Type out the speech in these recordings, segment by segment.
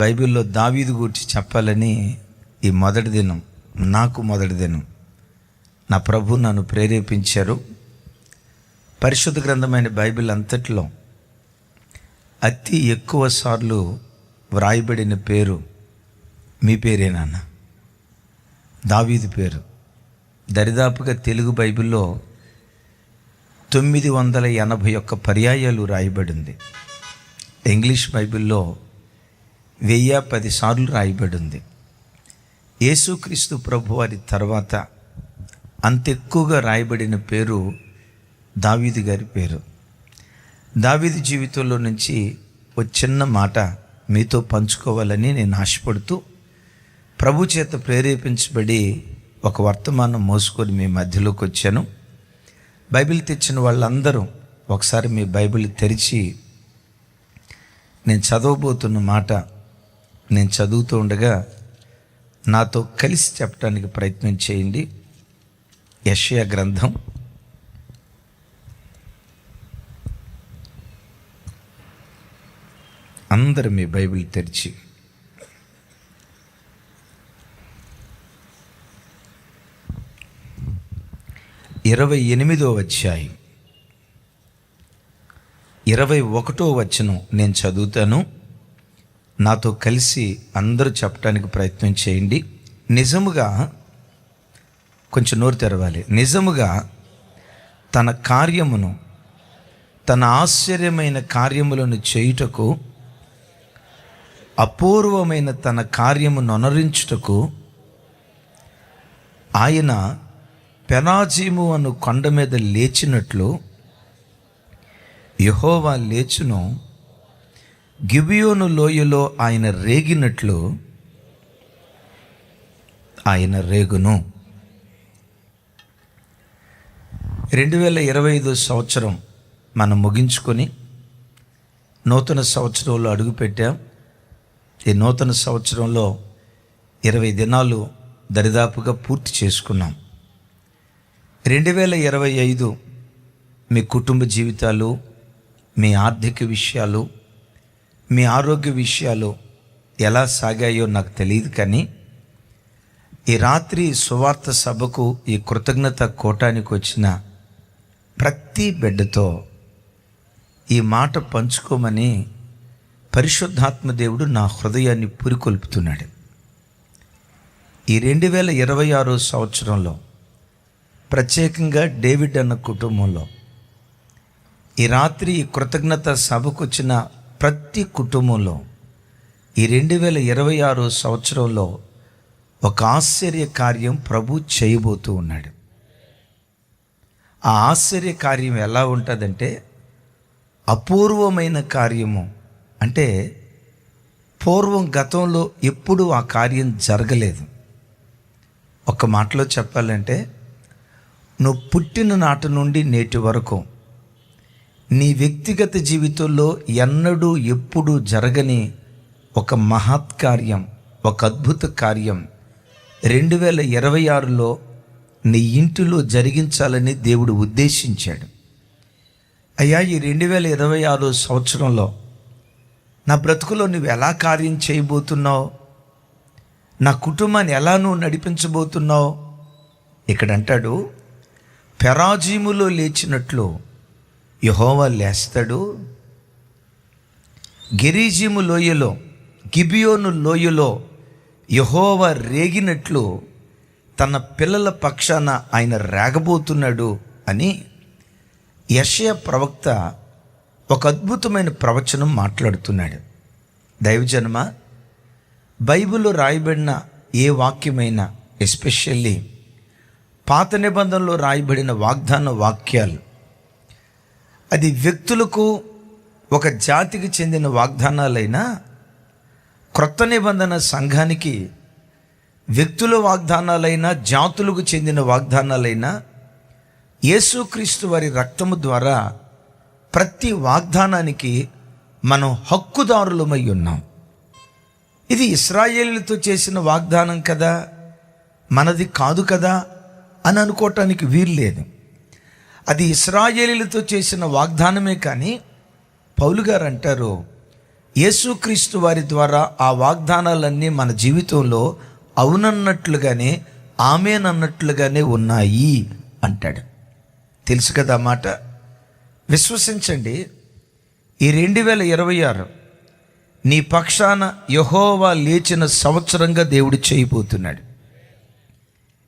బైబిల్లో దావీదు గురించి చెప్పాలని ఈ మొదటి దినం, నాకు మొదటి దినం నా ప్రభు నన్ను ప్రేరేపించారు. పరిశుద్ధ గ్రంథమైన బైబిల్ అంతట్లో అతి ఎక్కువ సార్లు వ్రాయబడిన పేరు మీ పేరేనా? దావీదు పేరు. దరిదాపుగా తెలుగు బైబిల్లో 981 పర్యాయాలు రాయబడింది. ఇంగ్లీష్ బైబిల్లో 1010 సార్లు రాయబడింది. యేసుక్రీస్తు ప్రభు వారి తర్వాత అంత ఎక్కువగా రాయబడిన పేరు దావీదు గారి పేరు. దావీదు జీవితంలో నుంచి ఒక చిన్న మాట మీతో పంచుకోవాలని నేను ఆశపడుతూ ప్రభు చేత ప్రేరేపించబడి ఒక వర్తమానం మోసుకొని మీ మధ్యలోకి వచ్చాను. బైబిల్ తెచ్చిన వాళ్ళందరూ ఒకసారి మీ బైబిల్ తెరిచి నేను చదవబోతున్న మాట నేను చదువుతూ ఉండగా నాతో కలిసి చెప్పడానికి ప్రయత్నం చేయండి. యెషయా గ్రంథం 'అందరూ మీ బైబిల్ తెరిచి 28వ అధ్యాయం 21వ వచనం నేను చదువుతాను. నాతో కలిసి అందరూ చెప్పడానికి ప్రయత్నం చేయండి. నిజముగా, కొంచెం నోరు తెరవాలి. నిజముగా తన కార్యమును, తన ఆశ్చర్యమైన కార్యములను చేయుటకు, అపూర్వమైన తన కార్యమును అనరించుటకు ఆయన పెనాజీము అను కొండ మీద లేచినట్లు యెహోవా లేచును, గిబియోను లోయలో ఆయన రేగినట్లు ఆయన రేగును. 2025 సంవత్సరం మనం ముగించుకొని నూతన సంవత్సరంలో అడుగుపెట్టాం. ఈ నూతన సంవత్సరంలో 20 దినాలు దరిదాపుగా పూర్తి చేసుకున్నాం. 2025 మీ కుటుంబ జీవితాలు, మీ ఆర్థిక విషయాలు, మీ ఆరోగ్య విషయాలు ఎలా సాగాయో నాకు తెలియదు. కానీ ఈ రాత్రి సువార్త సభకు, ఈ కృతజ్ఞత కూటానికి వచ్చిన ప్రతి బిడ్డతో ఈ మాట పంచుకోమని పరిశుద్ధాత్మ దేవుడు నా హృదయాన్ని పురికొల్పుతున్నాడు. ఈ 2026 సంవత్సరంలో ప్రత్యేకంగా డేవిడ్ అన్న కుటుంబంలో ఈ రాత్రి ఈ కృతజ్ఞత సభకు వచ్చిన ప్రతి కుటుంబంలో ఈ 2026 సంవత్సరంలో ఒక ఆశ్చర్య కార్యం ప్రభు చేయబోతూ ఉన్నాడు. ఆ ఆశ్చర్య కార్యం ఎలా ఉంటుందంటే అపూర్వమైన కార్యము. అంటే పూర్వం గతంలో ఎప్పుడూ ఆ కార్యం జరగలేదు. ఒక మాటలో చెప్పాలంటే నువ్వు పుట్టిన నాటి నుండి నేటి వరకు నీ వ్యక్తిగత జీవితంలో ఎన్నడూ ఎప్పుడు జరగని ఒక మహత్కార్యం, ఒక అద్భుత కార్యం 2026లో నీ ఇంటిలో జరిగించాలని దేవుడు ఉద్దేశించాడు. అయ్యా, ఈ 2026 సంవత్సరంలో నా బ్రతుకులో నువ్వు ఎలా కార్యం చేయబోతున్నావు, నా కుటుంబాన్ని ఎలా నువ్వు నడిపించబోతున్నావు. ఇక్కడ అంటాడు, పెరాజీములో లేచినట్లు యెహోవా లేస్తాడు, గెరీజీము లోయలో, గిబియోను లోయలో యెహోవా రేగినట్లు తన పిల్లల పక్షాన ఆయన రేగబోతున్నాడు అని యెషయా ప్రవక్త ఒక అద్భుతమైన ప్రవచనం మాట్లాడుతున్నాడు. దైవజనమా, బైబిల్లో రాయబడిన ఏ వాక్యమైనా, ఎస్పెషల్లీ పాత నిబంధనలో రాయబడిన వాగ్దాన వాక్యాలు, అది వ్యక్తులకు, ఒక జాతికి చెందిన వాగ్దానాలైనా, క్రొత్త నిబంధన సంఘానికి వ్యక్తుల వాగ్దానాలైనా, జాతులకు చెందిన వాగ్దానాలైనా, యేసుక్రీస్తు వారి రక్తము ద్వారా ప్రతి వాగ్దానానికి మనం హక్కుదారులమై ఉన్నాం. ఇది ఇశ్రాయేలుతో చేసిన వాగ్దానం కదా, మనది కాదు కదా అని అనుకోవటానికి వీల్లేదు. అది ఇశ్రాయేలీలతో చేసిన వాగ్దానమే. కానీ పౌలు గారు అంటారు, యేసుక్రీస్తు వారి ద్వారా ఆ వాగ్దానాలన్నీ మన జీవితంలో అవునన్నట్లుగానే ఆమేనన్నట్లుగానే ఉన్నాయి అంటాడు. తెలుసు కదా మాట. విశ్వసించండి, ఈ 2026 నీ పక్షాన యెహోవా లేచిన సంవత్సరంగా దేవుడు చేయబోతున్నాడు.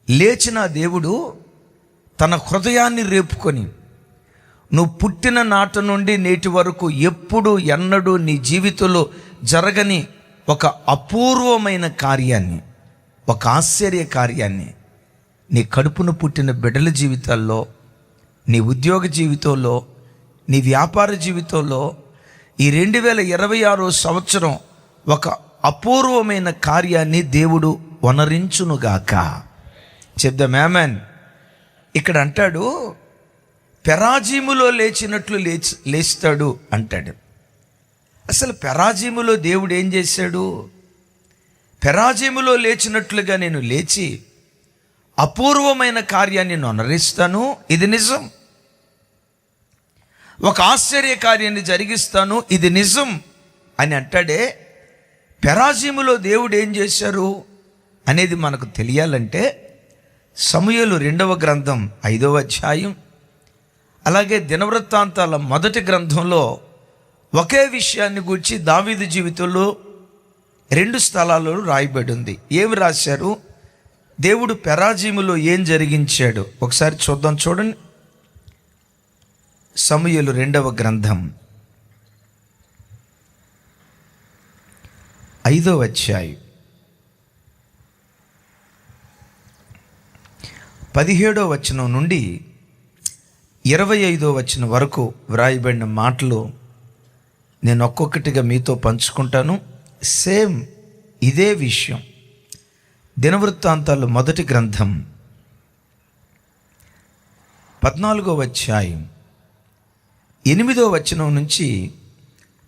లేచిన దేవుడు తన హృదయాన్ని రేపుకొని నువ్వు పుట్టిన నాట నుండి నేటి వరకు ఎప్పుడు ఎన్నడూ నీ జీవితంలో జరగని ఒక అపూర్వమైన కార్యాన్ని, ఒక ఆశ్చర్య కార్యాన్ని నీ కడుపును పుట్టిన బిడ్డల జీవితాల్లో, నీ ఉద్యోగ జీవితంలో, నీ వ్యాపార జీవితంలో ఈ 2026 సంవత్సరం ఒక అపూర్వమైన కార్యాన్ని దేవుడు వనరించునుగాక. చెప్దాం ఆమేన్. ఇక్కడ అంటాడు, పెరాజీములో లేచినట్లు లేస్తాడు అంటాడు. అసలు పెరాజీములో దేవుడు ఏం చేశాడు? పెరాజీములో లేచినట్లుగా నేను లేచి అపూర్వమైన కార్యాన్ని వనరిస్తాను, ఇది నిజం. ఒక ఆశ్చర్య కార్యాన్ని జరిగిస్తాను, ఇది నిజం అని అంటాడే. పెరాజీములో దేవుడు ఏం చేశారు అనేది మనకు తెలియాలంటే సమూయేలు 2వ గ్రంథం 5వ అధ్యాయం, అలాగే దినవృత్తాంతాల 1వ గ్రంథంలో ఒకే విషయాన్ని గురించి దావీదు జీవితంలో 2 స్థలాలలో రాయబడి ఉంది. ఏమి రాశారు? దేవుడు పెరాజీములో ఏం జరిగించాడు ఒకసారి చూద్దాం. చూడండి, సమూయేలు 2వ గ్రంథం 5వ అధ్యాయం 17వ వచనం నుండి 25వ వచనం వరకు వ్రాయబడిన మాటలు నేను ఒక్కొక్కటిగా మీతో పంచుకుంటాను. సేమ్ ఇదే విషయం దినవృత్తాంతాలు 1వ గ్రంథం 14వ అధ్యాయం 8వ వచనం నుంచి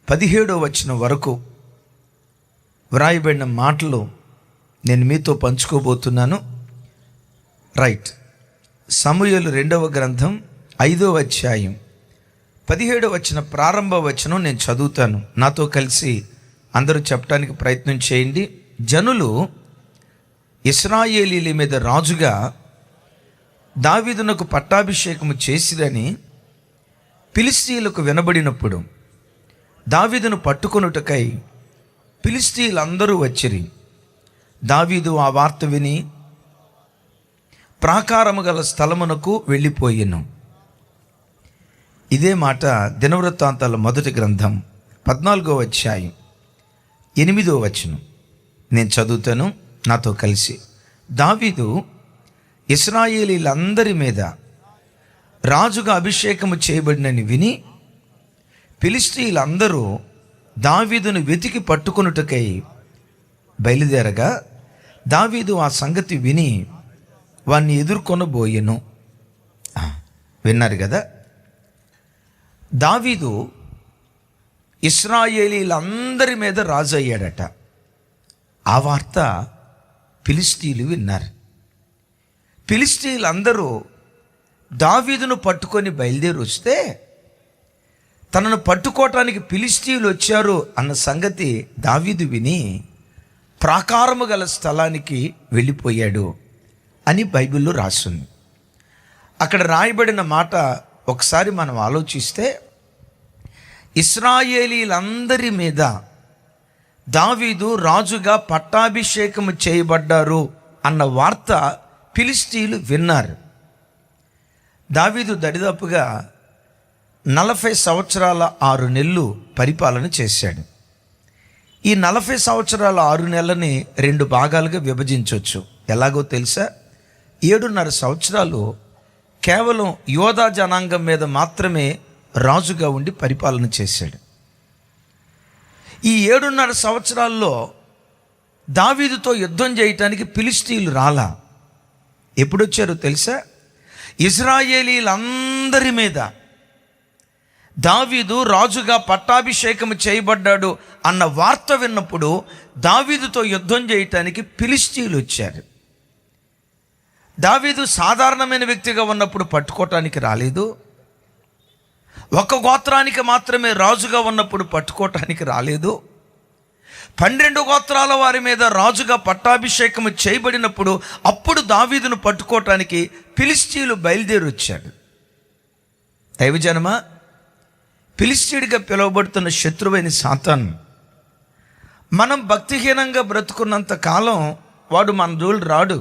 17వ వచనం వరకు వ్రాయబడిన మాటలు నేను మీతో పంచుకోబోతున్నాను. రైట్. సమూయేలు 2వ గ్రంథం 5వ అధ్యాయం 17వ వచనం ప్రారంభ వచనం నేను చదువుతాను. నాతో కలిసి అందరూ చెప్పడానికి ప్రయత్నం చేయండి. జనులు ఇశ్రాయేలీల మీద రాజుగా దావీదునకు పట్టాభిషేకము చేసిరని ఫిలిష్తీయులకు వినబడినప్పుడు దావీదును పట్టుకొనుటకై ఫిలిష్తీయులందరూ వచ్చిరి. దావీదు ఆ వార్త విని ప్రాకారము గల స్థలమునకు వెళ్ళిపోయెను. ఇదే మాట దినవృత్తాంతాల 1వ గ్రంథం 14వ అధ్యాయం 8వ వచనం నేను చదువుతాను, నాతో కలిసి. దావీదు ఇశ్రాయేలీలందరి మీద రాజుగా అభిషేకము చేయబడినని విని ఫిలిష్తీయులందరూ దావీదును వెతికి పట్టుకొనుటకై బయలుదేరగా దావీదు ఆ సంగతి విని వాణ్ణి ఎదుర్కొనబోయెను. విన్నారు కదా, దావీదు ఇశ్రాయేలీలందరి మీద రాజు అయ్యాడట. ఆ వార్త ఫిలిష్తీయులు విన్నారు. ఫిలిష్తీయులందరూ దావీదును పట్టుకొని బయలుదేరి వస్తే తనను పట్టుకోవటానికి ఫిలిష్తీయులు వచ్చారు అన్న సంగతి దావీదు విని ప్రాకారము గల స్థలానికి వెళ్ళిపోయాడు అని బైబిల్లో రాస్తుంది. అక్కడ రాయబడిన మాట ఒకసారి మనం ఆలోచిస్తే, ఇశ్రాయేలీలందరి మీద దావీదు రాజుగా పట్టాభిషేకము చేయబడ్డారు అన్న వార్త ఫిలిష్తీయులు విన్నారు. దావీదు దరిదాపుగా 40 సంవత్సరాల 6 నెలలు పరిపాలన చేశాడు. ఈ 40 సంవత్సరాల 6 నెలలని 2 భాగాలుగా విభజించవచ్చు. ఎలాగో తెలుసా? 7.5 సంవత్సరాలు కేవలం యోధా జనాంగం మీద మాత్రమే రాజుగా ఉండి పరిపాలన చేశాడు. ఈ 7.5 సంవత్సరాల్లో దావీదుతో యుద్ధం చేయటానికి ఫిలిష్తీయులు రాలా. ఎప్పుడొచ్చారో తెలుసా? ఇశ్రాయేలీలందరి మీద దావీదు రాజుగా పట్టాభిషేకం చేయబడ్డాడు అన్న వార్త విన్నప్పుడు దావీదుతో యుద్ధం చేయటానికి ఫిలిష్తీయులు వచ్చారు. దావీదు సాధారణమైన వ్యక్తిగా ఉన్నప్పుడు పట్టుకోవటానికి రాలేదు. ఒక గోత్రానికి మాత్రమే రాజుగా ఉన్నప్పుడు పట్టుకోవటానికి రాలేదు. 12 గోత్రాల వారి మీద రాజుగా పట్టాభిషేకము చేయబడినప్పుడు అప్పుడు దావీదును పట్టుకోవటానికి ఫిలిష్తీయులు బయలుదేరి వచ్చాడు. దైవజనమా, ఫిలిష్తీయుడిగా పిలువబడుతున్న శత్రువైన సాతాను మనం భక్తిహీనంగా బ్రతుకున్నంత కాలం వాడు మన జోలు రాడు.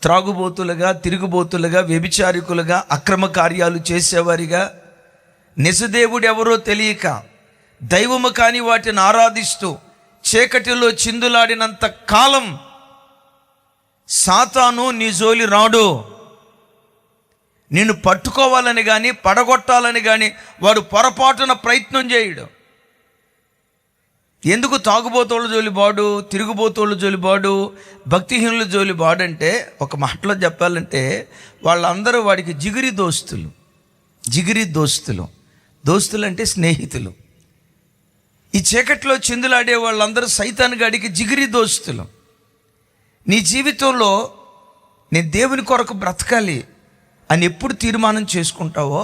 త్రాగుబోతులుగా, తిరుగుబోతులుగా, వ్యభిచారికులుగా, అక్రమ కార్యాలు చేసేవారిగా, నిజదేవుడు ఎవరో తెలియక దైవము కాని వాటిని ఆరాధిస్తూ చీకటిలో చిందులాడినంత కాలం సాతాను నీ జోలి రాడు. నిన్ను పట్టుకోవాలని కానీ పడగొట్టాలని కానీ వాడు పొరపాటున ప్రయత్నం చేయడు. ఎందుకు తాగుబోతోళ్ళ జోలి బాడు, తిరుగుబోతోళ్ళ జోలి బాడు, భక్తిహీనుల జోలి బాడంటే, ఒక మాటలో చెప్పాలంటే వాళ్ళందరూ వాడికి జిగిరి దోస్తులు. దోస్తులు అంటే స్నేహితులు. ఈ చీకట్లో చిందులాడే వాళ్ళందరూ సైతాను గాడికి జిగిరి దోస్తులు. నీ జీవితంలో నేను దేవుని కొరకు బ్రతకాలి అని ఎప్పుడు తీర్మానం చేసుకుంటావో,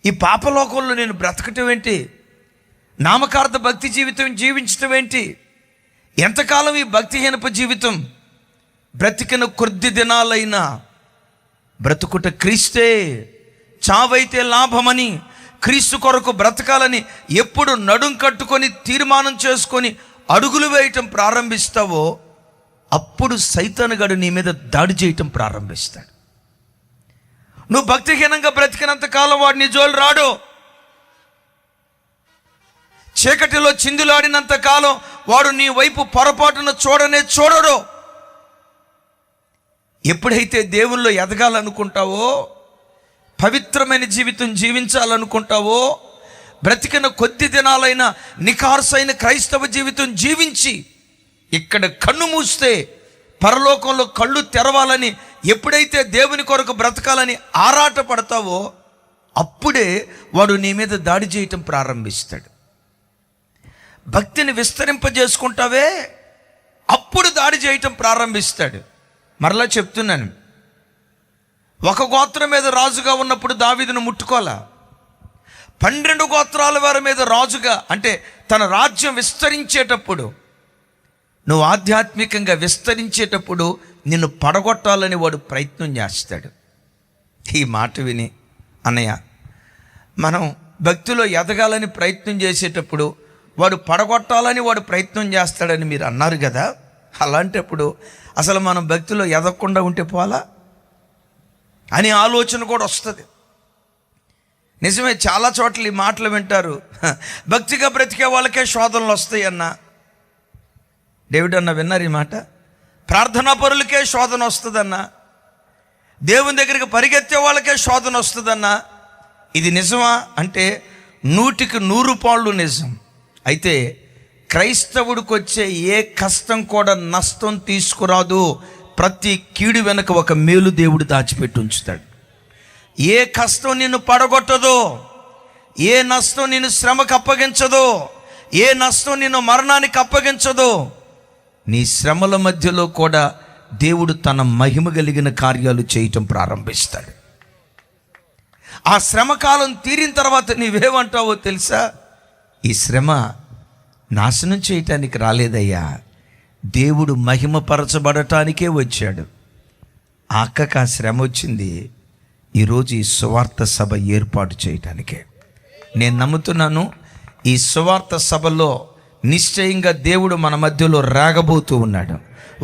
ఈ పాపలోకంలో నేను బ్రతకటం ఏంటి, నామకార్థ భక్తి జీవితం జీవించటం ఏంటి, ఎంతకాలం ఈ భక్తిహీనపు జీవితం, బ్రతికిన కొద్ది దినాలైనా బ్రతుకుట క్రీస్తే, చావైతే లాభమని, క్రీస్తు కొరకు బ్రతకాలని ఎప్పుడు నడుం కట్టుకొని తీర్మానం చేసుకొని అడుగులు వేయటం ప్రారంభిస్తావో అప్పుడు సైతానుగాడు నీ మీద దాడి చేయటం ప్రారంభిస్తాడు. నువ్వు భక్తిహీనంగా బ్రతికినంత కాలం వాడు నీ జోలు రాడు. చీకటిలో చిందులాడినంత కాలం వాడు నీ వైపు పొరపాటున చూడడు. ఎప్పుడైతే దేవుల్లో ఎదగాలనుకుంటావో, పవిత్రమైన జీవితం జీవించాలనుకుంటావో, బ్రతికిన కొద్ది దినాలైన నిఖార్సైన క్రైస్తవ జీవితం జీవించి ఇక్కడ కన్ను మూస్తే పరలోకంలో కళ్ళు తెరవాలని ఎప్పుడైతే దేవుని కొరకు బ్రతకాలని ఆరాట పడతావో అప్పుడే వాడు నీ మీద దాడి చేయటం ప్రారంభిస్తాడు. భక్తిని విస్తరింపజేసుకుంటావే అప్పుడు దాడి చేయటం ప్రారంభిస్తాడు. మరలా చెప్తున్నాను, ఒక గోత్రం మీద రాజుగా ఉన్నప్పుడు దావీదును ముట్టుకోలా. 12 గోత్రాల వారి మీద రాజుగా, అంటే తన రాజ్యం విస్తరించేటప్పుడు, నువ్వు ఆధ్యాత్మికంగా విస్తరించేటప్పుడు నిన్ను పడగొట్టాలని వాడు ప్రయత్నం చేస్తాడు. ఈ మాట విని అన్నయ్య, మనం భక్తిలో ఎదగాలని ప్రయత్నం చేసేటప్పుడు వాడు పడగొట్టాలని వాడు ప్రయత్నం చేస్తాడని మీరు అన్నారు కదా, అలాంటప్పుడు అసలు మనం భక్తిలో ఎదగకుండా ఉంటే పోలా అని ఆలోచన కూడా వస్తుంది. నిజమే, చాలా చోట్ల ఈ మాటలు వింటారు, భక్తిగా బ్రతికే వాళ్ళకే శోధనలు వస్తాయి అన్న. డేవిడ్ అన్న విన్నారు ఈ మాట? ప్రార్థనా పరులకే శోధన వస్తుందన్న, దేవుని దగ్గరికి పరిగెత్తే వాళ్ళకే శోధన వస్తుందన్న. ఇది నిజమా అంటే 100కి 100 పాళ్ళు నిజం. అయితే క్రైస్తవుడికి వచ్చే ఏ కష్టం కూడా నష్టం తీసుకురాదు. ప్రతి కీడు వెనక ఒక మేలు దేవుడు దాచిపెట్టి ఉంచుతాడు. ఏ కష్టం నిన్ను పడగొట్టదో, ఏ నష్టం నిన్ను శ్రమకు అప్పగించదో, ఏ నష్టం నిన్ను మరణానికి అప్పగించదో, నీ శ్రమల మధ్యలో కూడా దేవుడు తన మహిమ కలిగిన కార్యాలు చేయటం ప్రారంభిస్తాడు. ఆ శ్రమకాలం తీరిన తర్వాత నీవేమంటావో తెలుసా? ఈ శ్రమ నాశనం చేయటానికి రాలేదయ్యా, దేవుడు మహిమపరచబడటానికే వచ్చాడు. అక్కకు ఆ శ్రమ వచ్చింది ఈరోజు ఈ సువార్త సభ ఏర్పాటు చేయటానికే. నేను నమ్ముతున్నాను, ఈ సువార్త సభలో నిశ్చయంగా దేవుడు మన మధ్యలో రాగబోతూ ఉన్నాడు.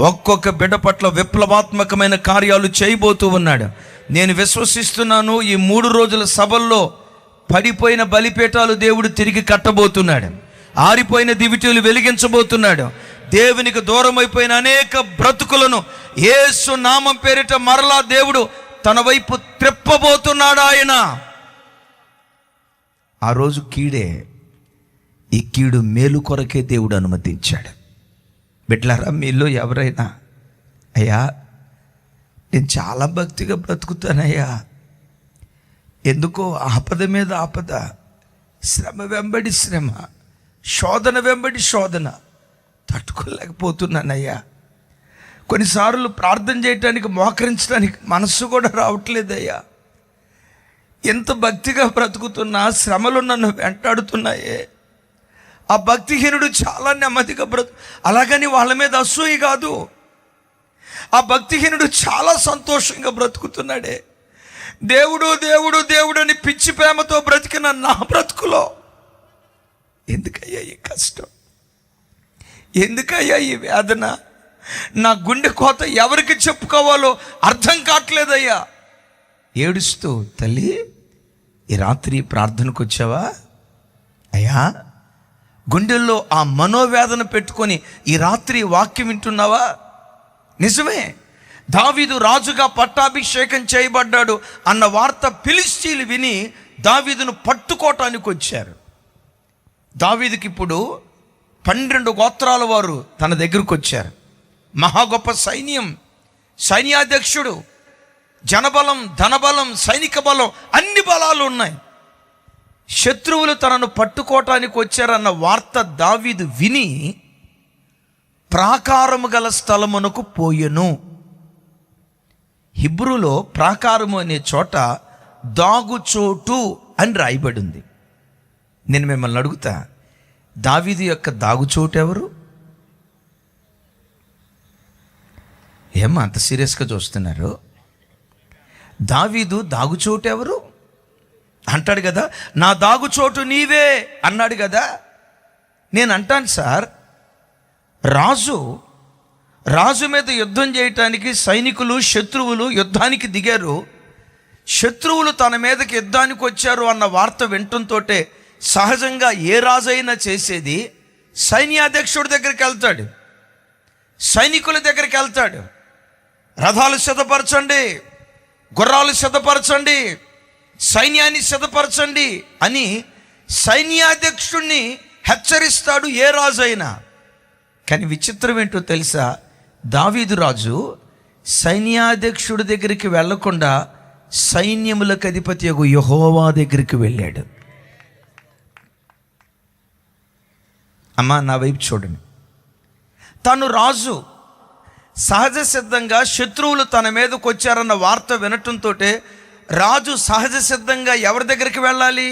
ఒక్కొక్క బిడ్డ పట్ల విప్లవాత్మకమైన కార్యాలు చేయబోతూ ఉన్నాడు. నేను విశ్వసిస్తున్నాను, ఈ 3 రోజుల సభల్లో పడిపోయిన బలిపీఠాలు దేవుడు తిరిగి కట్టబోతున్నాడు. ఆరిపోయిన దివిటీలు వెలిగించబోతున్నాడు. దేవునికి దూరం అయిపోయిన అనేక బ్రతుకులను యేసు నామం పేరిట మరలా దేవుడు తన వైపు త్రిప్పబోతున్నాడు. ఆయన ఆ రోజు కీడే, ఈ కీడు మేలు కొరకే దేవుడు అనుమతించాడు. బిడ్డలారా, మీలో ఎవరైనా అయ్యా నేను చాలా భక్తిగా బ్రతుకుతానయ్యా, ఎందుకో ఆపద మీద ఆపద, శ్రమ వెంబడి శ్రమ, శోధన వెంబడి శోధన తట్టుకోలేకపోతున్నానయ్యా, కొన్నిసార్లు ప్రార్థన చేయటానికి మోకరించడానికి మనస్సు కూడా రావట్లేదయ్యా, ఎంత భక్తిగా బ్రతుకుతున్నా శ్రమలు నన్ను వెంటాడుతున్నాయే, ఆ భక్తిహీనుడు చాలా నెమ్మదిగా అలాగని వాళ్ళ మీద అసూయ కాదు. ఆ భక్తిహీనుడు చాలా సంతోషంగా బ్రతుకుతున్నాడే. దేవుడు దేవుడు దేవుడు అని పిచ్చి ప్రేమతో బ్రతికిన నా బ్రతుకులో ఎందుకయ్యా ఈ కష్టం, ఎందుకయ్యా ఈ వేదన, నా గుండె కోత ఎవరికి చెప్పుకోవాలో అర్థం కావట్లేదయ్యా. ఏడుస్తూ, తల్లి ఈ రాత్రి ప్రార్థనకు వచ్చావా అయ్యా, గుండెల్లో ఆ మనోవేదన పెట్టుకొని ఈ రాత్రి వాక్యం వింటున్నావా? నిజమే, దావీదు రాజుగా పట్టాభిషేకం చేయబడ్డాడు అన్న వార్త ఫిలిష్తీయులు విని దావీదును పట్టుకోవటానికి వచ్చారు. దావీదుకి ఇప్పుడు 12 గోత్రాల వారు తన దగ్గరకు వచ్చారు. మహా గొప్ప సైన్యం, సైన్యాధ్యక్షుడు, జనబలం, ధనబలం, సైనిక బలం, అన్ని బలాలు ఉన్నాయి. శత్రువులు తనను పట్టుకోవటానికి వచ్చారన్న వార్త దావీదు విని ప్రాకారము గల స్థలమునకు పోయెను. హిబ్రూలో ప్రాకారము అనే చోట దాగుచోటు అని రాయబడింది. నేను మిమ్మల్ని అడుగుతా, దావీదు యొక్క దాగుచోటు ఎవరు? ఏమో అంత సీరియస్గా చూస్తున్నారు? దావీదు దాగుచోటు ఎవరు అంటాడు కదా, నా దాగుచోటు నీవే అన్నాడు కదా. నేను అంటాను సార్, రాజు మీద యుద్ధం చేయటానికి సైనికులు, శత్రువులు యుద్ధానికి దిగారు. శత్రువులు తన మీదకి యుద్ధానికి వచ్చారు అన్న వార్త వినటంతో సహజంగా ఏ రాజైనా చేసేది సైన్యాధ్యక్షుడి దగ్గరికి వెళ్తాడు, సైనికుల దగ్గరికి వెళ్తాడు. రథాలు సిద్ధపరచండి, గుర్రాలు సిద్ధపరచండి, సైన్యాన్ని సిద్ధపరచండి అని సైన్యాధ్యక్షుడిని హెచ్చరిస్తాడు ఏ రాజైనా. కానీ విచిత్రం ఏంటో తెలుసా, దావీదు రాజు సైన్యాధ్యక్షుడి దగ్గరికి వెళ్లకుండా సైన్యములకు అధిపతి యెహోవా దగ్గరికి వెళ్ళాడు. అమ్మా నా వైపు చూడండి, తను రాజు సహజ సిద్ధంగా శత్రువులు తన మీదకు వచ్చారన్న వార్త వినటంతో రాజు సహజ సిద్ధంగా ఎవరి దగ్గరికి వెళ్ళాలి?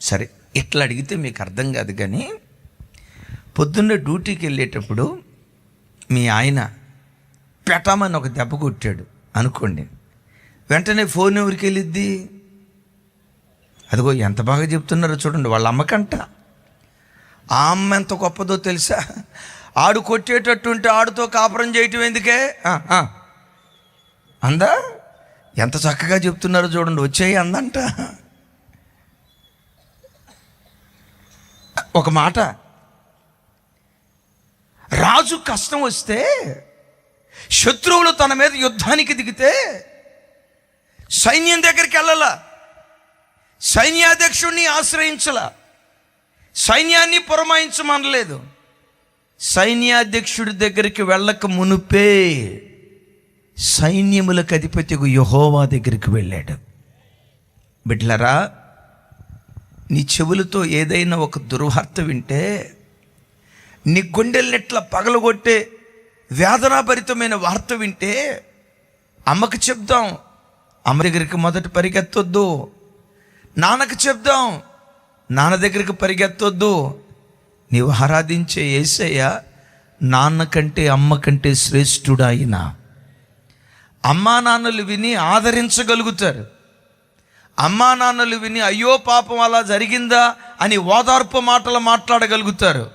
సరే, ఇట్లా అడిగితే మీకు అర్థం కాదు. కానీ పొద్దున్నే డ్యూటీకి వెళ్ళేటప్పుడు మీ ఆయన పెట్టమని ఒక దెబ్బ కొట్టాడు అనుకోండి, వెంటనే ఫోన్ ఎవరికి వెళ్ళిద్ది? అదిగో ఎంత బాగా చెప్తున్నారో చూడండి, వాళ్ళ అమ్మకంట. ఆ అమ్మ ఎంత గొప్పదో తెలుసా? ఆడు కొట్టేటట్టుంటే ఆడుతో కాపురం చేయటం ఎందుకే అందా? ఎంత చక్కగా చెప్తున్నారో చూడండి, వచ్చేయి అందంట. ఒక మాట, రాజు కష్టం వస్తే, శత్రువులు తన మీద యుద్ధానికి దిగితే సైన్యం దగ్గరికి వెళ్ళాల, సైన్యాధ్యక్షుడిని ఆశ్రయించాల, సైన్యాన్ని పురమాయించమనలేదు. సైన్యాధ్యక్షుడి దగ్గరికి వెళ్ళక మునుపే సైన్యములకు అధిపతి యెహోవా దగ్గరికి వెళ్ళాడు. బిడ్డలారా, నీ చెవులతో ఏదైనా ఒక దుర్వార్త వింటే, నీ గుండెల్నిట్లా పగలగొట్టే వేదనాభరితమైన వార్త వింటే అమ్మకి చెప్దాం, అమ్మ దగ్గరికి మొదట పరిగెత్తొద్దు. నాన్నకి చెప్దాం, నాన్న దగ్గరికి పరిగెత్తొద్దు. నీవు ఆరాధించే యేసయ్య నాన్న కంటే అమ్మ కంటే శ్రేష్ఠుడు ఆయన. అమ్మా నాన్నలు విని ఆదరించగలుగుతారు, అమ్మా నాన్నలు విని అయ్యో పాపం అలా జరిగిందా అని ఓదార్పు మాటలు మాట్లాడగలుగుతారు.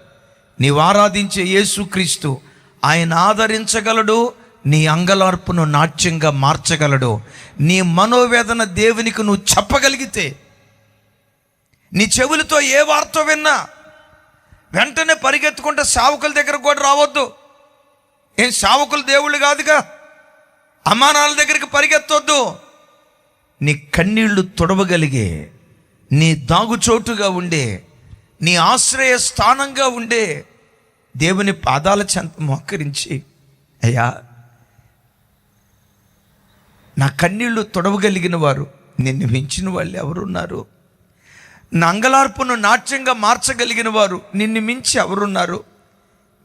నీవు ఆరాధించే యేసుక్రీస్తు ఆయన ఆదరించగలడు, నీ అంగలార్పును నాట్యంగా మార్చగలడు. నీ మనోవేదన దేవునికి నువ్వు చెప్పగలిగితే, నీ చెవులతో ఏ వార్త విన్నా వెంటనే పరిగెత్తుకుంటే సేవకుల దగ్గర కూడా రావద్దు. ఏం సేవకులు దేవుళ్ళు కాదుగా, అమ్మా నాన్నల దగ్గరికి పరిగెత్తొద్దు. నీ కన్నీళ్లు తుడవగలిగే, నీ దాగుచోటుగా ఉండే, నీ ఆశ్రయ స్థానంగా ఉండే దేవుని పాదాల చెంత మోకరించి, అయ్యా నా కన్నీళ్లు తొడవగలిగిన వారు, నిన్ను మించిన వాళ్ళు ఎవరున్నారు? నా అంగలార్పును నాట్యంగా మార్చగలిగిన వారు నిన్ను మించి ఎవరున్నారు?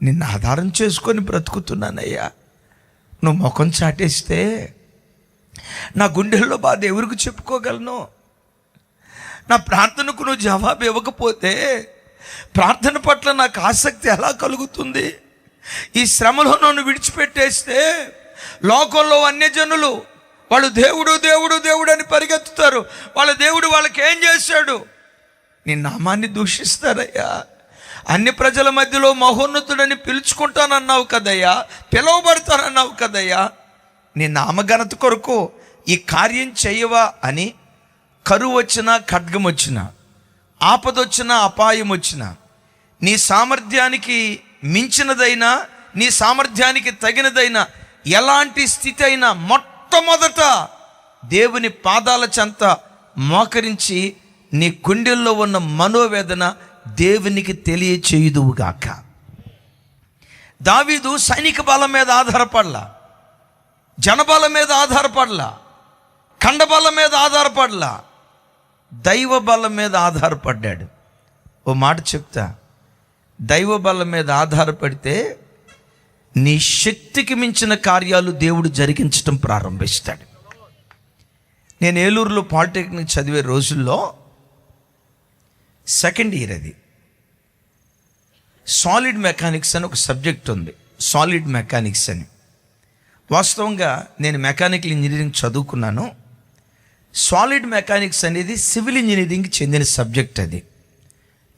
నిన్ను ఆధారం చేసుకొని బ్రతుకుతున్నానయ్యా. నువ్వు ముఖం చాటేస్తే నా గుండెల్లో బాధ ఎవరికి చెప్పుకోగలను? నా ప్రార్థనకు నువ్వు జవాబు ఇవ్వకపోతే ప్రార్థన పట్ల నాకు ఆసక్తి ఎలా కలుగుతుంది? ఈ శ్రమలో నన్ను విడిచిపెట్టేస్తే లోకంలో అన్యజనులు వాళ్ళు దేవుడు దేవుడు దేవుడు అని పరిగెత్తుతారు. వాళ్ళ దేవుడు వాళ్ళకి ఏం చేశాడు? నీ నామాన్ని దూషిస్తారయ్యా. అన్ని ప్రజల మధ్యలో మహోన్నతుడని పిలుచుకుంటానన్నావు కదయ్యా, పిలువబడతానన్నావు కదయ్యా. నీ నామఘనత కొరకు ఈ కార్యం చేయవా అని కరువు వచ్చినా, ఖడ్గం వచ్చినా, ఆపదొచ్చినా, అపాయం వచ్చినా, నీ సామర్థ్యానికి మించినదైనా, నీ సామర్థ్యానికి తగినదైనా ఎలాంటి స్థితి అయినా మొట్టమొదట దేవుని పాదాల చెంత మోకరించి నీ గుండెల్లో ఉన్న మనోవేదన దేవునికి తెలియచేయుదువుగాక. దావీదు సైనిక బలం మీద ఆధారపడలా, జనబలం మీద ఆధారపడలా, ఖండబలం మీద ఆధారపడలా, దైవ బలం మీద ఆధారపడ్డాడు. ఓ మాట చెప్తా, దైవ బలం మీద ఆధారపడితే నీ శక్తికి మించిన కార్యాలు దేవుడు జరిగించడం ప్రారంభిస్తాడు. నేను ఏలూరులో పాలిటెక్నిక్ చదివే రోజుల్లో సెకండ్ ఇయర్, అది సాలిడ్ మెకానిక్స్ అని ఒక సబ్జెక్ట్ ఉంది. సాలిడ్ మెకానిక్స్ అని. వాస్తవంగా నేను మెకానికల్ ఇంజనీరింగ్ చదువుకున్నాను. సాలిడ్ మెకానిక్స్ అనేది సివిల్ ఇంజనీరింగ్కి చెందిన సబ్జెక్ట్. అది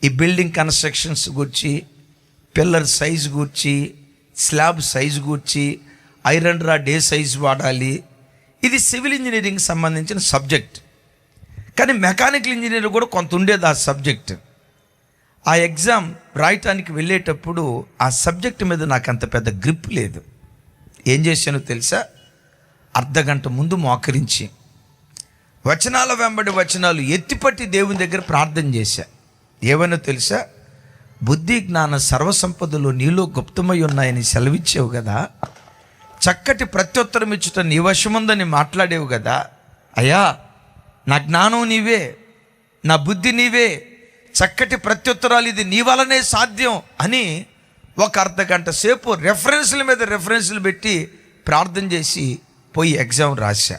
ఈ బిల్డింగ్ కన్స్ట్రక్షన్స్ గురించి, పిల్లర్ సైజు గురించి, స్లాబ్ సైజు గురించి, ఐరన్ రాడ్ ఏ సైజు వాడాలి, ఇది సివిల్ ఇంజనీరింగ్ సంబంధించిన సబ్జెక్ట్. కానీ మెకానికల్ ఇంజనీర్ కూడా కొంత ఉండేది ఆ సబ్జెక్ట్. ఆ ఎగ్జామ్ రాయటానికి వెళ్ళేటప్పుడు ఆ సబ్జెక్ట్ మీద నాకు అంత పెద్ద గ్రిప్ లేదు. ఏం చేశానో తెలుసా? అర్ధగంట ముందు మోకరించి వచనాల వెంబడి వచనాలు ఎత్తిపట్టి దేవుని దగ్గర ప్రార్థన చేశా. ఏమనో తెలుసా? బుద్ధి జ్ఞాన సర్వసంపదలు నీలో గుప్తమై ఉన్నాయని సెలవిచ్చావు కదా, చక్కటి ప్రత్యుత్తరం ఇచ్చుట నీ వశముందని మాట్లాడేవు కదా అయ్యా. నా జ్ఞానం నీవే, నా బుద్ధి నీవే, చక్కటి ప్రత్యుత్తరాలు ఇది నీ వలనే సాధ్యం అని ఒక అర్ధగంట సేపు రెఫరెన్స్ల మీద రెఫరెన్స్లు పెట్టి ప్రార్థన చేసి పోయి ఎగ్జామ్ రాశా.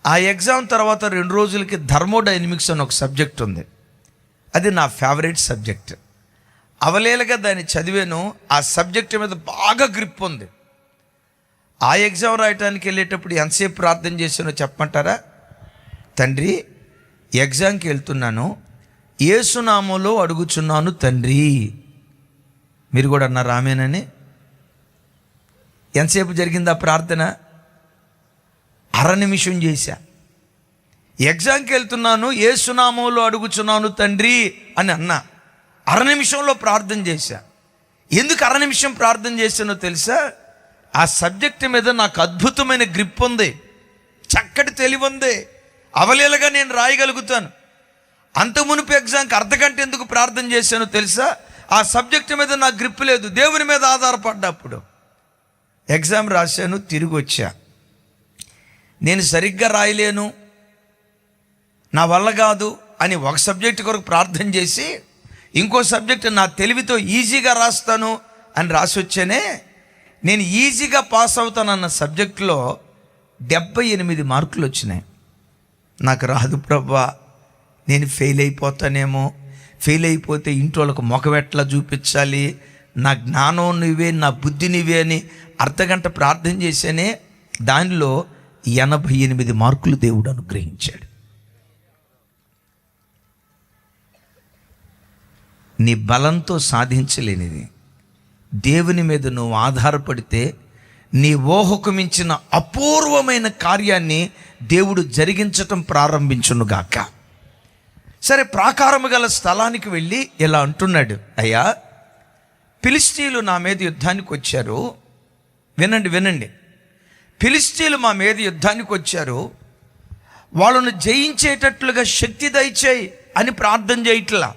ఆ ఎగ్జామ్ తర్వాత 2 రోజులకి థర్మోడైనమిక్స్ అని ఒక సబ్జెక్ట్ ఉంది. అది నా ఫేవరెట్ సబ్జెక్ట్. అవలేలగా దాన్ని చదివాను. ఆ సబ్జెక్ట్ మీద బాగా గ్రిప్ ఉంది. ఆ ఎగ్జామ్ రాయటానికి వెళ్ళేటప్పుడు ఎంతసేపు ప్రార్థన చేశానో చెప్పమంటారా? తండ్రి, ఎగ్జామ్కి వెళ్తున్నాను, యేసునామములో అడుగుచున్నాను తండ్రి. మీరు కూడా అన్నారు ఆమేనని. ఎంతసేపు జరిగింది ఆ ప్రార్థన? 1/2 నిమిషం చేశా. ఎగ్జామ్కి వెళ్తున్నాను, యేసునామములో అడుగుచున్నాను తండ్రి అని అన్నా. 1/2 నిమిషంలో ప్రార్థన చేశా. ఎందుకు 1/2 నిమిషం ప్రార్థన చేశానో తెలుసా? ఆ సబ్జెక్ట్ మీద నాకు అద్భుతమైన గ్రిప్ ఉంది, చక్కటి తెలివి ఉంది, అవలేలగా నేను రాయగలుగుతాను. అంత మునుపు ఎగ్జామ్కి అర్ధగంట ఎందుకు ప్రార్థన చేశానో తెలుసా? ఆ సబ్జెక్ట్ మీద నాకు గ్రిప్ లేదు, దేవుని మీద ఆధారపడ్డప్పుడు. ఎగ్జామ్ రాశాను, తిరిగి వచ్చా. నేను సరిగ్గా రాయలేను, నా వల్ల కాదు అని ఒక సబ్జెక్ట్ కొరకు ప్రార్థన చేసి ఇంకో సబ్జెక్ట్ నా తెలివితో ఈజీగా రాస్తాను అని రాసి వచ్చానే. నేను ఈజీగా పాస్ అవుతానన్న సబ్జెక్టులో 78 మార్కులు వచ్చినాయి. నాకు రాదు ప్రభువా, నేను ఫెయిల్ అయిపోతానేమో, ఫెయిల్ అయిపోతే ఇంట్లోకి మొఖమెట్లా చూపించాలి, నా జ్ఞానం నువ్వే, నా బుద్ధి నువ్వే అని అర్ధగంట ప్రార్థన చేశానే. దానిలో 88 మార్కులు దేవుడు అనుగ్రహించాడు. నీ బలంతో సాధించలేనిది దేవుని మీద నువ్వు ఆధారపడితే నీ ఊహకు మించిన అపూర్వమైన కార్యాన్ని దేవుడు జరిగించటం ప్రారంభించునుగాక. సరే, ప్రాకారము గల స్థలానికి వెళ్ళి ఇలా అంటున్నాడు, అయ్యా ఫిలిష్తీయులు నా మీద యుద్ధానికి వచ్చారు. వినండి, ఫిలిష్తీయులు మా మీద యుద్ధానికి వచ్చారు, వాళ్ళను జయించేటట్లుగా శక్తి దయచేయి అని ప్రార్థన చేయట్లా.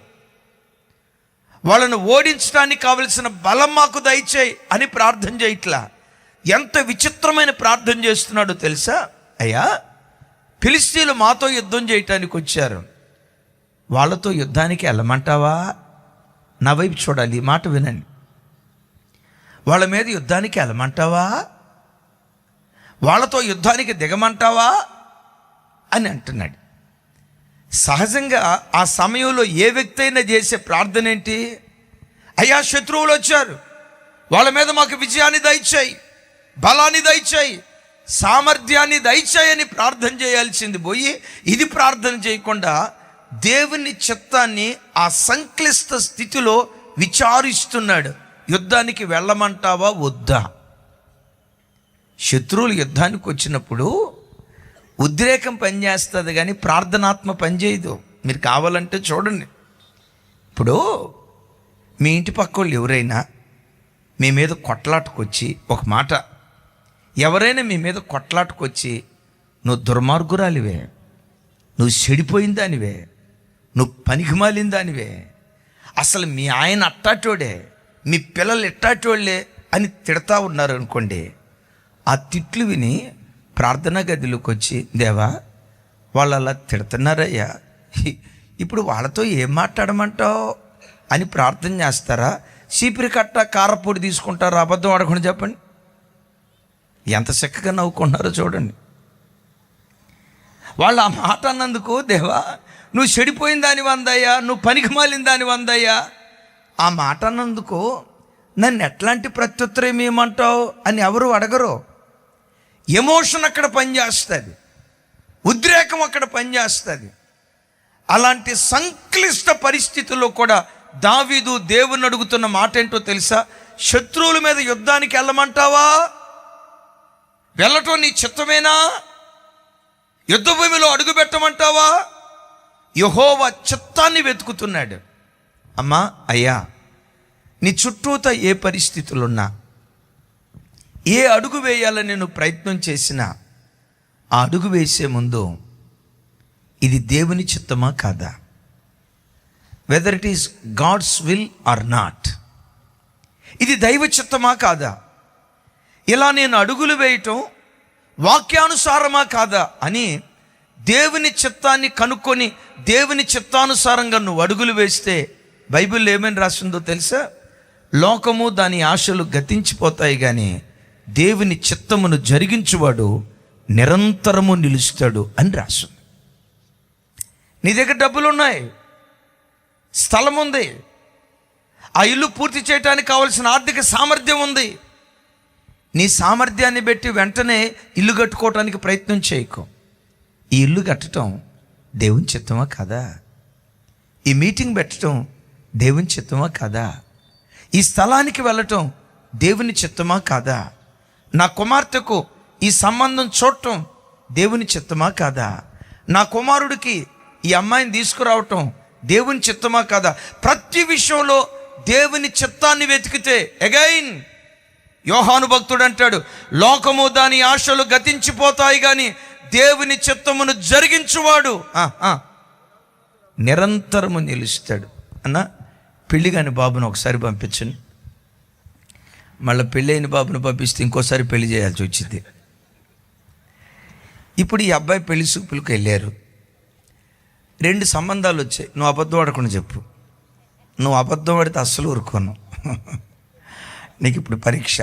వాళ్ళను ఓడించడానికి కావలసిన బలం మాకు దయచేయి అని ప్రార్థన చేయట్లా. ఎంత విచిత్రమైన ప్రార్థన చేస్తున్నాడో తెలుసా? అయ్యా ఫిలిష్తీయులు మాతో యుద్ధం చేయటానికి వచ్చారు, వాళ్ళతో యుద్ధానికి వెళ్ళమంటావా? నా వైపు చూడాలి, ఈ మాట వినండి. వాళ్ళ మీద యుద్ధానికి వెళ్ళమంటావా? వాళ్ళతో యుద్ధానికి దిగమంటావా అని అంటున్నాడు. సహజంగా ఆ సమయంలో ఏ వ్యక్తి అయినా చేసే ప్రార్థన ఏంటి? అయ్యా, శత్రువులు వచ్చారు, వాళ్ళ మీద మాకు విజయాన్ని దయచేయి, బలాన్ని దయచేయి, సామర్థ్యాన్ని దయచేయని ప్రార్థన చేయాల్సింది పోయి ఇది ప్రార్థన చేయకుండా దేవుని చిత్తాన్ని ఆ సంక్లిష్ట స్థితిలో విచారిస్తున్నాడు. యుద్ధానికి వెళ్ళమంటావా వద్దా? శత్రువులు యుద్ధానికి వచ్చినప్పుడు ఉద్రేకం పనిచేస్తుంది కానీ ప్రార్థనాత్మ పనిచేయదు. మీరు కావాలంటే చూడండి. ఇప్పుడు మీ ఇంటి పక్క వాళ్ళు ఎవరైనా మీ మీద కొట్లాటకొచ్చి, ఒక మాట, ఎవరైనా మీ మీద కొట్లాటకొచ్చి నువ్వు దుర్మార్గురాలివే, నువ్వు చెడిపోయిన దానివే, నువ్వు పనికిమాలిన దానివే, అసలు మీ ఆయన అట్టాటోడే, మీ పిల్లలు ఎట్టాటోళ్ళే అని తిడతా ఉన్నారు అనుకోండి, ఆ తిట్లు విని ప్రార్థనా గదిలోకి వచ్చి, దేవా వాళ్ళు అలా తిడుతున్నారయ్యా, ఇప్పుడు వాళ్ళతో ఏం మాట్లాడమంటావు అని ప్రార్థన చేస్తారా? చీపిరి కట్ట కారపొడి తీసుకుంటారా? అబద్ధం ఆడకుండా చెప్పండి. ఎంత చక్కగా నవ్వుకుంటున్నారో చూడండి. వాళ్ళు ఆ మాట అన్నందుకు, దేవా నువ్వు చెడిపోయిన దాని వందయ్యా, నువ్వు పనికి మాలిన దాని వందయ్యా, ఆ మాట అన్నందుకు నన్ను ఎట్లాంటి ప్రత్యుత్తరం ఏమంటావు అని ఎవరు అడగరు. ఎమోషన్ అక్కడ పనిచేస్తుంది, ఉద్రేకం అక్కడ పనిచేస్తుంది. అలాంటి సంక్లిష్ట పరిస్థితుల్లో కూడా దావీదు దేవుని అడుగుతున్న మాట ఏంటో తెలుసా? శత్రువుల మీద యుద్ధానికి వెళ్ళమంటావా? వెళ్ళటం నీ చిత్తమేనా? యుద్ధ భూమిలో అడుగు పెట్టమంటావా? యెహోవా చిత్తాన్ని వెతుకుతున్నాడు. అమ్మా, అయ్యా, నీ చుట్టూత ఏ పరిస్థితులున్నా, ఏ అడుగు వేయాలని నేను ప్రయత్నం చేసినా, ఆ అడుగు వేసే ముందు ఇది దేవుని చిత్తమా కాదా, whether it is God's will or not, ఇది దైవ చిత్తమా కాదా, ఇలా నేను అడుగులు వేయటం వాక్యానుసారమా కాదా అని దేవుని చిత్తాన్ని కనుక్కొని దేవుని చిత్తానుసారంగా నువ్వు అడుగులు వేస్తే బైబిల్లో ఏమని రాసిందో తెలుసా? లోకము దాని ఆశలు గతించిపోతాయి కానీ దేవుని చిత్తమును జరిగించువాడు నిరంతరము నిలుస్తాడు అని రాసింది. నీ దగ్గర డబ్బులు ఉన్నాయి, స్థలం ఉంది, ఆ ఇల్లు పూర్తి చేయడానికి కావలసిన ఆర్థిక సామర్థ్యం ఉంది. నీ సామర్థ్యాన్ని బట్టి వెంటనే ఇల్లు కట్టుకోవటానికి ప్రయత్నం చేయకు. ఈ ఇల్లు కట్టడం దేవుని చిత్తమా కాదా? ఈ మీటింగ్ పెట్టడం దేవుని చిత్తమా కాదా? ఈ స్థలానికి వెళ్ళటం దేవుని చిత్తమా కాదా? నా కుమార్తెకు ఈ సంబంధం చూడటం దేవుని చిత్తమా కాదా? నా కుమారుడికి ఈ అమ్మాయిని తీసుకురావటం దేవుని చిత్తమా కాదా? ప్రతి విషయంలో దేవుని చిత్తాన్ని వెతికితే, అగైన్ యోహాను భక్తుడు అంటాడు, లోకము దాని ఆశలు గతించిపోతాయి కానీ దేవుని చిత్తమును జరిగించువాడు నిరంతరము నిలుస్తాడు. అన్న, పెళ్ళి కాని బాబును ఒకసారి పంపించండి, మళ్ళీ పెళ్ళైన బాబును పంపిస్తే ఇంకోసారి పెళ్లి చేయాల్సి వచ్చింది. ఇప్పుడు ఈ అబ్బాయి పెళ్లి చూపులకు వెళ్ళారు, 2 సంబంధాలు వచ్చాయి. నువ్వు అబద్ధం ఆడకుండా చెప్పు, నువ్వు అబద్ధం ఆడితే అస్సలు ఊరుకోను, నీకు ఇప్పుడు పరీక్ష.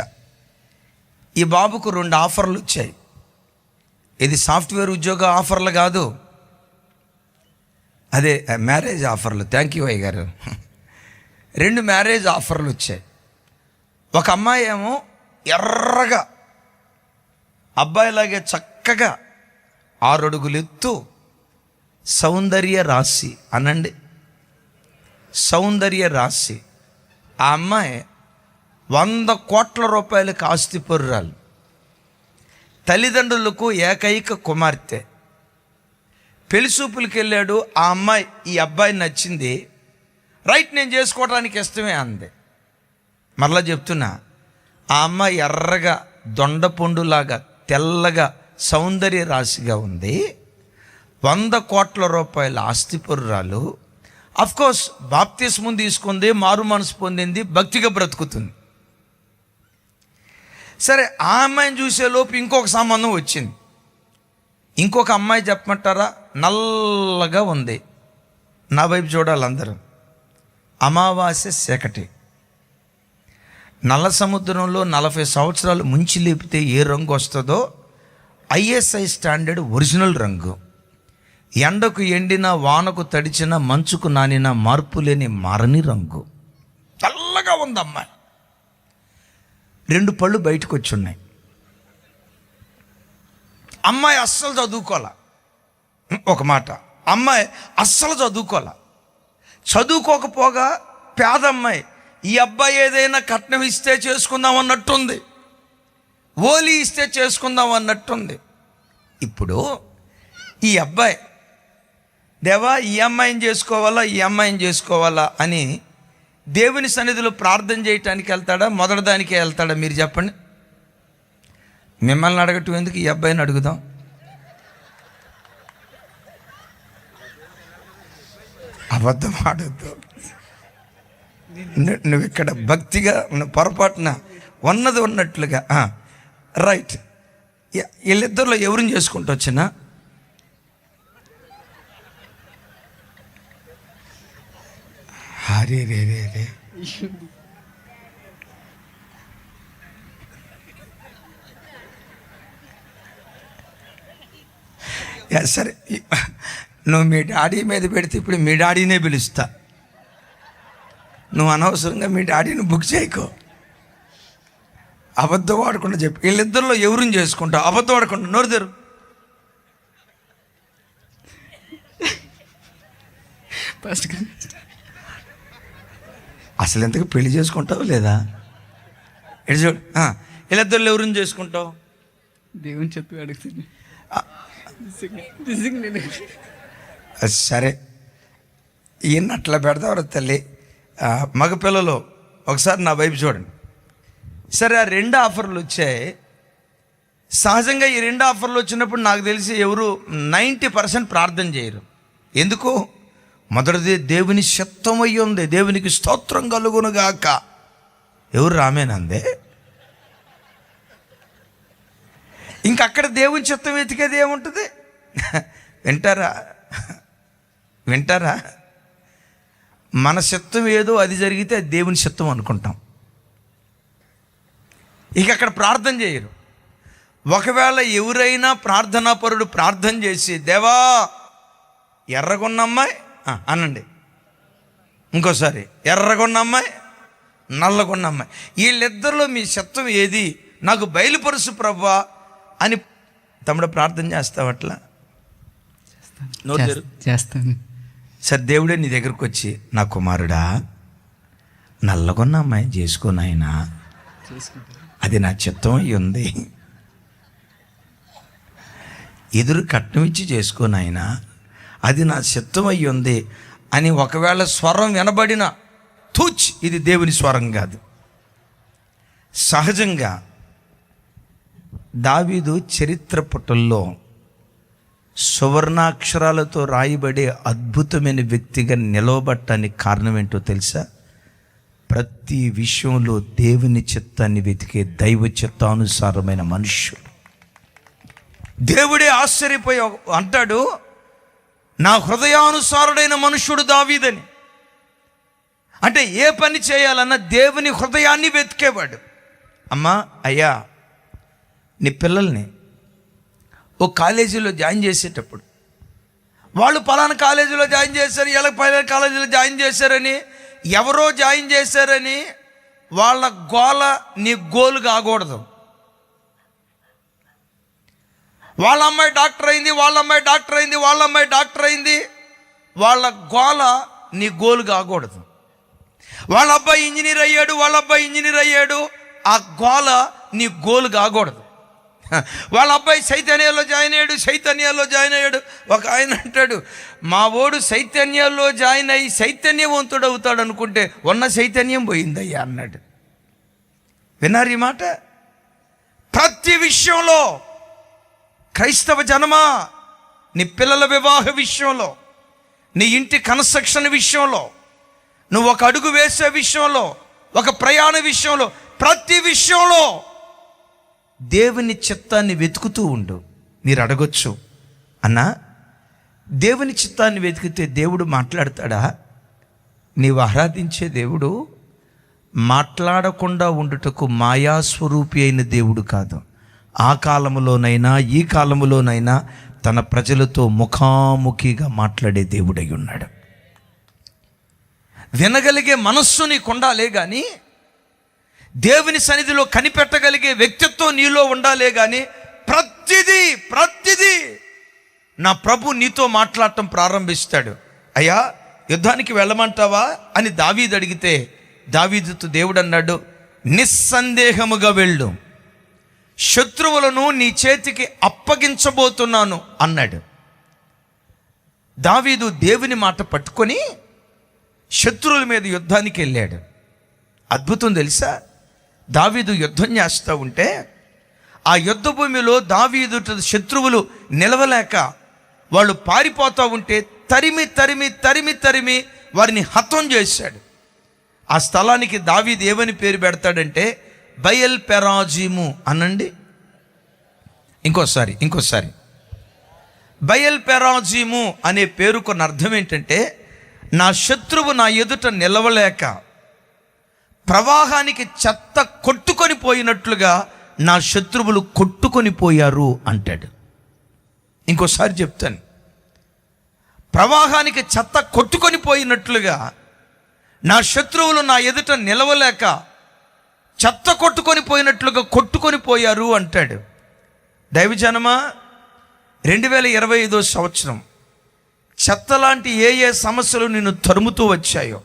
ఈ బాబుకు 2 ఆఫర్లు వచ్చాయి. ఇది సాఫ్ట్వేర్ ఉద్యోగ ఆఫర్లు కాదు, అదే మ్యారేజ్ ఆఫర్లు. థ్యాంక్ యూ అయ్య గారు. 2 మ్యారేజ్ ఆఫర్లు వచ్చాయి. ఒక అమ్మాయి ఏమో ఎర్రగా, అబ్బాయిలాగే చక్కగా 6 అడుగులు ఎత్తు, సౌందర్య రాశి అనండి, సౌందర్య రాశి. ఆ అమ్మాయి 100 కోట్ల రూపాయలకు ఆస్తిపరురాలు, తల్లిదండ్రులకు ఏకైక కుమార్తె. పెళ్లిచూపులకి వెళ్ళాడు. ఆ అమ్మాయి ఈ అబ్బాయి నచ్చింది, రైట్ నేను చేసుకోవడానికి ఇష్టమే అంది. మరలా చెప్తున్నా, ఆ అమ్మాయి ఎర్రగా దొండపొండులాగా తెల్లగా సౌందర్య రాశిగా ఉంది, 100 కోట్ల రూపాయల ఆస్తిపరురాలు. అఫ్కోర్స్ బాప్తిస్మం తీసుకుంది, మారు మనసు పొందింది, భక్తిగా బ్రతుకుతుంది. సరే, ఆ అమ్మాయిని చూసేలోపు ఇంకొక సంబంధం వచ్చింది. ఇంకొక అమ్మాయి చెప్పమంటారా? నల్లగా ఉంది. నా వైపు చూడాలి అందరూ. అమావాస్య చీకటి, నల్ల సముద్రంలో 40 సంవత్సరాలు ముంచి లేపితే ఏ రంగు వస్తుందో ISI స్టాండర్డ్ ఒరిజినల్ రంగు. ఎండకు ఎండిన, వానకు తడిచిన, మంచుకు నానిన మార్పు లేని మారని రంగు. చల్లగా ఉంది అమ్మాయి. 2 పళ్ళు బయటకు వచ్చి ఉన్నాయి. అమ్మాయి అస్సలు చదువుకోలే. ఒక మాట, అమ్మాయి అస్సలు చదువుకోలే. చదువుకోకపోగా పేదమ్మాయి. ఈ అబ్బాయి ఏదైనా కట్నం ఇస్తే చేసుకుందాం అన్నట్టుంది, ఓలి ఇస్తే చేసుకుందాం అన్నట్టుంది. ఇప్పుడు ఈ అబ్బాయి, దేవా ఈ అమ్మాయిని చేసుకోవాలా అని దేవుని సన్నిధిలో ప్రార్థన చేయటానికి వెళ్తాడా, మొదటి దానికే వెళ్తాడా? మీరు చెప్పండి. మిమ్మల్ని అడగటం ఎందుకు, ఈ అబ్బాయిని అడుగుదాం. అబద్ధం ఆడద్దు. నువ్వు ఇక్కడ భక్తిగా పొరపాటున ఉన్నది ఉన్నట్లుగా రైట్. వీళ్ళిద్దరిలో ఎవరిని చేసుకుంటూ వచ్చినా రే రే రే రే సరే, నువ్వు మీ డాడీ మీద పెడితే ఇప్పుడు మీ డాడీనే పిలుస్తా. నువ్వు అనవసరంగా మీ డాడీని బుక్ చేయకో. అబద్ధం ఆడకుండా చెప్పు. వీళ్ళిద్దరిలో ఎవరిని చేసుకుంటావు? అబద్ధం ఆడకుండా నోరు తెరు. అసలు ఎంతకు పెళ్లి చేసుకుంటావు లేదా? ఎటు చూడు. వీళ్ళిద్దరిలో ఎవరిని చేసుకుంటావు? దేవుని చెప్పి అడుగుతుంది. సరే, ఈయన అట్లా పెడతావు తల్లి. మగపిల్లలు ఒకసారి నా వైపు చూడండి. సరే, ఆ 2 ఆఫర్లు వచ్చాయి. సహజంగా ఈ 2 ఆఫర్లు వచ్చినప్పుడు నాకు తెలిసి ఎవరు 90% ప్రార్థన చేయరు. ఎందుకు? మొదటిది దేవుని చిత్తమై ఉంది, దేవునికి స్తోత్రం కలుగునుగాక. ఎవరు రామేనందే? ఇంకక్కడ దేవుని చిత్తం వెతికేది ఏముంటుంది? వింటారా? మన చిత్తం ఏదో అది జరిగితే అది దేవుని చిత్తం అనుకుంటాం. ఇక అక్కడ ప్రార్థన చేయరు. ఒకవేళ ఎవరైనా ప్రార్థనాపరుడు ప్రార్థన చేసి, దేవా ఎర్రగొన్న అమ్మాయి అనండి, ఇంకోసారి ఎర్రగొన్న అమ్మాయి, నల్లగొన్న అమ్మాయి, వీళ్ళిద్దరిలో మీ చిత్తం ఏది నాకు బయలుపరుసు ప్రభువా అని తమ్ముడు ప్రార్థన చేస్తావట్లా? చేస్తాను. సరే, దేవుడే నీ దగ్గరకు వచ్చి, నా కుమారుడా నల్లగొన్న అమ్మాయి చేసుకోనాయనా, అది నా చిత్తం అయి ఉంది, ఎదురు కట్నం ఇచ్చి చేసుకోనాయనా, అది నా చిత్తం అయి ఉంది అని ఒకవేళ స్వరం వినబడిన తూచ్, ఇది దేవుని స్వరం కాదు. సహజంగా దావీదు చరిత్ర పుటల్లో సువర్ణాక్షరాలతో రాయబడే అద్భుతమైన వ్యక్తిగా నిలవబట్టడానికి కారణం ఏంటో తెలుసా? ప్రతి విషయంలో దేవుని చిత్తాన్ని వెతికే దైవ చిత్తానుసారమైన మనుష్యుడు. దేవుడే ఆశ్చర్యపోయి అంటాడు, నా హృదయానుసారుడైన మనుష్యుడు దావీదని. అంటే ఏ పని చేయాలన్నా దేవుని హృదయాన్ని వెతికేవాడు. అమ్మా, అయ్యా, నీ పిల్లల్ని ఓ కాలేజీలో జాయిన్ చేసేటప్పుడు వాళ్ళు పలానా కాలేజీలో జాయిన్ చేశారు, ఇలా పలానా కాలేజీలో జాయిన్ చేశారని, ఎవరో జాయిన్ చేశారని వాళ్ళ గోల నీ గోలు కాకూడదు. వాళ్ళ అమ్మాయి డాక్టర్ అయింది, వాళ్ళ అమ్మాయి డాక్టర్ అయింది, వాళ్ళ అమ్మాయి డాక్టర్ అయింది, వాళ్ళ గోల నీ గోలు కాకూడదు. వాళ్ళ అబ్బాయి ఇంజనీర్ అయ్యాడు, వాళ్ళ అబ్బాయి ఇంజనీర్ అయ్యాడు, ఆ గోల నీ గోలు కాకూడదు. వాళ్ళ అబ్బాయి చైతన్యాల్లో జాయిన్ అయ్యాడు. ఒక ఆయన అంటాడు, మా ఓడు చైతన్యాల్లో జాయిన్ అయ్యి చైతన్యవంతుడు అవుతాడు అనుకుంటే ఉన్న చైతన్యం పోయిందయ్యా అన్నాడు. విన్నారు ఈ మాట? ప్రతి విషయంలో క్రైస్తవ జనమా, నీ పిల్లల వివాహ విషయంలో, నీ ఇంటి కన్స్ట్రక్షన్ విషయంలో, నువ్వు ఒక అడుగు వేసే విషయంలో, ఒక ప్రయాణ విషయంలో, ప్రతి విషయంలో దేవుని చిత్తాన్ని వెతుకుతూ ఉండు. మీరు అడగొచ్చు, అన్నా దేవుని చిత్తాన్ని వెతికితే దేవుడు మాట్లాడతాడా? నీవు ఆరాధించే దేవుడు మాట్లాడకుండా ఉండుటకు మాయాస్వరూపి అయిన దేవుడు కాదు. ఆ కాలములోనైనా ఈ కాలములోనైనా తన ప్రజలతో ముఖాముఖిగా మాట్లాడే దేవుడై ఉన్నాడు. వినగలిగే మనస్సు నీకు ఉండాలే కానీ, దేవుని సన్నిధిలో కనిపెట్టగలిగే వ్యక్తిత్వం నీలో ఉండాలే కానీ, ప్రతిదీ నా ప్రభు నీతో మాట్లాడటం ప్రారంభిస్తాడు. అయ్యా యుద్ధానికి వెళ్ళమంటావా అని దావీదు అడిగితే, దావీదుతో దేవుడు అన్నాడు, నిస్సందేహముగా వెళ్ళు, శత్రువులను నీ చేతికి అప్పగించబోతున్నాను అన్నాడు. దావీదు దేవుని మాట పట్టుకొని శత్రువుల మీద యుద్ధానికి వెళ్ళాడు. అద్భుతం తెలుసా, దావీదు యుద్ధం చేస్తూ ఉంటే ఆ యుద్ధ భూమిలో దావీదు శత్రువులు నిలవలేక వాళ్ళు పారిపోతూ ఉంటే తరిమి వారిని హతం చేశాడు. ఆ స్థలానికి దావీదు ఏమని పేరు పెడతాడంటే బయల్ పెరాజీము అనండి. ఇంకోసారి బయల్ పెరాజీము అనే పేరుకున్న అర్థం ఏంటంటే, నా శత్రువు నా ఎదుట నిలవలేక ప్రవాహానికి చెత్త కొట్టుకొని పోయినట్లుగా నా శత్రువులు కొట్టుకొని పోయారు అంటాడు. ఇంకోసారి చెప్తాను, ప్రవాహానికి చెత్త కొట్టుకొని పోయినట్లుగా నా శత్రువులు నా ఎదుట నిలవలేక చెత్త కొట్టుకొని పోయినట్లుగా కొట్టుకొని పోయారు అంటాడు. దైవజనమా, 2025 సంవత్సరం చెత్త లాంటి ఏ సమస్యలు నిన్ను తరుముతూ వచ్చాయో,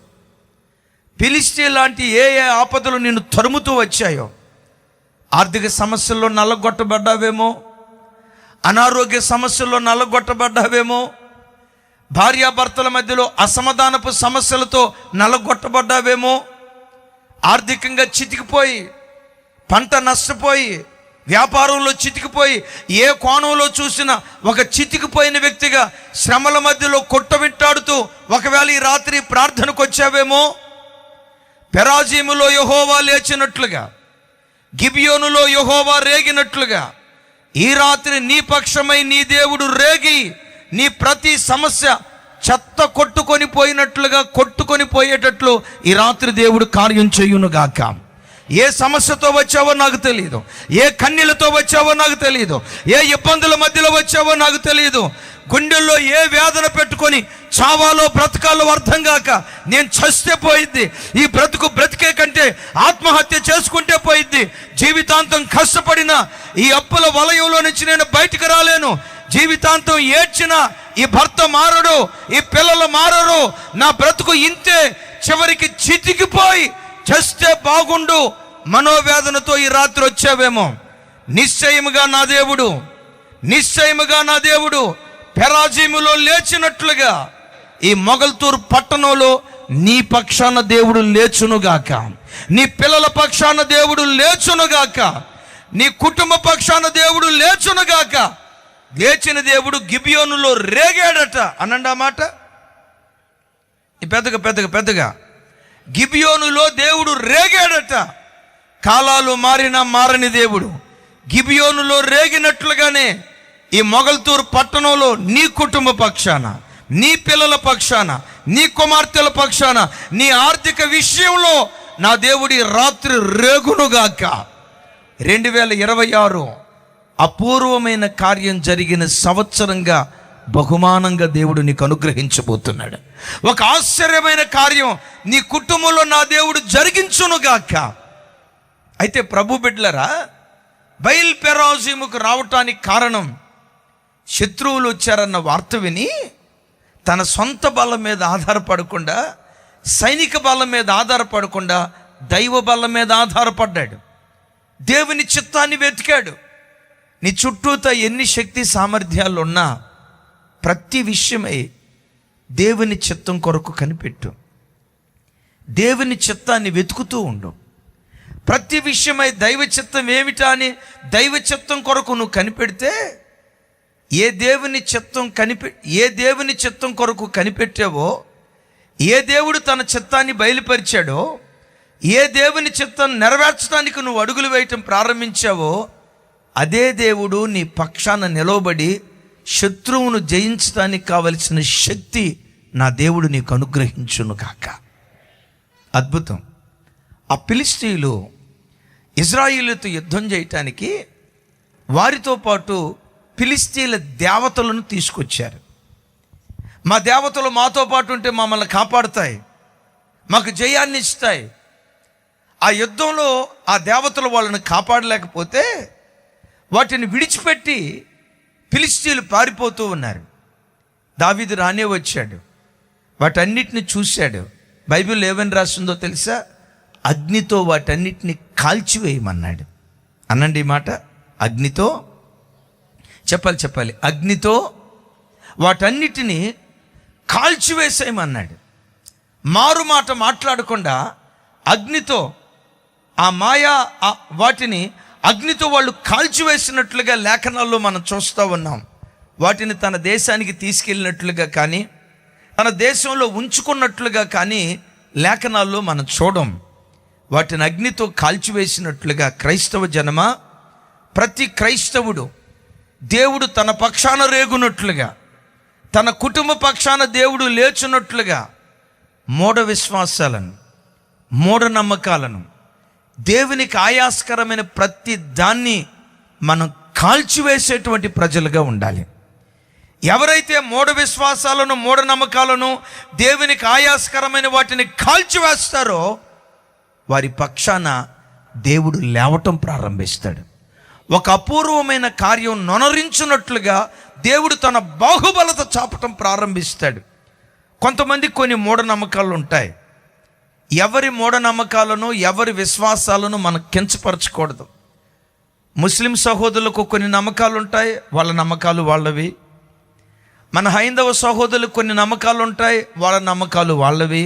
ఫిలిష్తీ లాంటి ఏ ఆపదలు నిన్ను తరుముతూ వచ్చాయో, ఆర్థిక సమస్యల్లో నల్లగొట్టబడ్డావేమో, అనారోగ్య సమస్యల్లో నల్లగొట్టబడ్డావేమో, భార్యాభర్తల మధ్యలో అసమాధానపు సమస్యలతో నల్లగొట్టబడ్డావేమో, ఆర్థికంగా చితికిపోయి, పంట నష్టపోయి, వ్యాపారంలో చితికిపోయి, ఏ కోణంలో చూసినా ఒక చితికిపోయిన వ్యక్తిగా శ్రమల మధ్యలో కొట్టమిట్టాడుతూ ఒకవేళ ఈ రాత్రి ప్రార్థనకు వచ్చావేమో, పెరాజీములో యెహోవా లేచినట్లుగా, గిబియోనులో యెహోవా రేగినట్లుగా ఈ రాత్రి నీ పక్షమై నీ దేవుడు రేగి నీ ప్రతి సమస్య చెత్త కొట్టుకొని పోయినట్లుగా కొట్టుకొని పోయేటట్లు ఈ రాత్రి దేవుడు కార్యం చేయునుగాక. ఏ సమస్యతో వచ్చావో నాకు తెలియదు, ఏ కన్నీళ్లతో వచ్చావో నాకు తెలియదు, ఏ ఇబ్బందుల మధ్యలో వచ్చావో నాకు తెలియదు, గుండెల్లో ఏ వేదన పెట్టుకొని చావాలో బ్రతకాలో అర్థం కాక నేను చస్తే పోయిద్ది, ఈ బ్రతికే కంటే ఆత్మహత్య చేసుకుంటే పోయిద్ది, జీవితాంతం కష్టపడిన ఈ అప్పుల వలయంలో నుంచి నేను బయటకు రాలేను, జీవితాంతం ఏడ్చిన ఈ భర్త మారడు, ఈ పిల్లలు మారరు, నా బ్రతుకు ఇంతే, చివరికి చితికిపోయి చస్తే బాగుండు మనోవేదనతో ఈ రాత్రి వచ్చావేమో, నిశ్చయముగా నా దేవుడు పెరాజీములో లేచినట్లుగా ఈ మొగల్తూరు పట్టణంలో నీ పక్షాన దేవుడు లేచునుగాక, నీ పిల్లల పక్షాన దేవుడు లేచునుగాక, నీ కుటుంబ పక్షాన దేవుడు లేచునుగాక. లేచిన దేవుడు గిబియోనులో రేగాడట అనండి. ఆ మాట పెద్దగా గిబియోనులో దేవుడు రేగాడట. కాలాలు మారని దేవుడు గిబియోనులో రేగినట్లుగానే ఈ మొగల్తూరు పట్టణంలో నీ కుటుంబ పక్షాన, నీ పిల్లల పక్షాన, నీ కుమార్తెల పక్షాన, నీ ఆర్థిక విషయంలో నా దేవుడి రాత్రి రేగునుగాక. 2026 అపూర్వమైన కార్యం జరిగిన సంవత్సరంగా బహుమానంగా దేవుడు నీకు అనుగ్రహించబోతున్నాడు. ఒక ఆశ్చర్యమైన కార్యం నీ కుటుంబంలో నా దేవుడు జరిగించునుగాక. అయితే ప్రభు బిడ్డలరా, బయల్ పెరాజీముకు రావటానికి కారణం శత్రువులు వచ్చారన్న వార్త విని తన సొంత బలం మీద ఆధారపడకుండా, సైనిక బలం మీద ఆధారపడకుండా దైవ బలం మీద ఆధారపడ్డాడు. దేవుని చిత్తాన్ని వెతికాడు. నీ చుట్టూతో ఎన్ని శక్తి సామర్థ్యాలు ఉన్నా ప్రతి విషయమై దేవుని చిత్తం కొరకు కనిపెట్టు, దేవుని చిత్తాన్ని వెతుకుతూ ఉండు. ప్రతి విషయమై దైవ చిత్తం ఏమిటా అని దైవ చిత్తం కొరకు నువ్వు కనిపెడితే, ఏ దేవుని చిత్తం కొరకు కనిపెట్టావో, ఏ దేవుడు తన చిత్తాన్ని బయలుపరిచాడో, ఏ దేవుని చిత్తం నెరవేర్చడానికి నువ్వు అడుగులు వేయటం ప్రారంభించావో, అదే దేవుడు నీ పక్షాన నిలవబడి శత్రువును జయించడానికి కావలసిన శక్తి నా దేవుడు నీకు అనుగ్రహించును కాక. అద్భుతం. ఆ ఫిలిష్తీయులు ఇజ్రాయేలుతో యుద్ధం చేయటానికి వారితో పాటు ఫిలిష్తీయుల దేవతలను తీసుకొచ్చారు. మా దేవతలు మాతో పాటు ఉంటే మమ్మల్ని కాపాడుతాయి, మాకు జయాన్ని ఇస్తాయి. ఆ యుద్ధంలో ఆ దేవతలు వాళ్ళని కాపాడలేకపోతే వాటిని విడిచిపెట్టి ఫిలిష్తీయులు పారిపోతూ ఉన్నారు. దావీదు రానే వచ్చాడు, వాటన్నిటిని చూశాడు. బైబిల్లో ఏమని రాస్తుందో తెలుసా? అగ్నితో వాటన్నిటిని కాల్చివేయమన్నాడు. అనండి ఈ మాట, అగ్నితో. చెప్పాలి, అగ్నితో వాటన్నిటిని కాల్చివేసేయమన్నాడు. మారు మాట మాట్లాడకుండా అగ్నితో ఆ మాయా వాటిని అగ్నితో వాళ్ళు కాల్చివేసినట్లుగా లేఖనాల్లో మనం చూస్తూ ఉన్నాం. వాటిని తన దేశానికి తీసుకెళ్ళినట్లుగా కానీ, తన దేశంలో ఉంచుకున్నట్లుగా కానీ లేఖనాల్లో మనం చూడం. వాటిని అగ్నితో కాల్చివేసినట్లుగా క్రైస్తవ జనమా, ప్రతి క్రైస్తవుడు దేవుడు తన పక్షాన రేగునట్లుగా, తన కుటుంబ పక్షాన దేవుడు లేచున్నట్లుగా మూఢ విశ్వాసాలను, మూఢనమ్మకాలను, దేవునికి ఆయాస్కరమైన ప్రతి దాన్ని మనం కాల్చివేసేటువంటి ప్రజలుగా ఉండాలి. ఎవరైతే మూఢ విశ్వాసాలను, మూఢనమ్మకాలను, దేవునికి ఆయాస్కరమైన వాటిని కాల్చివేస్తారో వారి పక్షాన దేవుడు లేవటం ప్రారంభిస్తాడు. ఒక అపూర్వమైన కార్యం నొనరించున్నట్లుగా దేవుడు తన బాహుబలత చాపటం ప్రారంభిస్తాడు. కొంతమంది కొన్ని మూఢనమ్మకాలు ఉంటాయి. ఎవరి మూఢనమ్మకాలను, ఎవరి విశ్వాసాలను మనం కించపరచకూడదు. ముస్లిం సహోదరులకు కొన్ని నమ్మకాలు ఉంటాయి, వాళ్ళ నమ్మకాలు వాళ్ళవి. మన హైందవ సహోదరులకు కొన్ని నమ్మకాలు ఉంటాయి, వాళ్ళ నమ్మకాలు వాళ్ళవి.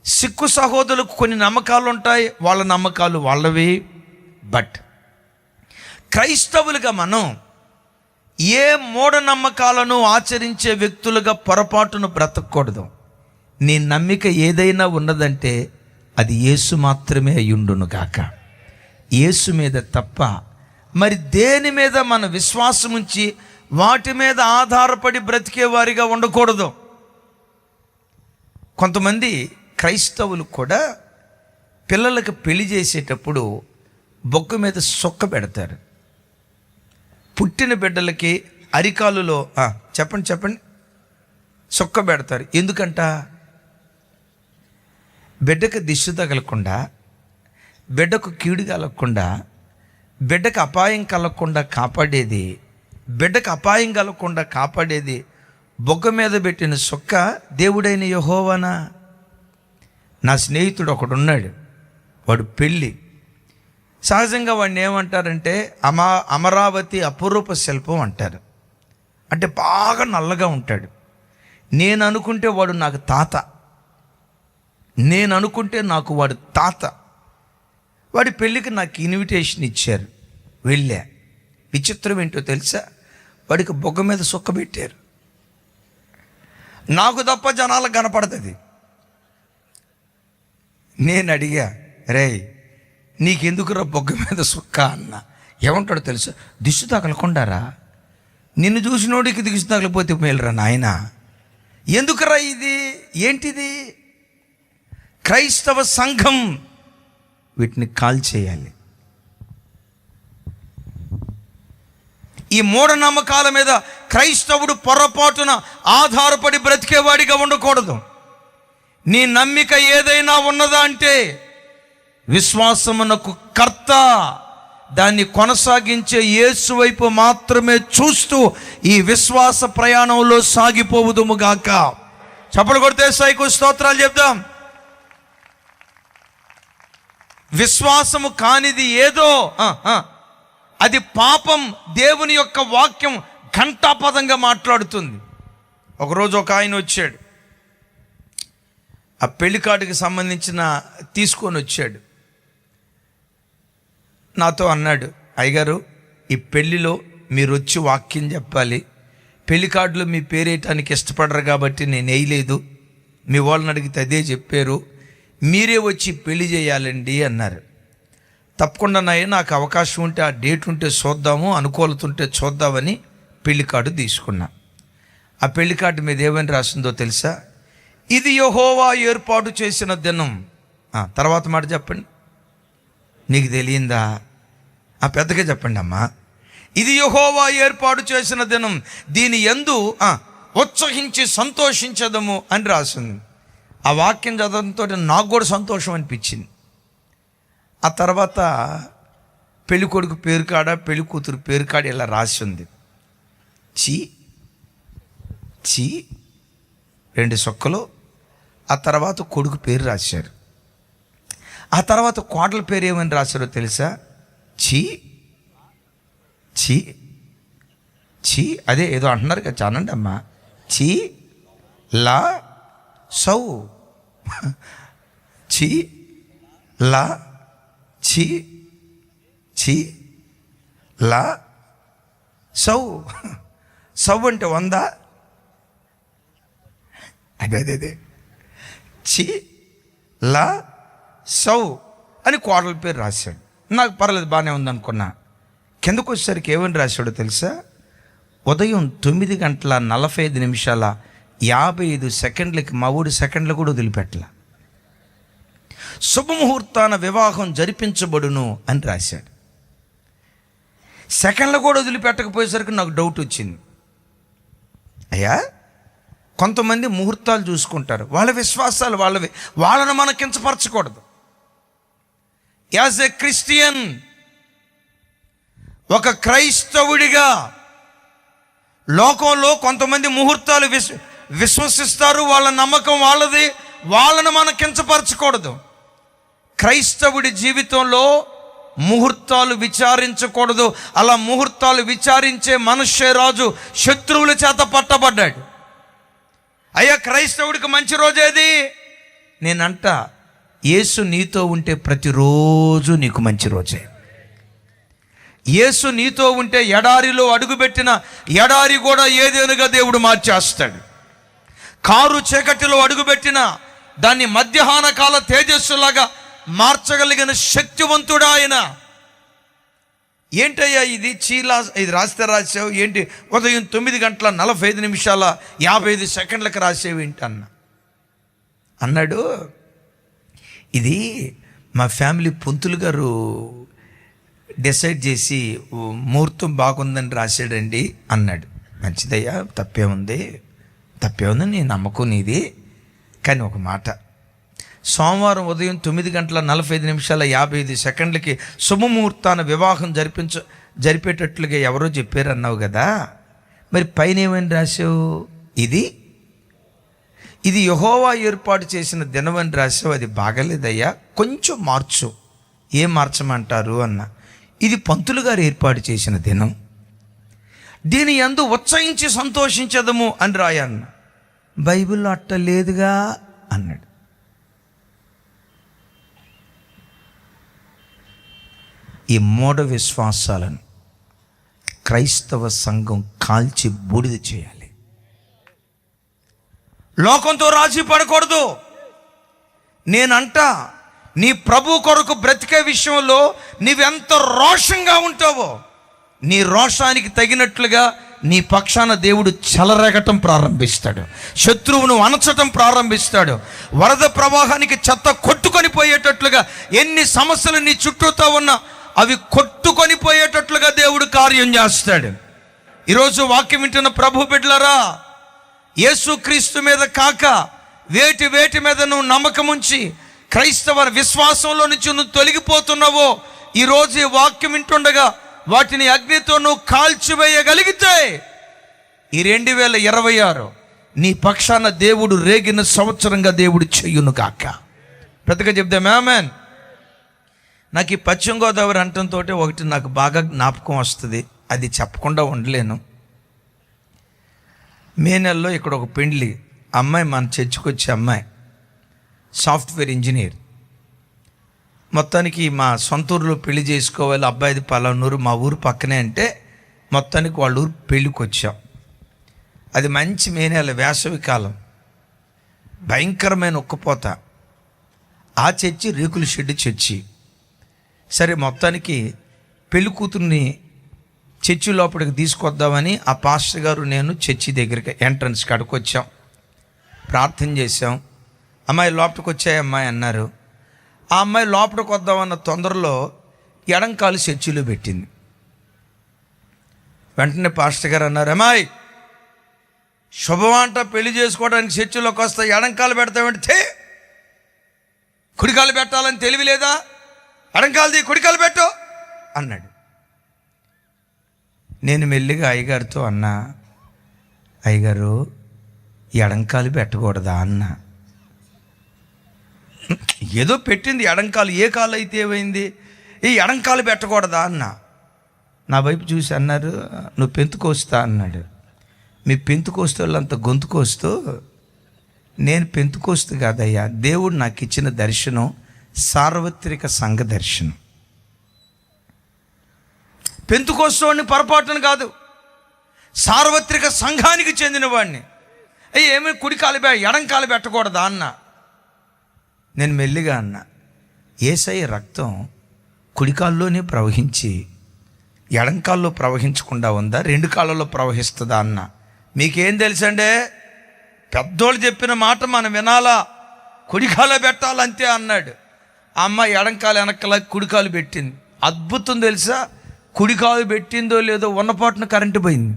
సిక్కు సహోదరులకు కొన్ని నమ్మకాలు ఉంటాయి, వాళ్ళ నమ్మకాలు వాళ్ళవి. బట్ క్రైస్తవులుగా మనం ఏ మూఢనమ్మకాలను ఆచరించే వ్యక్తులుగా పొరపాటును బ్రతకూడదు. నీ నమ్మిక ఏదైనా ఉన్నదంటే అది యేసు మాత్రమే అయ్యుండును గాక. యేసు మీద తప్ప మరి దేని మీద మన విశ్వాసం ఉంచి వాటి మీద ఆధారపడి బ్రతికే వారిగా ఉండకూడదు. కొంతమంది క్రైస్తవులు కూడా పిల్లలకు పెళ్లి చేసేటప్పుడు బొగ్గ మీద సొక్క పెడతారు. పుట్టిన బిడ్డలకి అరికాలులో చెప్పండి సొక్క పెడతారు. ఎందుకంట? బిడ్డకు దిష్టి తగలకుండా, బిడ్డకు కీడు కలగకుండా, బిడ్డకు అపాయం కలగకుండా కాపాడేది, బిడ్డకు అపాయం కలగకుండా కాపాడేది బొగ్గ మీద పెట్టిన సొక్క దేవుడైన యెహోవానా. నా స్నేహితుడు ఒకడున్నాడు, వాడు పెళ్ళి. సహజంగా వాడిని ఏమంటారంటే అమరావతి అపురూప శిల్పం అంటారు. అంటే బాగా నల్లగా ఉంటాడు. నేను అనుకుంటే వాడు నాకు తాత, నేను అనుకుంటే నాకు వాడు తాత. వాడి పెళ్ళికి నాకు ఇన్విటేషన్ ఇచ్చారు, వెళ్ళా. విచిత్రం ఏంటో తెలుసా? వాడికి బొగ్గ మీద సొక్క పెట్టారు. నాకు తప్ప జనాలకు కనపడుతుంది. నేను అడిగా, రే నీకెందుకురా బొగ్గ మీద సొక్క అన్న. ఏమంటాడో తెలుసా? దిష్టి తగలకుండారా, నిన్ను చూసినోడికి దిష్టి తగలిపోతే మేలురా నాయన. ఎందుకురా ఇది? ఏంటిది? క్రైస్తవ సంఘం వీటిని కాల్చేయాలి. ఈ మూఢనమ్మకాల మీద క్రైస్తవుడు పొరపాటున ఆధారపడి బ్రతికేవాడిగా ఉండకూడదు. నీ నమ్మిక ఏదైనా ఉన్నదా అంటే విశ్వాసమునకు కర్త, దాన్ని కొనసాగించే యేసు వైపు మాత్రమే చూస్తూ ఈ విశ్వాస ప్రయాణంలో సాగిపోవుదుముగాక. చప్పలు కొడితే సైకు స్తోత్రాలు చెప్దాం. విశ్వాసము కానిది ఏదో అది పాపం. దేవుని యొక్క వాక్యం ఘంటాపదంగా మాట్లాడుతుంది. ఒకరోజు ఒక ఆయన వచ్చాడు, ఆ పెళ్లి కార్డుకి సంబంధించిన తీసుకొని వచ్చాడు. నాతో అన్నాడు, అయ్యగారు ఈ పెళ్ళిలో మీరు వచ్చి వాక్యం చెప్పాలి. పెళ్లి కార్డులో మీ పేరేయటానికి ఇష్టపడరు కాబట్టి నేను వేయలేదు. మీ వాళ్ళని అడిగితే అదే చెప్పారు, మీరే వచ్చి పెళ్లి చేయాలండి అన్నారు. తప్పకుండా నాకు అవకాశం ఉంటే, ఆ డేట్ ఉంటే చూద్దాము, అనుకూలత ఉంటే చూద్దామని పెళ్లి కార్డు తీసుకున్నా. ఆ పెళ్లి కార్డు మీద ఏమని రాసిందో తెలుసా? ఇది యెహోవా ఏర్పాటు చేసిన దినం. తర్వాత మాట చెప్పండి. నీకు తెలియందా? పెద్దగా చెప్పండి అమ్మా. ఇది యెహోవా ఏర్పాటు చేసిన దినం, దీని యందు ఉత్సహించి సంతోషించదము అని రాసింది. ఆ వాక్యం చదవడంతో నాకు కూడా సంతోషం అనిపించింది. ఆ తర్వాత పెళ్లి కొడుకు పేరు కాడ, పెళ్లి కూతురు పేరు కాడ ఇలా రాసి ఉంది. చీ చీ 2 సుక్కలు. ఆ తర్వాత కొడుకు పేరు రాశారు. ఆ తర్వాత కోడల పేరు ఏమని రాశారో తెలుసా? చీ చీ చీ. అదే ఏదో అంటున్నారు కదా, చానండి అమ్మా. చీ లా సౌ. చీ లా చీ చీ లా సౌ. సౌ అంటే 100. అదే చీ లా సౌ అని కోడల పేరు రాశాడు. నాకు పర్లేదు, బాగానే ఉందనుకున్నా. కిందకు వచ్చేసరికి ఏమని రాశాడో తెలుసా? ఉదయం 9:45 మా ఊడి సెకండ్లు కూడా వదిలిపెట్టల. శుభముహూర్తాన వివాహం జరిపించబడును అని రాశాడు. సెకండ్లు కూడా వదిలిపెట్టకపోయేసరికి నాకు డౌట్ వచ్చింది. అయ్యా, కొంతమంది ముహూర్తాలు చూసుకుంటారు, వాళ్ళ విశ్వాసాలు వాళ్ళవి, వాళ్ళను మనం కించపరచకూడదు. యాజ్ ఎ క్రిస్టియన్, ఒక క్రైస్తవుడిగా లోకంలో కొంతమంది ముహూర్తాలు విశ్వసిస్తారు, వాళ్ళ నమ్మకం వాళ్ళది, వాళ్ళను మనం కించపరచకూడదు. క్రైస్తవుడి జీవితంలో ముహూర్తాలు విచారించకూడదు. అలా ముహూర్తాలు విచారించే మనుష్య రాజు శత్రువుల చేత పట్టబడ్డాడు. అయ్యా, క్రైస్తవుడికి మంచి రోజేది? నేనంట, యేసు నీతో ఉంటే ప్రతిరోజు నీకు మంచి రోజే. యేసు నీతో ఉంటే ఎడారిలో అడుగుపెట్టిన ఎడారి కూడా ఏదేనుగా దేవుడు మార్చేస్తాడు. కారు చీకటిలో అడుగుపెట్టిన దాన్ని మధ్యాహ్న కాల తేజస్సులాగా మార్చగలిగిన శక్తివంతుడు ఆయన. ఏంటయ్యా ఇది చీలా, ఇది రాస్తే రాసావు ఏంటి? ఉదయం 9:45 రాసేవి ఏంటి అన్నాడు. ఇది మా ఫ్యామిలీ పొంతులు గారు డిసైడ్ చేసి ముహూర్తం బాగుందని రాశాడండి అన్నాడు. మంచిదయ్యా, తప్పేముంది నీ నమ్మకం నీది. కానీ ఒక మాట, సోమవారం ఉదయం 9:45 శుభముహూర్తాన వివాహం జరిపేటట్లుగా ఎవరో చెప్పారన్నావు కదా, మరి పైన ఏమని రాసావు? ఇది యెహోవా ఏర్పాటు చేసిన దినం అని రాసావు. అది బాగలేదయ్యా, కొంచెం మార్చు. ఏం మార్చమంటారు అన్న. ఇది పంతులు గారు ఏర్పాటు చేసిన దినం, దీని యందు ఉత్సహించి సంతోషించదము అని రాయన్న. బైబిల్లో అట్ట లేదుగా అన్నాడు. ఈ మూఢ విశ్వాసాలను క్రైస్తవ సంఘం కాల్చి బూడిద చేయాలి. లోకంతో రాజీ పడకూడదు. నేనంట, నీ ప్రభు కొరకు బ్రతికే విషయంలో నీవెంత రోషంగా ఉంటావో, నీ రోషానికి తగినట్లుగా నీ పక్షాన దేవుడు చెలరేగటం ప్రారంభిస్తాడు, శత్రువును అణచటం ప్రారంభిస్తాడు. వరద ప్రవాహానికి చెత్త కొట్టుకొని పోయేటట్లుగా ఎన్ని సమస్యలు నీ చుట్టూతో ఉన్నా అవి కొట్టుకొని పోయేటట్లుగా దేవుడు కార్యం చేస్తాడు. ఈరోజు వాక్యం వింటున్న ప్రభు బిడ్డలారా, యేసుక్రీస్తు మీద కాక వేటి మీద నువ్వు నమ్మకం ఉంచి క్రైస్తవ విశ్వాసంలో నుంచి నువ్వు తొలగిపోతున్నావో, ఈరోజు ఈ వాక్యం వింటుండగా వాటిని అగ్నితో నువ్వు కాల్చివేయగలిగితే ఈ 2026 నీ పక్షాన దేవుడు రేగిన సంవత్సరంగా దేవుడు చెయ్యును కాక. ప్రతిగా చెప్దాం ఆమేన్. నాకు ఈ పశ్చిమ గోదావరి అంటంతో ఒకటి నాకు బాగా జ్ఞాపకం వస్తుంది, అది చెప్పకుండా ఉండలేను. మే నెలలో ఇక్కడ ఒక పెండ్లి అమ్మాయి, మన చర్చికి వచ్చే అమ్మాయి సాఫ్ట్వేర్ ఇంజనీర్. మొత్తానికి మా సొంత ఊరిలో పెళ్లి చేసుకోవాలి, అబ్బాయిది పలానూరు, మా ఊరు పక్కనే అంటే మొత్తానికి వాళ్ళ ఊరు పెళ్ళికి వచ్చాం. అది మంచి మే నెల, వేసవి కాలం, భయంకరమైన ఉక్కపోత. ఆ చర్చి రేకుల షెడ్ చర్చి. సరే, మొత్తానికి పెళ్లి కూతుర్ని చర్చి లోపలికి తీసుకొద్దామని ఆ పాస్టర్ గారు నేను చర్చి దగ్గరికి ఎంట్రన్స్ కాడికి వచ్చాం. ప్రార్థన చేసాం. అమ్మాయి లోపలికి వచ్చాయి అమ్మాయి అన్నారు. ఆ అమ్మాయి లోపలికి వద్దామన్న తొందరలో ఎడంకాలు చర్చిలో పెట్టింది. వెంటనే పాస్టర్ గారు అన్నారు, అమ్మాయి శుభమంట పెళ్లి చేసుకోవడానికి చర్చిలోకి వస్తా ఎడంకాలు పెడతామంటే కుడికాలు పెట్టాలని తెలివి లేదా? ఎడంకాలది కుడికాలు పెట్టు అన్నాడు. నేను మెల్లిగా అయ్యగారితో అన్నా, అయ్యగారు ఎడంకాలు పెట్టకూడదా అన్న. ఏదో పెట్టింది ఎడంకాలు, ఏ కాలు అయితే ఏమైంది, ఈ ఎడంకాలు పెట్టకూడదా అన్న. నా వైపు చూసి అన్నారు, నువ్వు పెంతుకోస్తా అన్నాడు. మీ పెంతుకోస్తూ వాళ్ళంత గొంతుకోస్తూ, నేను పెంతుకోస్తూ కాదయ్యా, దేవుడు నాకు ఇచ్చిన దర్శనం సార్వత్రిక సంఘ దర్శనం. పెంతుకోస్తోని పొరపాటును కాదు, సార్వత్రిక సంఘానికి చెందిన వాడిని. ఏమి కుడికాలు ఎడంకాలు పెట్టకూడదా అన్న. నేను మెల్లిగా అన్నా, యేసయ్య రక్తం కుడికాల్లోనే ప్రవహించి ఎడంకాల్లో ప్రవహించకుండా ఉందా, రెండు కాళ్ళలో ప్రవహిస్తుందా అన్న. మీకేం తెలుసండే, పెద్దోళ్ళు చెప్పిన మాట మనం వినాలా, కుడికాలు పెట్టాలంతే అన్నాడు. ఆ అమ్మ ఎడంకాలు వెనకాల కుడికాలు పెట్టింది. అద్భుతం తెలుసా, కుడికాలు పెట్టిందో లేదో ఉన్నపాటున కరెంటు పోయింది.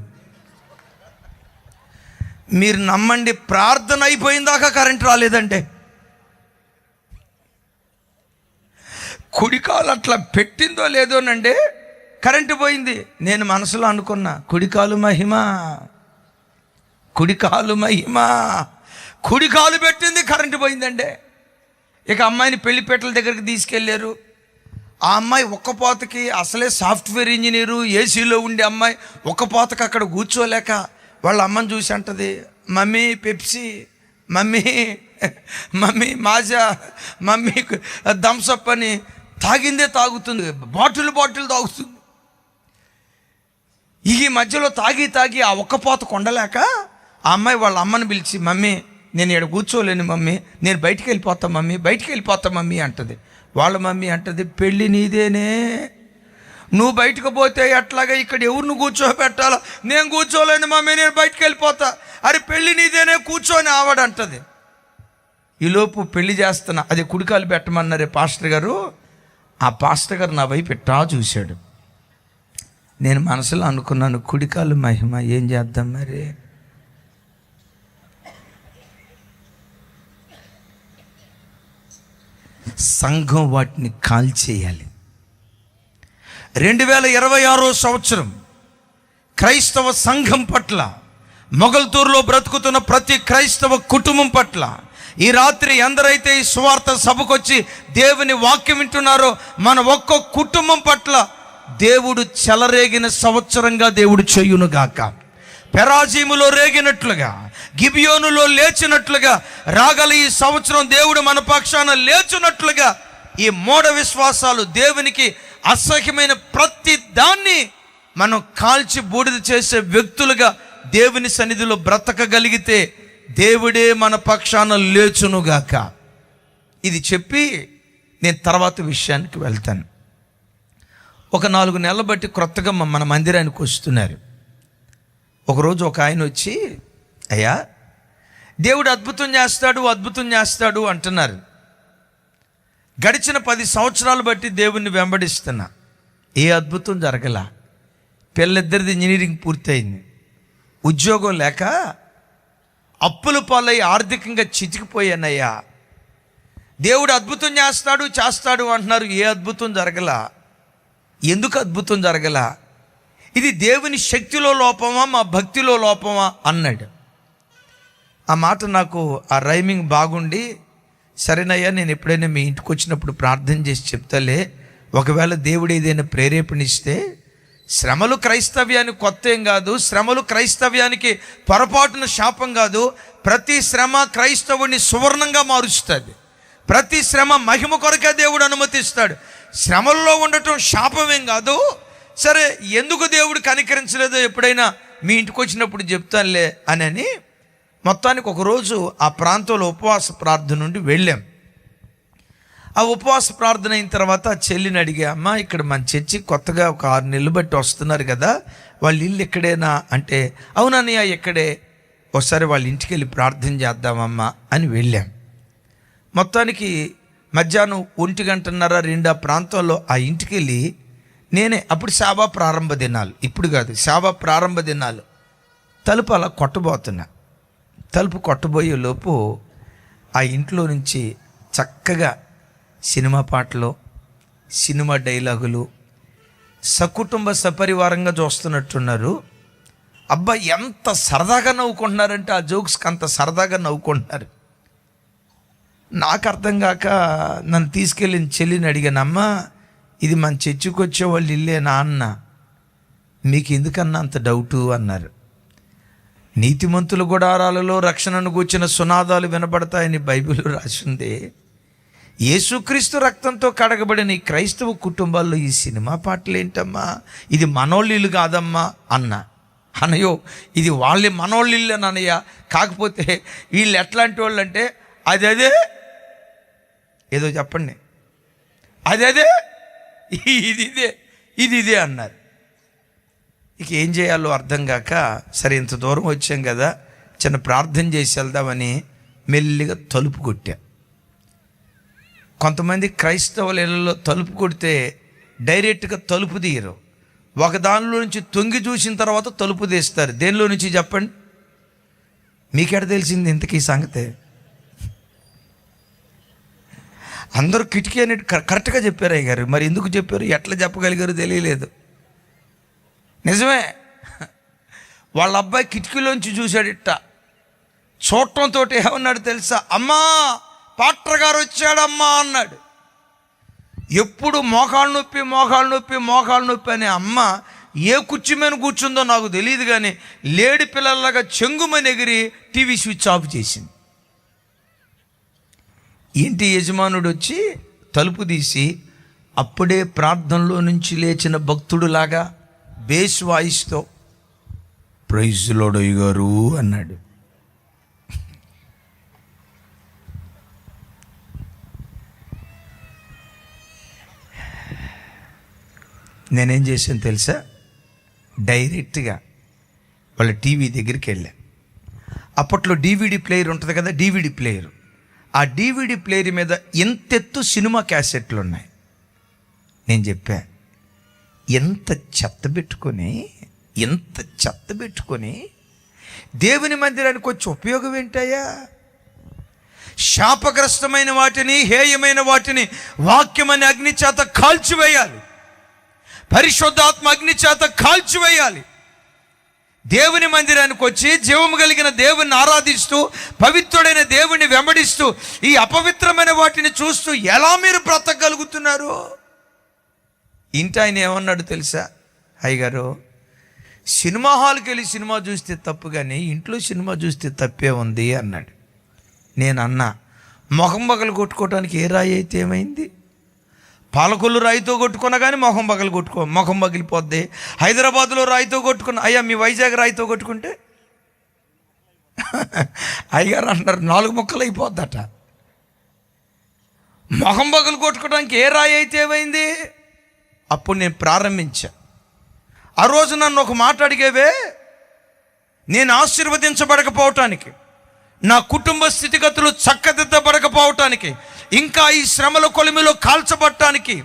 మీరు నమ్మండి, ప్రార్థన అయిపోయిందాకా కరెంటు రాలేదంటే. కుడికాలు అట్లా పెట్టిందో లేదోనండి కరెంటు పోయింది. నేను మనసులో అనుకున్నా, కుడికాలు మహిమ, కుడికాలు మహిమ. కుడికాలు పెట్టింది, కరెంటు పోయిందండి. ఇక అమ్మాయిని పెళ్లిపేటల దగ్గరికి తీసుకెళ్ళారు. ఆ అమ్మాయి ఒక్కపోతకి, అసలే సాఫ్ట్వేర్ ఇంజనీరు, ఏసీలో ఉండే అమ్మాయి ఒక్కపోతకి అక్కడ కూర్చోలేక వాళ్ళ అమ్మని చూసి అంటది, mummy Pepsi, mummy mummy Maaza, mummy Thums Up అని తాగిందే తాగుతుంది, బాటిల్ తాగుతుంది. ఈ మధ్యలో తాగి ఆ ఒక్కపోత కొండలేక ఆ అమ్మాయి వాళ్ళ అమ్మని పిలిచి, మమ్మీ నేను ఇక్కడ కూర్చోలేను మమ్మీ, నేను బయటికి వెళ్ళిపోతా మమ్మీ అంటది. వాళ్ళ మమ్మీ అంటది, పెళ్ళి నీదేనే, నువ్వు బయటకు పోతే ఎట్లాగా ఇక్కడ ఎవరిని కూర్చోబెట్టాలో, నేను కూర్చోలేను మమ్మీ, నేను బయటికి వెళ్ళిపోతా. అరే పెళ్ళి నీదేనే, కూర్చొని ఆవాడంటది. ఈలోపు పెళ్లి చేస్తున్నా, అది కుడికాలు పెట్టమన్నారే పాస్టర్ గారు. ఆ పాస్టర్ గారు నా వైపు ఇట్టా చూశాడు. నేను మనసులో అనుకున్నాను, కుడికాలు మహిమ, ఏం చేద్దాం మరి. సంఘం వాటిని కాల్చేయాలి. 2026 సంవత్సరం క్రైస్తవ సంఘం పట్ల, మొగల్తూరులో బ్రతుకుతున్న ప్రతి క్రైస్తవ కుటుంబం పట్ల, ఈ రాత్రి ఎందరైతే ఈ సువార్త సభకొచ్చి దేవుని వాక్యం వింటున్నారో, మన ఒక్కో కుటుంబం పట్ల దేవుడు చెలరేగిన సంవత్సరంగా దేవుడు చేయునుగాక. పెరాజీములో రేగినట్లుగా, గిబియోనులో లేచినట్లుగా రాగల ఈ సంవత్సరం దేవుడు మన పక్షాన లేచున్నట్లుగా, ఈ మూఢ విశ్వాసాలు, దేవునికి అసహ్యమైన ప్రతి దాన్ని మనం కాల్చి బూడిద చేసే వ్యక్తులుగా దేవుని సన్నిధిలో బ్రతకగలిగితే దేవుడే మన పక్షాన లేచునుగాక. ఇది చెప్పి నేను తర్వాత విషయానికి వెళ్తాను. ఒక 4 నెలలు బట్టి క్రొత్తగా మన మందిరానికి వస్తున్నారు. ఒకరోజు ఒక ఆయన వచ్చి, అయ్యా దేవుడు అద్భుతం చేస్తాడు అంటున్నారు. గడిచిన 10 సంవత్సరాలు బట్టి దేవుణ్ణి వెంబడిస్తున్నా, ఏ అద్భుతం జరగల. పిల్లలిద్దరిది ఇంజనీరింగ్ పూర్తయింది, ఉద్యోగం లేక అప్పుల పాలై ఆర్థికంగా చితికిపోయానయ్యా. దేవుడు అద్భుతం చేస్తాడు అంటున్నారు, ఏ అద్భుతం జరగల. ఎందుకు అద్భుతం జరగల? ఇది దేవుని శక్తిలో లోపమా, మా భక్తిలో లోపమా అన్నాడు. ఆ మాట నాకు ఆ రైమింగ్ బాగుండి, సరేనయ్యా నేను ఎప్పుడైనా మీ ఇంటికి వచ్చినప్పుడు ప్రార్థన చేసి చెప్తాలే, ఒకవేళ దేవుడు ఏదైనా ప్రేరేపణ ఇస్తే. శ్రమలు క్రైస్తవ్యానికి కొత్త ఏం కాదు, శ్రమలు క్రైస్తవ్యానికి పొరపాటున శాపం కాదు. ప్రతి శ్రమ క్రైస్తవుడిని సువర్ణంగా మారుస్తుంది. ప్రతి శ్రమ మహిమ కొరకే దేవుడు అనుమతిస్తాడు. శ్రమల్లో ఉండటం శాపమేం కాదు. సరే, ఎందుకు దేవుడు కనికరించలేదో ఎప్పుడైనా మీ ఇంటికి వచ్చినప్పుడు చెప్తానులే అని మొత్తానికి ఒకరోజు ఆ ప్రాంతంలో ఉపవాస ప్రార్థన నుండి వెళ్ళాం. ఆ ఉపవాస ప్రార్థన అయిన తర్వాత ఆ చెల్లిని అడిగా, అమ్మ ఇక్కడ మన చర్చి కొత్తగా ఒక 6 నెలలు బట్టి వస్తున్నారు కదా, వాళ్ళ ఇల్లు ఎక్కడేనా అంటే, అవునన్నయ్య ఎక్కడే, ఒకసారి వాళ్ళ ఇంటికి వెళ్ళి ప్రార్థన చేద్దామమ్మా అని వెళ్ళాం. మొత్తానికి మధ్యాహ్నం 1:30, 2 ఆ ప్రాంతంలో ఆ ఇంటికి వెళ్ళి నేనే అప్పుడు సేవా ప్రారంభ దినాలు, ఇప్పుడు కాదు, సేవా ప్రారంభ దినాలు. తలుపు అలా కొట్టబోతున్నా. తలుపు కొట్టబోయే లోపు ఆ ఇంట్లో నుంచి చక్కగా సినిమా పాటలు, సినిమా డైలాగులు, సకుటుంబ సపరివారంగా చూస్తున్నట్టున్నారు. అబ్బా ఎంత సరదాగా నవ్వుకుంటున్నారంటే ఆ జోక్స్కి అంత సరదాగా నవ్వుకుంటున్నారు. నాకు అర్థం కాక నన్ను తీసుకెళ్ళిన చెల్లిని అడిగాను, అమ్మ ఇది మన చర్చికి వచ్చేవాళ్ళు ఇల్లేనా అన్న. మీకు ఎందుకన్నా అంత డౌటు అన్నారు. నీతిమంతుల గుడారాలలో రక్షణను గూర్చిన సునాదాలు వినబడతాయని బైబిల్ రాసింది. యేసుక్రీస్తు రక్తంతో కడగబడిన ఈ క్రైస్తవ కుటుంబాల్లో ఈ సినిమా పాటలు ఏంటమ్మా, ఇది మనోళ్ళిల్లు కాదమ్మా అన్న. అనయ్యో ఇది వాళ్ళే మనోళ్ళిల్లు అని అన్నయ్య, కాకపోతే వీళ్ళు ఎట్లాంటి వాళ్ళు అంటే అదే ఏదో చెప్పండి, అదే ఇదే అన్నారు. ఇక ఏం చేయాలో అర్థం కాక సరే ఇంత దూరం వచ్చాం కదా, చిన్న ప్రార్థన చేసి వెళ్దామని మెల్లిగా తలుపు కొట్టా. కొంతమంది క్రైస్తవుల ఇళ్ళలో తలుపు కొడితే డైరెక్ట్గా తలుపు తీయరు, ఒక దానిలో నుంచి తొంగి చూసిన తర్వాత తలుపు తీస్తారు. దేనిలో నుంచి చెప్పండి, మీకెడ తెలిసింది ఇంతకీ సంగతే? అందరూ కిటికీ అనేది కరెక్ట్గా చెప్పారు అయ్య గారు, మరి ఎందుకు చెప్పారు, ఎట్లా చెప్పగలిగారు తెలియలేదు. నిజమే, వాళ్ళ అబ్బాయి కిటికీలోంచి చూశాడు. ఇట్ట చూడటంతో ఏమన్నాడు తెలుసా, అమ్మా పాట్టర్ గారు వచ్చాడమ్మా అన్నాడు. ఎప్పుడు మోకాళ్ళ నొప్పి అనే అమ్మ ఏ కుర్చీ మీద కూర్చుందో నాకు తెలియదు, కానీ లేడి పిల్లల్లాగా చెంగుమని ఎగిరి టీవీ స్విచ్ ఆఫ్ చేసింది. ఇంటి యజమానుడు వచ్చి తలుపు తీసి అప్పుడే ప్రార్థనలో నుంచి లేచిన భక్తుడులాగా బేస్ వాయిస్తో ప్రైజ్ లార్డ్ అయ్య గారు అన్నాడు. నేనేం చేశాను తెలుసా, డైరెక్ట్గా వాళ్ళ టీవీ దగ్గరికి వెళ్ళా. అప్పట్లో DVD ప్లేయర్ ఉంటుంది కదా, DVD ప్లేయర్. ఆ DVD ప్లేయర్ మీద ఎంతెత్తు సినిమా క్యాసెట్లు ఉన్నాయి. నేను చెప్పా, ఎంత చెత్త పెట్టుకొని దేవుని మందిరానికి వచ్చి ఉపయోగం ఏంటయ్యా? శాపగ్రస్తమైన వాటిని, హేయమైన వాటిని వాక్యమని అగ్ని చేత కాల్చివేయాలి, పరిశుద్ధాత్మ అగ్ని చేత కాల్చివేయాలి. దేవుని మందిరానికి వచ్చి జీవము కలిగిన దేవుని ఆరాధిస్తూ, పవిత్రుడైన దేవుని వెంబడిస్తూ, ఈ అపవిత్రమైన వాటిని చూస్తూ ఎలా మీరు బ్రతకగలుగుతున్నారు? ఇంటి ఆయన ఏమన్నాడు తెలుసా, అయ్యగారు సినిమా హాల్కి వెళ్ళి సినిమా చూస్తే తప్పు, కానీ ఇంట్లో సినిమా చూస్తే తప్పే ఉంది అన్నాడు. నేను అన్నా, మొహం పగలు కొట్టుకోవటానికి ఏ రాయి అయితే ఏమైంది? పాలకొల్లు రాయితో కొట్టుకున్నా కానీ మొహం పగిలిపోద్ది. హైదరాబాద్లో రాయితో కొట్టుకున్నా, అయ్యా మీ వైజాగ్ రాయితో కొట్టుకుంటే అయ్యగారు అంటారు 4 ముక్కలు అయిపోద్దట. మొహం పగలు కొట్టుకోవడానికి ఏ రాయి అయితే ఏమైంది? అప్పుడు నేను ప్రారంభించా. ఆ రోజు నన్ను ఒక మాట అడిగేవే, నేను ఆశీర్వదించబడకపోవటానికి, నా కుటుంబ స్థితిగతులు చక్కదిద్దబడకపోవటానికి, ఇంకా ఈ శ్రమల కొలిమిలో కాల్చబడటానికి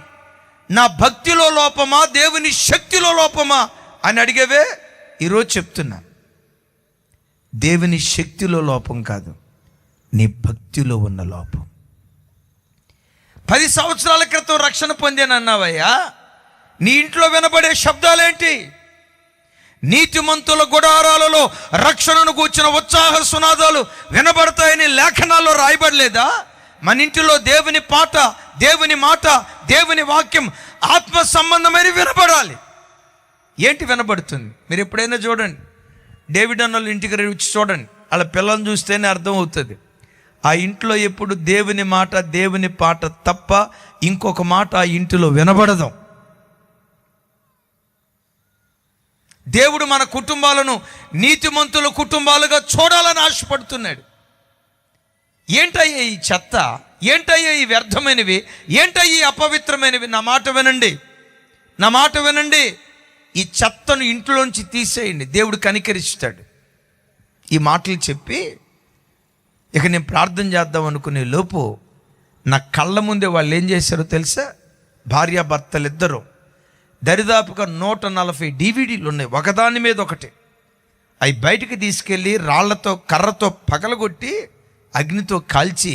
నా భక్తిలో లోపమా, దేవుని శక్తిలో లోపమా అని అడిగేవే. ఈరోజు చెప్తున్నా, దేవుని శక్తిలో లోపం కాదు, నీ భక్తిలో ఉన్న లోపం. 10 సంవత్సరాల క్రితం రక్షణ పొందానన్నావయ్యా, నీ ఇంట్లో వినబడే శబ్దాలేంటి? నీతిమంతుల గుడారాలలో రక్షణను కూర్చిన ఉత్సాహ సునాదాలు వినబడతాయని లేఖనాల్లో రాయబడలేదా? మన ఇంటిలో దేవుని పాట, దేవుని మాట, దేవుని వాక్యం ఆత్మ సంబంధమైన వినబడాలి. ఏంటి వినబడుతుంది? మీరు ఎప్పుడైనా చూడండి, డేవిడ్ అన్న వాళ్ళ ఇంటికి వచ్చి చూడండి, వాళ్ళ పిల్లల్ని చూస్తేనే అర్థం అవుతుంది. ఆ ఇంట్లో ఎప్పుడు దేవుని మాట, దేవుని పాట తప్ప ఇంకొక మాట ఆ ఇంటిలో వినబడదు. దేవుడు మన కుటుంబాలను నీతిమంతుల కుటుంబాలుగా చూడాలని ఆశపడుతున్నాడు. ఏంటయ్యా ఈ చెత్త, ఏంటయ్యా ఈ వ్యర్థమైనవి, ఏంటయ్యా ఈ అపవిత్రమైనవి? నా మాట వినండి, ఈ చెత్తను ఇంట్లోంచి తీసేయండి, దేవుడు కనికరిస్తాడు. ఈ మాటలు చెప్పి ఇక నేను ప్రార్థన చేద్దాం అనుకునే లోపు నా కళ్ళ ముందే వాళ్ళు ఏం చేశారో తెలుసా? భార్యాభర్తలిద్దరూ దరిదాపుగా 140 డివిడీలు ఉన్నాయి, ఒకదాని మీద ఒకటి. అవి బయటికి తీసుకెళ్ళి రాళ్లతో కర్రతో పగలగొట్టి అగ్నితో కాల్చి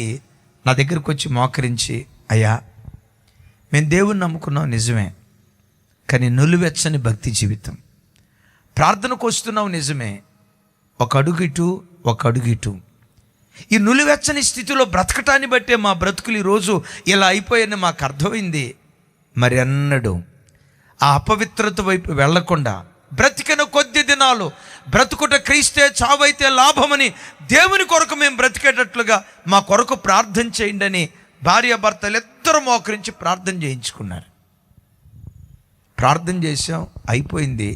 నా దగ్గరకు వచ్చి మోకరించి, అయ్యా మేము దేవుణ్ణి నమ్ముకున్నాం నిజమే, కానీ నులివెచ్చని భక్తి జీవితం. ప్రార్థనకు వస్తున్నావు నిజమే, ఒక అడుగు ఇటు ఒక అడుగు ఇటు. ఈ నులివెచ్చని స్థితిలో బ్రతకటాన్ని బట్టే మా బ్రతుకులు ఈరోజు ఇలా అయిపోయాయని మాకు అర్థమైంది. మరి అన్నడు ఆ అపవిత్రత వైపు వెళ్లకుండా బ్రతికిన కొద్ది దినాలు బ్రతుకుట క్రీస్తే చావైతే లాభమని దేవుని కొరకు మేము బ్రతికేటట్లుగా మా కొరకు ప్రార్థన చేయండి అని భార్యాభర్తలు ఇద్దరు మోకరించి ప్రార్థన చేయించుకున్నారు. ప్రార్థన చేసాం, అయిపోయింది.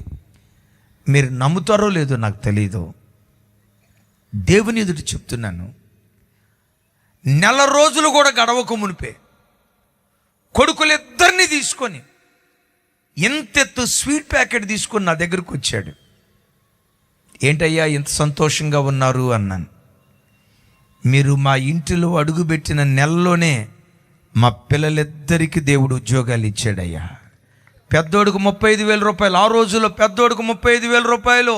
మీరు నమ్ముతారో లేదో నాకు తెలీదు, దేవుని ఎదుటి చెప్తున్నాను. 4 రోజులు కూడా గడవక మునిపే కొడుకులిద్దరిని తీసుకొని ఇంతెత్తు స్వీట్ ప్యాకెట్ తీసుకొని నా దగ్గరకు వచ్చాడు. ఏంటయ్యా ఇంత సంతోషంగా ఉన్నారు అన్నాను. మీరు మా ఇంటిలో అడుగుపెట్టిన నెలలోనే మా పిల్లలిద్దరికీ దేవుడు ఉద్యోగాలు ఇచ్చాడయ్యా. పెద్దోడుకు 35,000 రూపాయలు, ఆ రోజుల్లో పెద్దోడుకు 35,000 రూపాయలు,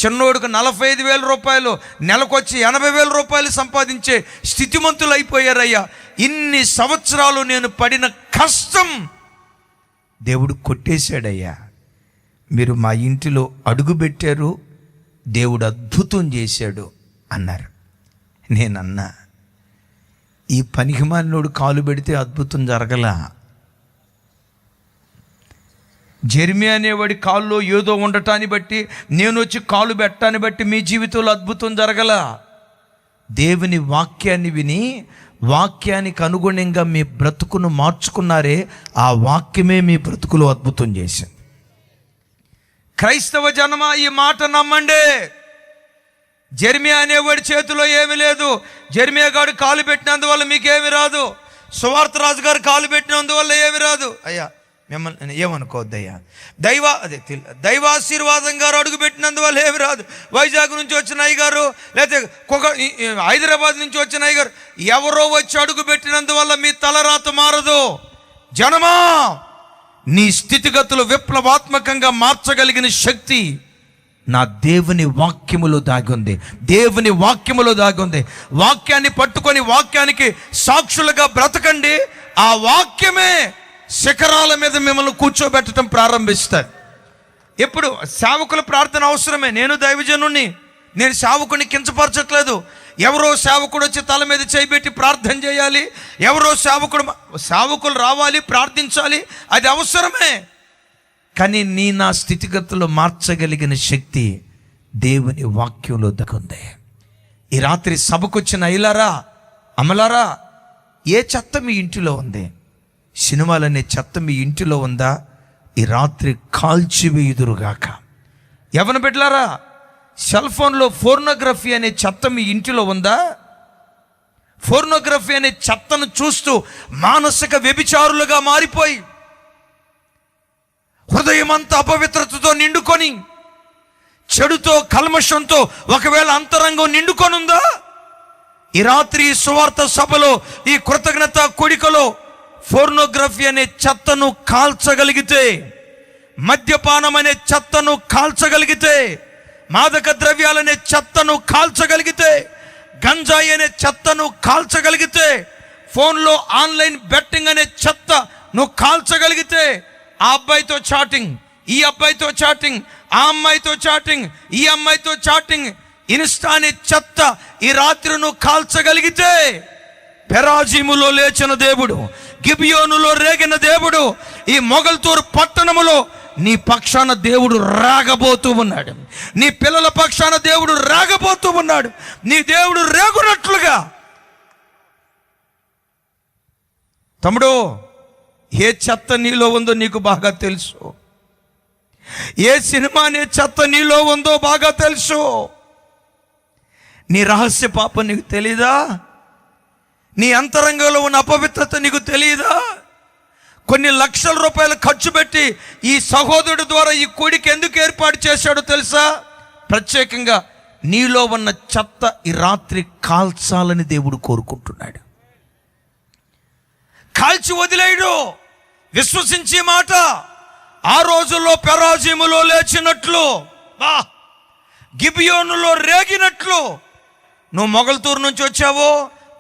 చిన్నోడుకు 45,000 రూపాయలు, నెలకొచ్చి 80,000 రూపాయలు సంపాదించే స్థితిమంతులు అయిపోయారయ్యా. ఇన్ని సంవత్సరాలు నేను పడిన కష్టం దేవుడు కొట్టేశాడయ్యా. మీరు మా ఇంటిలో అడుగుపెట్టారు, దేవుడు అద్భుతం చేశాడు అన్నారు. నేనన్నా, ఈ పనికిమాలినోడు కాలు పెడితే అద్భుతం జరగలా. జెర్మియా అనేవాడి కాల్లో ఏదో ఉండటాన్ని బట్టి, నేను వచ్చి కాలు పెట్టాన్ని బట్టి మీ జీవితంలో అద్భుతం జరగల. దేవుని వాక్యాన్ని విని వాక్యానికి అనుగుణంగా మీ బ్రతుకును మార్చుకున్నారే, ఆ వాక్యమే మీ బ్రతుకులో అద్భుతం చేసింది. క్రైస్తవ జనమా, ఈ మాట నమ్మండి. జెర్మియా అనేవాడి చేతిలో ఏమీ లేదు. జెర్మియా గారు కాలు పెట్టినందువల్ల మీకేమి రాదు, సువార్త రాజు గారు కాలు పెట్టినందువల్ల ఏమి రాదు. అయ్యా మిమ్మల్ని ఏమనుకోవద్దయ్యా. దైవాశీర్వాదం గారు అడుగు పెట్టినందువల్ల ఏమి రాదు. వైజాగ్ నుంచి వచ్చిన అయ్యగారు, లేకపోతే హైదరాబాద్ నుంచి వచ్చిన అయ్యగారు, ఎవరో వచ్చి అడుగు పెట్టినందువల్ల మీ తలరాత మారదు. జనమా, నీ స్థితిగతులు విప్లవాత్మకంగా మార్చగలిగిన శక్తి నా దేవుని వాక్యములో దాగుంది. దేవుని వాక్యములో దాగుంది. వాక్యాన్ని పట్టుకొని వాక్యానికి సాక్షులుగా బ్రతకండి. ఆ వాక్యమే శిఖరాల మీద మిమ్మల్ని కూర్చోబెట్టడం ప్రారంభిస్తారు. ఎప్పుడు సేవకుల ప్రార్థన అవసరమే. నేను దైవజనుణ్ణి, నేను సేవకుని కించపరచట్లేదు. ఎవరో సేవకుడు వచ్చి తల మీద చేయబెట్టి ప్రార్థన చేయాలి, ఎవరో సేవకులు రావాలి, ప్రార్థించాలి, అది అవసరమే. కానీ నా స్థితిగతులు మార్చగలిగిన శక్తి దేవుని వాక్యంలో దక్కుంది. ఈ రాత్రి సభకొచ్చిన అయ్యలారా, అమలారా, ఏ చెత్త మీ ఇంటిలో ఉంది? సినిమాలనే చెత్త మీ ఇంటిలో ఉందా? ఈ రాత్రి కాల్చివేయుదురుగాక. యవ్వన బిడ్డలారా, సెల్ ఫోన్లో ఫోర్నోగ్రఫీ అనే చెత్త మీ ఇంటిలో ఉందా? ఫోర్నోగ్రఫీ అనే చెత్తను చూస్తూ మానసిక వ్యభిచారులుగా మారిపోయి హృదయం అంతా అపవిత్రతతో నిండుకొని, చెడుతో కల్మషంతో ఒకవేళ అంతరంగం నిండుకొనుందా? ఈ రాత్రి ఈ సువార్త సభలో, ఈ కృతజ్ఞత కూడికలో ఫోర్నోగ్రఫీ అనే చెత్తను కాల్చగలిగితే, మద్యపానం అనే చెత్తను కాల్చగలిగితే, మాదక ద్రవ్యాలనే చెత్తను కాల్చగలిగితే, గంజాయి అనే చెత్తను కాల్చగలిగితే, ఫోన్లో ఆన్లైన్ బెట్టింగ్ అనే చెత్త నువ్వు కాల్చగలిగితే, ఆ అబ్బాయితో చాటింగ్, ఈ అబ్బాయితో చాటింగ్, ఆ అమ్మాయితో చాటింగ్, ఈ అమ్మాయితో చాటింగ్, ఇన్స్టా అనే చెత్త ఈ రాత్రి నువ్వు కాల్చగలిగితే, పెరాజీములో లేచిన దేవుడు, గిబియోనులో రేగిన దేవుడు, ఈ మొగల్తూరు పట్టణములో నీ పక్షాన దేవుడు రాగబోతూ ఉన్నాడు. నీ పిల్లల పక్షాన దేవుడు రాగబోతూ ఉన్నాడు. నీ దేవుడు రేగునట్లుగా. తమ్ముడు, ఏ చెత్త నీలో ఉందో నీకు బాగా తెలుసు. ఏ సినిమా అనే చెత్త నీలో ఉందో బాగా తెలుసు. నీ రహస్య పాపం నీకు తెలీదా? నీ అంతరంగంలో ఉన్న అపవిత్రత నీకు తెలియదా? కొన్ని లక్షల రూపాయలు ఖర్చు పెట్టి ఈ సహోదరుడు ద్వారా ఈ కూడికి ఎందుకు ఏర్పాటు చేశాడో తెలుసా? ప్రత్యేకంగా నీలో ఉన్న చెత్త ఈ రాత్రి కాల్చాలని దేవుడు కోరుకుంటున్నాడు. కాల్చి వదిలేయడు. విశ్వసించే మాట, ఆ రోజుల్లో పెరాజీములో లేచినట్లు, గిబియోనులో రేగినట్లు, నువ్వు మొగల్తూరు నుంచి వచ్చావో,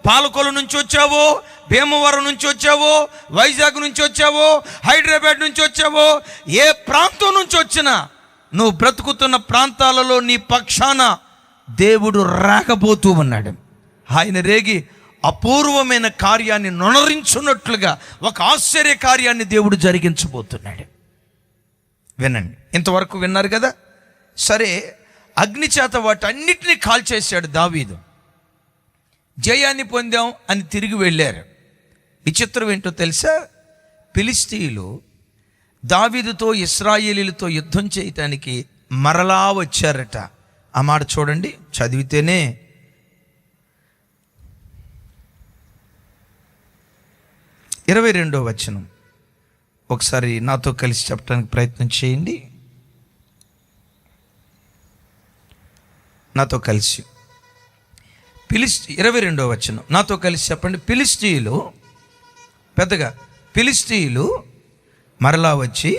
పాలకొల నుంచి వచ్చావో, భీమవరం నుంచి వచ్చావో, వైజాగ్ నుంచి వచ్చావో, హైదరాబాద్ నుంచి వచ్చావో, ఏ ప్రాంతం నుంచి వచ్చినా నువ్వు బ్రతుకుతున్న ప్రాంతాలలో నీ పక్షాన దేవుడు రాకపోతూ ఉన్నాడు. ఆయన రేగి అపూర్వమైన కార్యాన్ని నొనరించున్నట్లుగా ఒక ఆశ్చర్య కార్యాన్ని దేవుడు జరిగించబోతున్నాడు. వినండి, ఇంతవరకు విన్నారు కదా. సరే, అగ్ని చేత వాటన్నిటినీ కాల్చేశాడు దావీదు. జయాన్ని పొందాం అని తిరిగి వెళ్ళారు. విచిత్రం ఏంటో తెలుసా? ఫిలిష్తీయులు దావీదుతో ఇశ్రాయేలీలతో యుద్ధం చేయటానికి మరలా వచ్చారట. ఆ మాట చూడండి, చదివితేనే 22వ వచనం ఒకసారి నాతో కలిసి చెప్పడానికి ప్రయత్నం చేయండి. నాతో కలిసి 22వ వచనం నాతో కలిసి చెప్పండి. ఫిలిష్తీయులు మరలా వచ్చి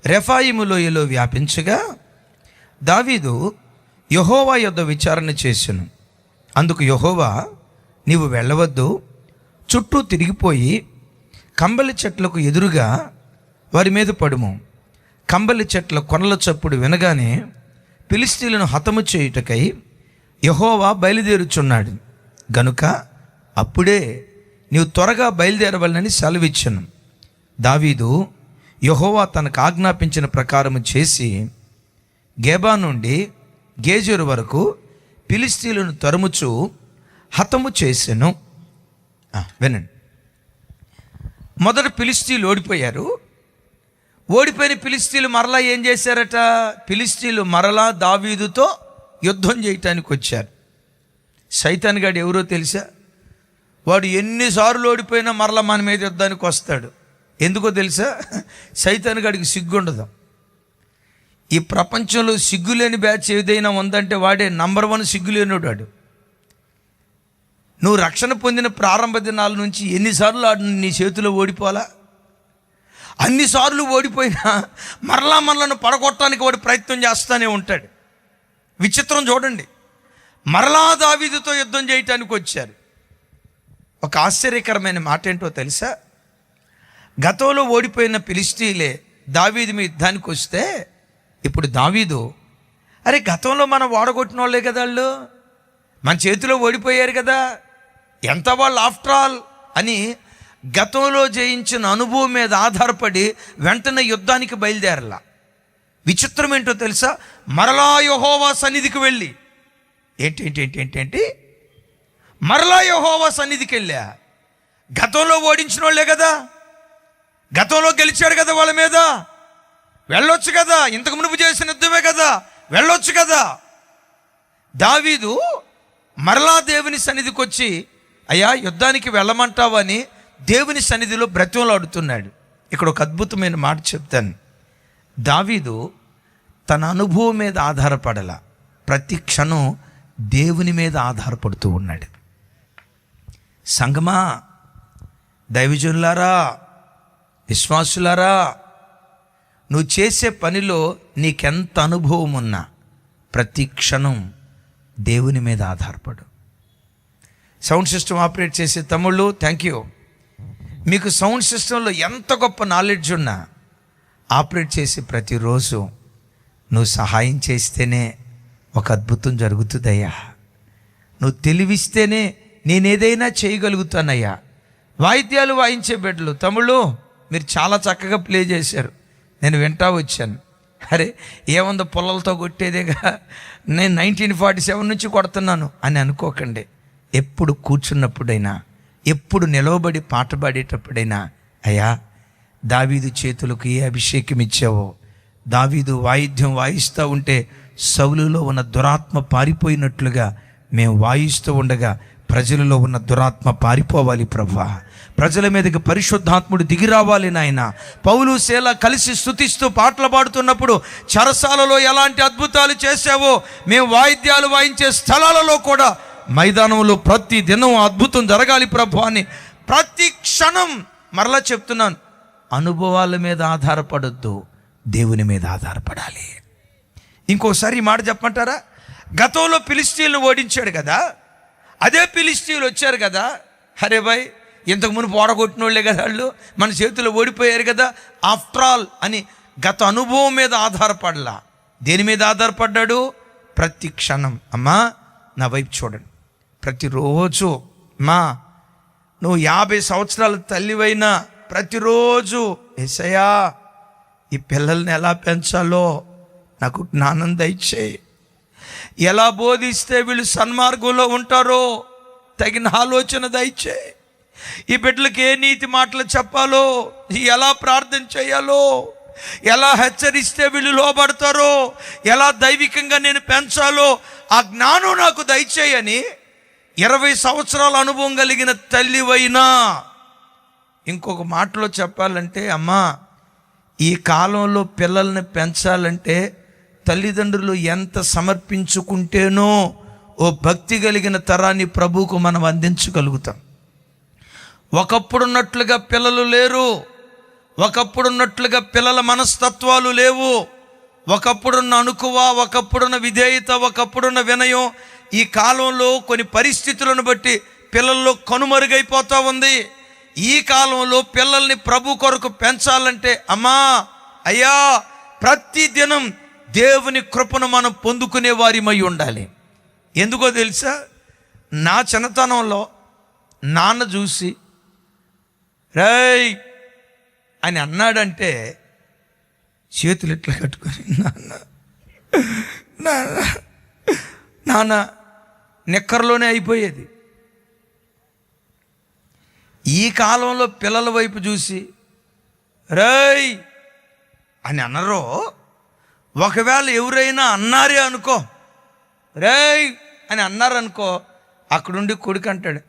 రెఫాయిము లోయలో వ్యాపించగా దావీదు యెహోవా యొద్ద విచారణ చేసెను. అందుకు యెహోవా, నీవు వెళ్ళవద్దు, చుట్టూ తిరిగిపోయి కంబలి చెట్లకు ఎదురుగా వారి మీద పడుము. కంబలి చెట్ల కొనల చప్పుడు వినగానే ఫిలిష్తీయులను హతము చేయుటకై యెహోవా బయలుదేరుచున్నాడు గనుక అప్పుడే నీవు త్వరగా బయలుదేరవలనని సెలవిచ్చెను. దావీదు యెహోవా తనకు ఆజ్ఞాపించిన ప్రకారము చేసి గేబా నుండి గేజరు వరకు ఫిలిష్తీయులను తరుముచు హతము చేసెను. వినండి, మొదట ఫిలిష్తీయులు ఓడిపోయారు. ఓడిపోయిన ఫిలిష్తీయులు మరలా ఏం చేశారట? ఫిలిష్తీయులు మరలా దావీదుతో యుద్ధం చేయటానికి వచ్చారు. సైతాన్ గాడు ఎవరో తెలుసా? వాడు ఎన్నిసార్లు ఓడిపోయినా మరలా మన మీద యుద్ధానికి వస్తాడు. ఎందుకో తెలుసా? సైతాన్ గాడికి సిగ్గుండదు. ఈ ప్రపంచంలో సిగ్గులేని బ్యాచ్ ఏదైనా ఉందంటే వాడే నంబర్ 1 సిగ్గులేనుడు వాడు. నువ్వు రక్షణ పొందిన ప్రారంభ దినాల నుంచి ఎన్నిసార్లు నీ చేతిలో ఓడిపోవాలా? అన్నిసార్లు ఓడిపోయినా మరలా పడగొట్టడానికి వాడు ప్రయత్నం చేస్తూనే ఉంటాడు. విచిత్రం చూడండి, మరలా దావీదుతో యుద్ధం చేయటానికి వచ్చారు. ఒక ఆశ్చర్యకరమైన మాట ఏంటో తెలుసా? గతంలో ఓడిపోయిన ఫిలిష్తీయులే దావీదు మీద యుద్ధానికి వస్తే ఇప్పుడు దావీదు, అరే గతంలో మనం ఓడగొట్టిన వాళ్ళే కదా, వాళ్ళు మన చేతిలో ఓడిపోయారు కదా, ఎంత వాళ్ళు ఆఫ్టర్ ఆల్ అని గతంలో జయించిన అనుభవం మీద ఆధారపడి వెంటనే యుద్ధానికి బయలుదేరలా. విచిత్రం ఏంటో తెలుసా? మరలా యెహోవా సన్నిధికి వెళ్ళి ఏంటి మరలా యెహోవా సన్నిధికి వెళ్ళా. గతంలో ఓడించిన వాళ్ళే కదా, గతంలో గెలిచాడు కదా, వాళ్ళ మీద వెళ్ళొచ్చు కదా, ఇంతకు మునుపు చేసిన యుద్ధమే కదా, వెళ్ళొచ్చు కదా. దావీదు మరలా దేవుని సన్నిధికి వచ్చి, అయ్యా యుద్ధానికి వెళ్ళమంటావని దేవుని సన్నిధిలో బ్రతిమలాడుతున్నాడు. ఇక్కడ ఒక అద్భుతమైన మాట చెప్తాను. దావీదు తన అనుభవం మీద ఆధారపడల, ప్రతి క్షణం దేవుని మీద ఆధారపడుతూ ఉన్నాడు. సంగమా, దైవజనులారా, విశ్వాసులారా, నువ్వు చేసే పనిలో నీకెంత అనుభవం ఉన్నా ప్రతి క్షణం దేవుని మీద ఆధారపడు. సౌండ్ సిస్టమ్ ఆపరేట్ చేసే తమ్ముళ్ళు, థ్యాంక్ యూ. మీకు సౌండ్ సిస్టంలో ఎంత గొప్ప నాలెడ్జ్ ఉన్నా ఆపరేట్ చేసి ప్రతిరోజు నువ్వు సహాయం చేస్తేనే ఒక అద్భుతం జరుగుతుందయ్యా. నువ్వు తెలివిస్తేనే నేనేదైనా చేయగలుగుతానయ్యా. వాయిద్యాలు వాయించే బిడ్డలు, తమ్ముళ్ళు మీరు చాలా చక్కగా ప్లే చేశారు, నేను వింటా వచ్చాను. అరే ఏముందో పొల్లలతో కొట్టేదేగా, నేను 1947 నుంచి కొడుతున్నాను అని అనుకోకండి. ఎప్పుడు కూర్చున్నప్పుడైనా, ఎప్పుడు నిలవబడి పాట పాడేటప్పుడైనా, అయ్యా దావీదు చేతులకు ఏ అభిషేకం ఇచ్చావో, దావీదు వాయిద్యం వాయిస్తూ ఉంటే సౌలులో ఉన్న దురాత్మ పారిపోయినట్లుగా మేము వాయిస్తూ ఉండగా ప్రజలలో ఉన్న దురాత్మ పారిపోవాలి ప్రభువా. ప్రజల మీదకి పరిశుద్ధాత్ముడు దిగి రావాలి నాయన. పౌలు శీల కలిసి స్తుతిస్తూ పాటలు పాడుతున్నప్పుడు చెరసాలలో ఎలాంటి అద్భుతాలు చేశావో మేము వాయిద్యాలు వాయించే స్థలాలలో కూడా, మైదానంలో ప్రతి దినం అద్భుతం జరగాలి ప్రభు అని ప్రతి క్షణం, మరలా చెప్తున్నాను, అనుభవాల మీద ఆధారపడొద్దు, దేవుని మీద ఆధారపడాలి. ఇంకోసారి ఈ మాట చెప్పమంటారా? గతంలో ఫిలిష్తీయులను ఓడించాడు కదా, అదే ఫిలిష్తీయులు వచ్చారు కదా, అరే భాయ్ ఇంతకు మునుపు ఓడగొట్టిన వాళ్ళే కదా వాళ్ళు, మన చేతుల్లో ఓడిపోయారు కదా, ఆఫ్టర్ ఆల్ అని గత అనుభవం మీద ఆధారపడలా. దేని మీద ఆధారపడ్డాడు? ప్రతి క్షణం అమ్మా నా వైపు చూడండి, ప్రతిరోజు మా నువ్వు 50 సంవత్సరాల తల్లివైనా ప్రతిరోజు యేసయ్యా ఈ పిల్లల్ని ఎలా పెంచాలో నాకు జ్ఞానం దయచేయి, ఎలా బోధిస్తే వీళ్ళు సన్మార్గంలో ఉంటారో తగిన ఆలోచన దయచేయి, ఈ బిడ్డలకు ఏ నీతి మాటలు చెప్పాలో, ఎలా ప్రార్థన చేయాలో, ఎలా హెచ్చరిస్తే వీళ్ళు లోబడతారో, ఎలా దైవికంగా నేను పెంచాలో ఆ జ్ఞానం నాకు దయచేయని 20 సంవత్సరాల అనుభవం కలిగిన తల్లివైనా, ఇంకొక మాటలో చెప్పాలంటే అమ్మా ఈ కాలంలో పిల్లల్ని పెంచాలంటే తల్లిదండ్రులు ఎంత సమర్పించుకుంటేనో ఓ భక్తి కలిగిన తరాన్ని ప్రభువుకు మనం అందించగలుగుతాం. ఒకప్పుడున్నట్లుగా పిల్లలు లేరు, ఒకప్పుడున్నట్లుగా పిల్లల మనస్తత్వాలు లేవు, ఒకప్పుడున్న అణుకువ, ఒకప్పుడున్న విధేయత, ఒకప్పుడున్న వినయం ఈ కాలంలో కొన్ని పరిస్థితులను బట్టి పిల్లల్లో కనుమరుగైపోతూ ఉంది. ఈ కాలంలో పిల్లల్ని ప్రభు కొరకు పెంచాలంటే అమ్మా అయ్యా ప్రతి దినం దేవుని కృపను మనం పొందుకునే వారిమై ఉండాలి. ఎందుకో తెలుసా? నా చిన్నతనంలో నాన్న చూసి రేయ్ అని అన్నాడంటే చేతులు ఇట్లా కట్టుకొని నాన్న నాన్న నాన్న నిక్కర్లోనే అయిపోయేది. ఈ కాలంలో పిల్లల వైపు చూసి రేయ్ అని అనరో, ఒకవేళ ఎవరైనా అన్నారే అనుకో, రేయ్ అని అన్నారనుకో, అక్కడుండి కొడుకు అంటాడు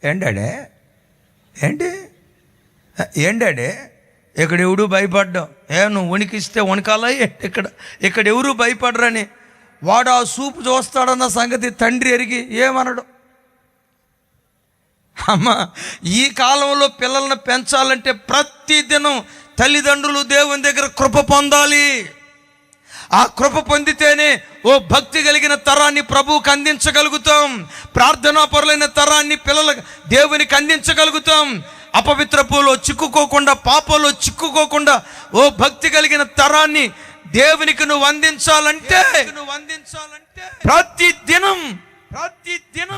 ఏంటాడే ఏంటి ఏంటాడే ఇక్కడ ఎవడు భయపడ్డావు, నువ్వు వణికిస్తే వణికాలా ఇక్కడ ఎవరు భయపడరని వాడు ఆ సూపు చూస్తాడన్న సంగతి తండ్రి ఎరిగి ఏమనడు. అమ్మ ఈ కాలంలో పిల్లల్ని పెంచాలంటే ప్రతిదినం తల్లిదండ్రులు దేవుని దగ్గర కృప పొందాలి. ఆ కృప పొందితేనే ఓ భక్తి కలిగిన తరాన్ని ప్రభువుకి అందించగలుగుతాం, ప్రార్థనా పరులైన తరాన్ని పిల్లలకు దేవునికి అందించగలుగుతాం. అపవిత్రపులో చిక్కుకోకుండా, పాపంలో చిక్కుకోకుండా ఓ భక్తి కలిగిన తరాన్ని దేవునికి నువ్వు అందించాలంటే ప్రతిదినం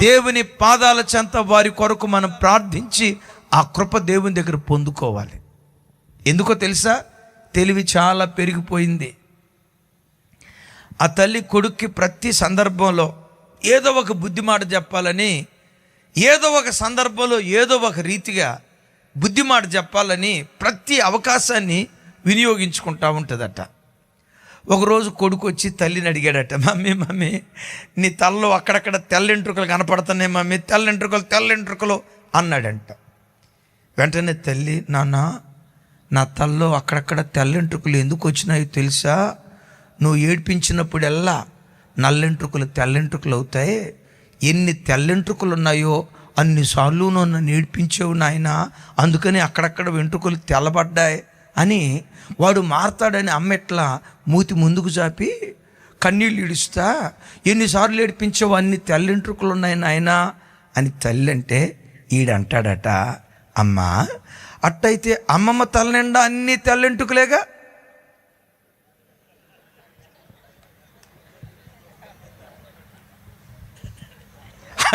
దేవుని పాదాల చెంత వారి కొరకు మనం ప్రార్థించి ఆ కృప దేవుని దగ్గర పొందుకోవాలి. ఎందుకో తెలుసా? తెలివి చాలా పెరిగిపోయింది. ఆ తల్లి కొడుక్కి ప్రతి సందర్భంలో ఏదో ఒక బుద్ధి మాట చెప్పాలని, ఏదో ఒక సందర్భంలో ఏదో ఒక రీతిగా బుద్ధి మాట చెప్పాలని ప్రతి అవకాశాన్ని వినియోగించుకుంటూ ఉంటుందట. ఒకరోజు కొడుకు వచ్చి తల్లిని అడిగాడట, మమ్మీ నీ తలలో అక్కడక్కడ తెల్లెంట్రుకలు కనపడుతున్నాయి మమ్మీ, తెల్లెంట్రుకలు అన్నాడంట. వెంటనే తల్లి, నాన్న నా తలలో అక్కడక్కడ తెల్లెంట్రుకలు ఎందుకు వచ్చినాయో తెలుసా? నువ్వు ఏడ్పించినప్పుడల్లా నల్లెంట్రుకలు తెల్లెంట్రుకలు అవుతాయి, ఎన్ని తెల్లెంట్రుకలు ఉన్నాయో అన్నిసార్లు నన్ను ఏడ్పించావు నాయన, అందుకని అక్కడక్కడ వెంట్రుకలు తెల్లబడ్డాయి అని వాడు మారతాడని అమ్మెట్లా మూతి ముందుకు చాపి కన్నీళ్ళు ఇడుస్తా, ఎన్నిసార్లు ఏడిపించావు, అన్ని తెల్లెంట్రుకలు ఉన్నాయి నాయన అని తల్లి అంటే ఈడంటాడట, అమ్మా అట్టయితే అమ్మమ్మ తల నిండా అన్ని తెల్లెంట్రుకలేగా,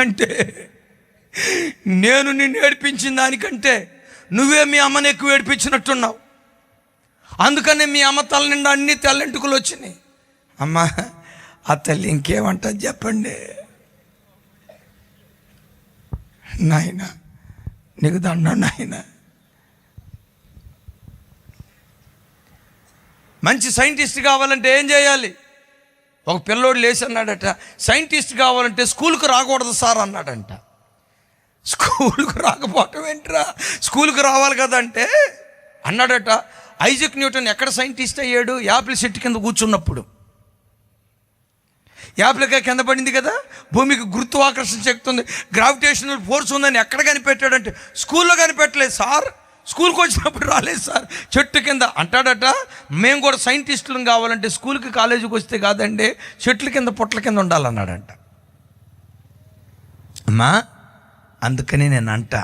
అంటే నేను నిన్ను ఏడిపించిన దానికంటే నువ్వే మీ అమ్మని ఎక్కువ ఏడిపించినట్టున్నావు, అందుకనే మీ అమ్మ తల నిండా అన్ని తెల్లెంటుకలు వచ్చినాయి. అమ్మ ఆ తల్లి ఇంకేమంటుంది చెప్పండి? నాయన నీకు దండం నాయన, మంచి సైంటిస్ట్ కావాలంటే ఏం చేయాలి? ఒక పిల్లోడు లేచి అన్నాడట, సైంటిస్ట్ కావాలంటే స్కూల్కి రాకూడదు సార్ అన్నాడంట. స్కూల్కి రాకపోవటం ఏంట్రా, స్కూల్కి రావాలి కదా అంటే అన్నాడట, ఐజక్ న్యూటన్ ఎక్కడ సైంటిస్ట్ అయ్యాడు? యాపిల్ చెట్టు కింద కూర్చున్నప్పుడు. యాపిల్గా కింద పడింది కదా, భూమికి గురుత్వాకర్షణ శక్తి ఉంది, గ్రావిటేషనల్ ఫోర్స్ ఉందని ఎక్కడ కనిపెట్టాడంటే స్కూల్లో కనిపెట్టలేదు సార్, స్కూల్కి వచ్చినప్పుడు రాలేదు సార్, చెట్టు కింద అంటాడట. మేము కూడా సైంటిస్టులు కావాలంటే స్కూల్కి కాలేజీకి వస్తే కాదండి, చెట్ల కింద పుట్ల కింద ఉండాలన్నాడంట. అమ్మా, అందుకని నేను అంట,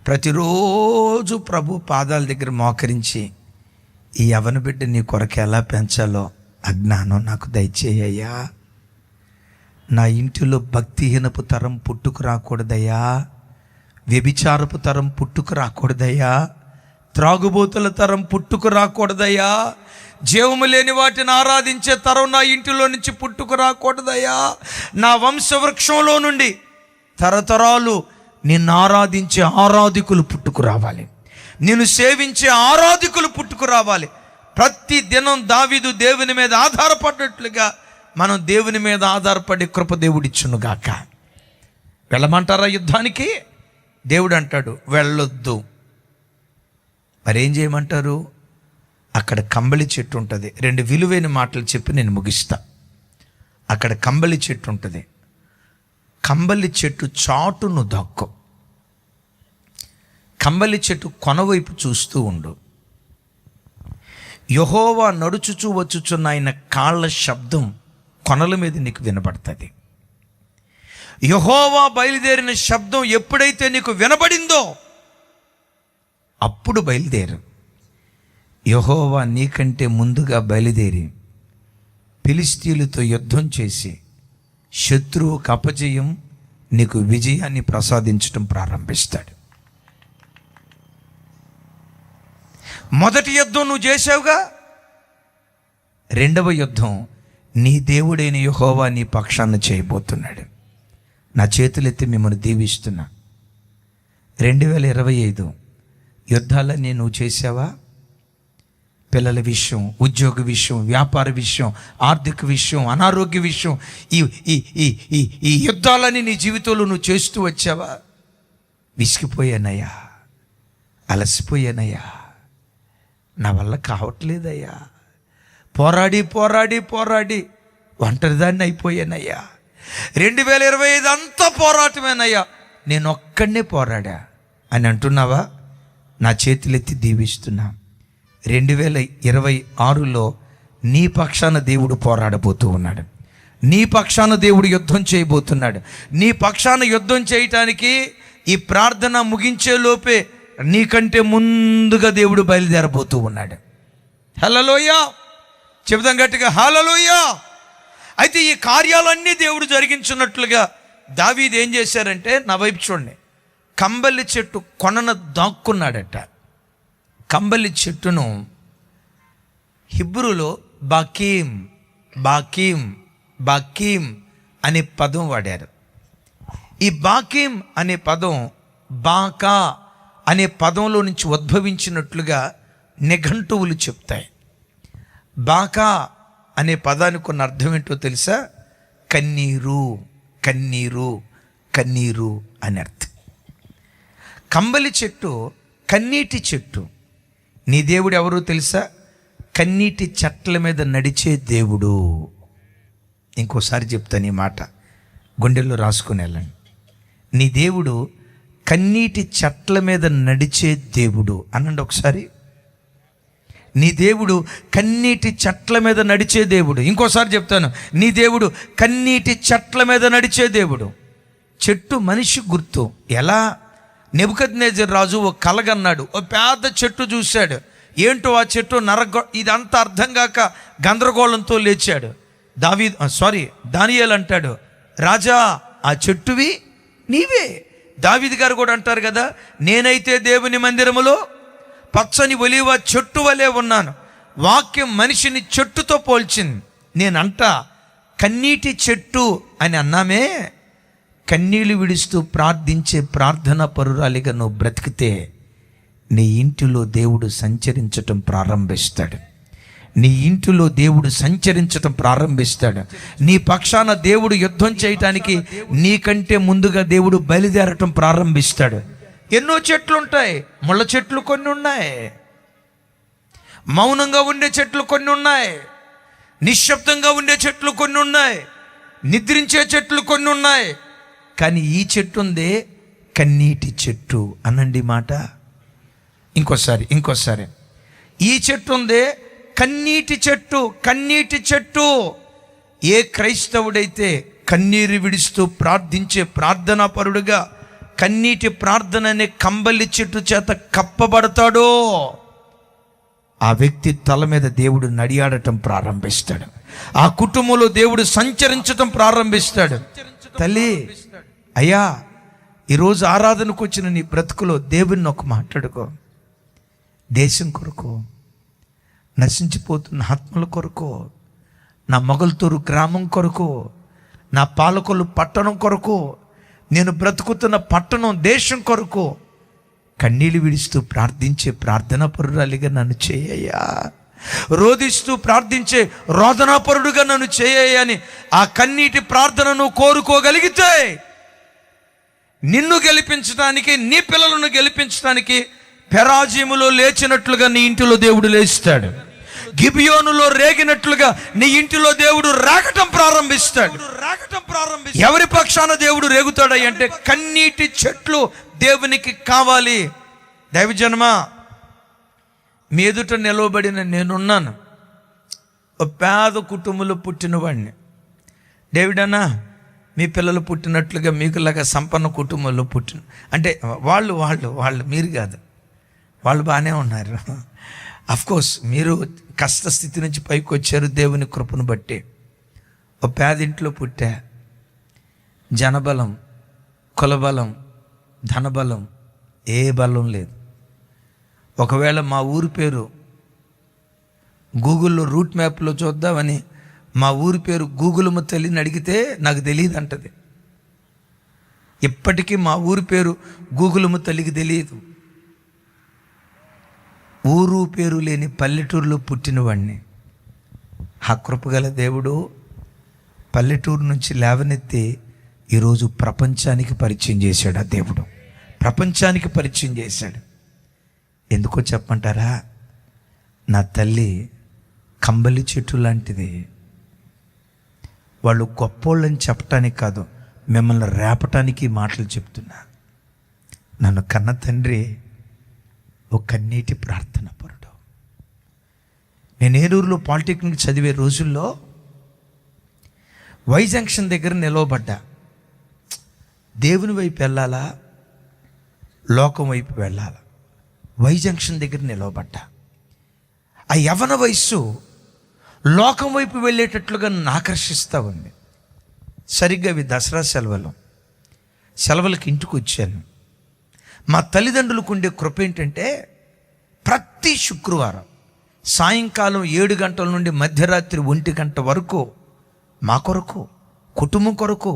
ప్రతిరోజు ప్రభు పాదాల దగ్గర మోకరించి ఈ యవన బిడ్డ నీ కొరకు ఎలా పెంచాలో అజ్ఞానం నాకు దయచేయ్యా. నా ఇంటిలో భక్తిహీనపు తరం పుట్టుకు రాకూడదయ్యా, వ్యభిచారపు తరం పుట్టుకు రాకూడదయ్యా, త్రాగుబోతుల తరం పుట్టుకు రాకూడదయ్యా, జీవము లేని వాటిని ఆరాధించే తరం నా ఇంటిలో నుంచి పుట్టుకు రాకూడదయ్యా. నా వంశవృక్షంలో నుండి తరతరాలు నిన్ను ఆరాధించే ఆరాధికులు పుట్టుకు రావాలి, నిన్ను సేవించే ఆరాధికులు పుట్టుకు రావాలి. ప్రతి దినం దావీదు దేవుని మీద ఆధారపడినట్లుగా మనం దేవుని మీద ఆధారపడి కృప దేవుడిచ్చునుగాక. వెళ్ళమంటారా యుద్ధానికి? దేవుడు అంటాడు వెళ్ళొద్దు. మరేం చేయమంటారు? అక్కడ కంబళి చెట్టు ఉంటుంది. 2 విలువైన మాటలు చెప్పి నేను ముగిస్తా. అక్కడ కంబళి చెట్టు ఉంటుంది. కంబళి చెట్టు చాటును దక్కు. కంబళి చెట్టు కొనవైపు చూస్తూ ఉండు. యెహోవా నడుచుచూ వచ్చుచున్న ఆయన కాళ్ళ శబ్దం కొనల మీద నీకు వినబడుతుంది. యెహోవా బయలుదేరిన శబ్దం ఎప్పుడైతే నీకు వినబడిందో అప్పుడు బయలుదేరు. యెహోవా నీకంటే ముందుగా బయలుదేరి ఫిలిష్తీయులతో యుద్ధం చేసి శత్రువుకు అపజయం, నీకు విజయాన్ని ప్రసాదించడం ప్రారంభిస్తాడు. మొదటి యుద్ధం నువ్వు చేసావుగా, రెండవ యుద్ధం నీ దేవుడైన యెహోవా నీ పక్షాన చేయబోతున్నాడు. నా చేతులెత్తి మిమ్మల్ని దీవిస్తున్నా. 2025 యుద్ధాలన్నీ నువ్వు చేసావా? పిల్లల విషయం, ఉద్యోగ విషయం, వ్యాపార విషయం, ఆర్థిక విషయం, అనారోగ్య విషయం, ఈ ఈ ఈ ఈ ఈ యుద్ధాలని నీ జీవితంలో నువ్వు చేస్తూ వచ్చావా? విసిగిపోయానయ్యా, అలసిపోయానయ్యా, నా వల్ల కావట్లేదయ్యా, పోరాడి పోరాడి పోరాడి ఒంటరిదాన్ని అయిపోయానయ్యా, 2025 అంతా పోరాటమేనయ్యా, నేను ఒక్కడనే పోరాడా అని అంటున్నావా? నా చేతులెత్తి దీవిస్తున్నా. 2026లో నీ పక్షాన దేవుడు పోరాడబోతూ ఉన్నాడు. నీ పక్షాన దేవుడు యుద్ధం చేయబోతున్నాడు. నీ పక్షాన యుద్ధం చేయటానికి ఈ ప్రార్థన ముగించే లోపే నీకంటే ముందుగా దేవుడు బయలుదేరబోతూ ఉన్నాడు. హల్లెలూయా, చెబుదాం గట్టిగా హల్లెలూయా. అయితే ఈ కార్యాలన్నీ దేవుడు జరిగించున్నట్లుగా దావీదు ఏం చేశారంటే, నా వైపు చూడండి, కంబలి చెట్టు కొనన దాక్కున్నాడట. కంబలి చెట్టును హిబ్రూలో బాకీం బాకీం బాకీం అనే పదం వాడారు. ఈ బాకీం అనే పదం బాకా అనే పదంలో నుంచి ఉద్భవించినట్లుగా నిఘంటువులు చెప్తాయి. బాకా అనే పదానికి కొన్ని అర్థం ఏంటో తెలుసా? కన్నీరు, కన్నీరు, కన్నీరు అని అర్థం. కంబలి చెట్టు కన్నీటి చెట్టు. నీ దేవుడు ఎవరో తెలుసా? కన్నీటి చెట్ల మీద నడిచే దేవుడు. ఇంకోసారి చెప్తాను ఈ మాట, గుండెల్లో రాసుకుని వెళ్ళండి. నీ దేవుడు కన్నీటి చెట్ల మీద నడిచే దేవుడు అనండి ఒకసారి. నీ దేవుడు కన్నీటి చెట్ల మీద నడిచే దేవుడు. ఇంకోసారి చెప్తాను, నీ దేవుడు కన్నీటి చెట్ల మీద నడిచే దేవుడు. చెట్టు మనిషి గుర్తు. ఎలా? నెబుకద్నెజర్ రాజు ఓ కలగన్నాడు. ఓ పెద్ద చెట్టు చూశాడు. ఏంటో ఆ చెట్టు ఇదంతా అర్థం కాక గందరగోళంతో లేచాడు. దానియేలు అంటాడు, రాజా ఆ చెట్టువి నీవే. దావీదు గారు కూడా అంటారు కదా, నేనైతే దేవుని మందిరములో పచ్చని ఒలీవ చెట్టు వలె ఉన్నాను. వాక్యం మనిషిని చెట్టుతో పోల్చింది. నేనంట కన్నీటి చెట్టు అని అన్నామే. కన్నీళ్లు విడుస్తూ ప్రార్థించే ప్రార్థనా పరురాలిగా నువ్వు బ్రతికితే నీ ఇంటిలో దేవుడు సంచరించటం ప్రారంభిస్తాడు. నీ ఇంటిలో దేవుడు సంచరించటం ప్రారంభిస్తాడు. నీ పక్షాన దేవుడు యుద్ధం చేయటానికి నీకంటే ముందుగా దేవుడు బయలుదేరటం ప్రారంభిస్తాడు. ఎన్నో చెట్లు ఉంటాయి. ముళ్ళ చెట్లు కొన్ని ఉన్నాయి, మౌనంగా ఉండే చెట్లు కొన్ని ఉన్నాయి, నిశ్శబ్దంగా ఉండే చెట్లు కొన్ని ఉన్నాయి, నిద్రించే చెట్లు కొన్ని ఉన్నాయి. కానీ ఈ చెట్టు ఉందే కన్నీటి చెట్టు అనండి మాట. ఇంకోసారి ఈ చెట్టు ఉందే కన్నీటి చెట్టు. ఏ క్రైస్తవుడైతే కన్నీరు విడుస్తూ ప్రార్థించే ప్రార్థనాపరుడుగా కన్నీటి ప్రార్థన అనే కంబలి చెట్టు చేత కప్పబడతాడో ఆ వ్యక్తి తల మీద దేవుడు నడియాడటం ప్రారంభిస్తాడు. ఆ కుటుంబంలో దేవుడు సంచరించటం ప్రారంభిస్తాడు. తల్లి, అయ్యా, ఈరోజు ఆరాధనకు వచ్చిన నీ బ్రతుకులో దేవుడిని ఒక మాట్లాడుకో. దేశం కొరకు, నశించిపోతున్న ఆత్మల కొరకు, నా మొగల్తూరు గ్రామం కొరకు, నా పాలకొల్లు పట్టణం కొరకు, నేను బ్రతుకుతున్న పట్టణం దేశం కొరకు కన్నీళ్ళు విడుస్తూ ప్రార్థించే ప్రార్థనాపరురాలిగా నన్ను చేయయ్యా, రోదిస్తూ ప్రార్థించే రోదనాపరుడుగా నన్ను చేయయ్యా అని ఆ కన్నీటి ప్రార్థనను కోరుకోగలిగితే నిన్ను గెలిపించడానికి, నీ పిల్లలను గెలిపించడానికి పెరాజీములో లేచినట్లుగా నీ ఇంటిలో దేవుడు లేస్తాడు. గిబియోనులో రేగినట్లుగా నీ ఇంటిలో దేవుడు రాగటం ప్రారంభిస్తాడు. ఎవరి పక్షాన దేవుడు రేగుతాడు అంటే కన్నీటి చెట్లు దేవునికి కావాలి. దైవజనమా, మీ ఎదుట నిలవబడిన నేనున్నాను. ఒక పేద కుటుంబంలో పుట్టినవాడిని. డేవిడన్నా, మీ పిల్లలు పుట్టినట్లుగా మీకులాగా సంపన్న కుటుంబంలో పుట్టిన అంటే వాళ్ళు మీరు కాదు, వాళ్ళు బాగానే ఉన్నారు. అఫ్కోర్స్ మీరు కష్టస్థితి నుంచి పైకి వచ్చారు దేవుని కృపను బట్టి. ఒక పేదింట్లో పుట్టా. జనబలం, కులబలం, ధనబలం ఏ బలం లేదు. ఒకవేళ మా ఊరి పేరు గూగుల్లో రూట్ మ్యాప్లో చూద్దామని మా ఊరి పేరు గూగులమ్మ తల్లిని అడిగితే నాకు తెలియదు అంటది. ఇప్పటికీ మా ఊరి పేరు గూగులమ్మ తల్లికి తెలియదు. ఊరు పేరు లేని పల్లెటూరులో పుట్టినవాడిని. ఆ కృపగల దేవుడు పల్లెటూరు నుంచి లేవనెత్తి ఈరోజు ప్రపంచానికి పరిచయం చేశాడు. ఆ దేవుడు ప్రపంచానికి పరిచయం చేశాడు. ఎందుకో చెప్పంటారా? నా తల్లి కంబలి చెట్టు లాంటిది. వాళ్ళు గొప్పోళ్ళని చెప్పటానికి కాదు, మిమ్మల్ని రేపటానికి మాటలు చెప్తున్నా. నన్ను కన్న తండ్రి ఒక కన్నీటి ప్రార్థన పరుడు. నేను ఏలూరులో పాలిటెక్నిక్ చదివే రోజుల్లో వై జంక్షన్ దగ్గర నిలవబడ్డా. దేవుని వైపు వెళ్ళాలా, లోకం వైపు వెళ్ళాలా? వై జంక్షన్ దగ్గర నిలవబడ్డా. ఆ యవ్వన వయస్సు లోకం వైపు వెళ్ళేటట్లుగా నన్ను ఆకర్షిస్తూ ఉంది. సరిగ్గా అవి దసరా సెలవులకి ఇంటికి వచ్చాను. మా తల్లిదండ్రులకు ఉండే కృప ఏంటంటే ప్రతి శుక్రవారం సాయంకాలం 7 గంటల నుండి మధ్యరాత్రి 1 గంట వరకు మా కొరకు, కుటుంబం కొరకు,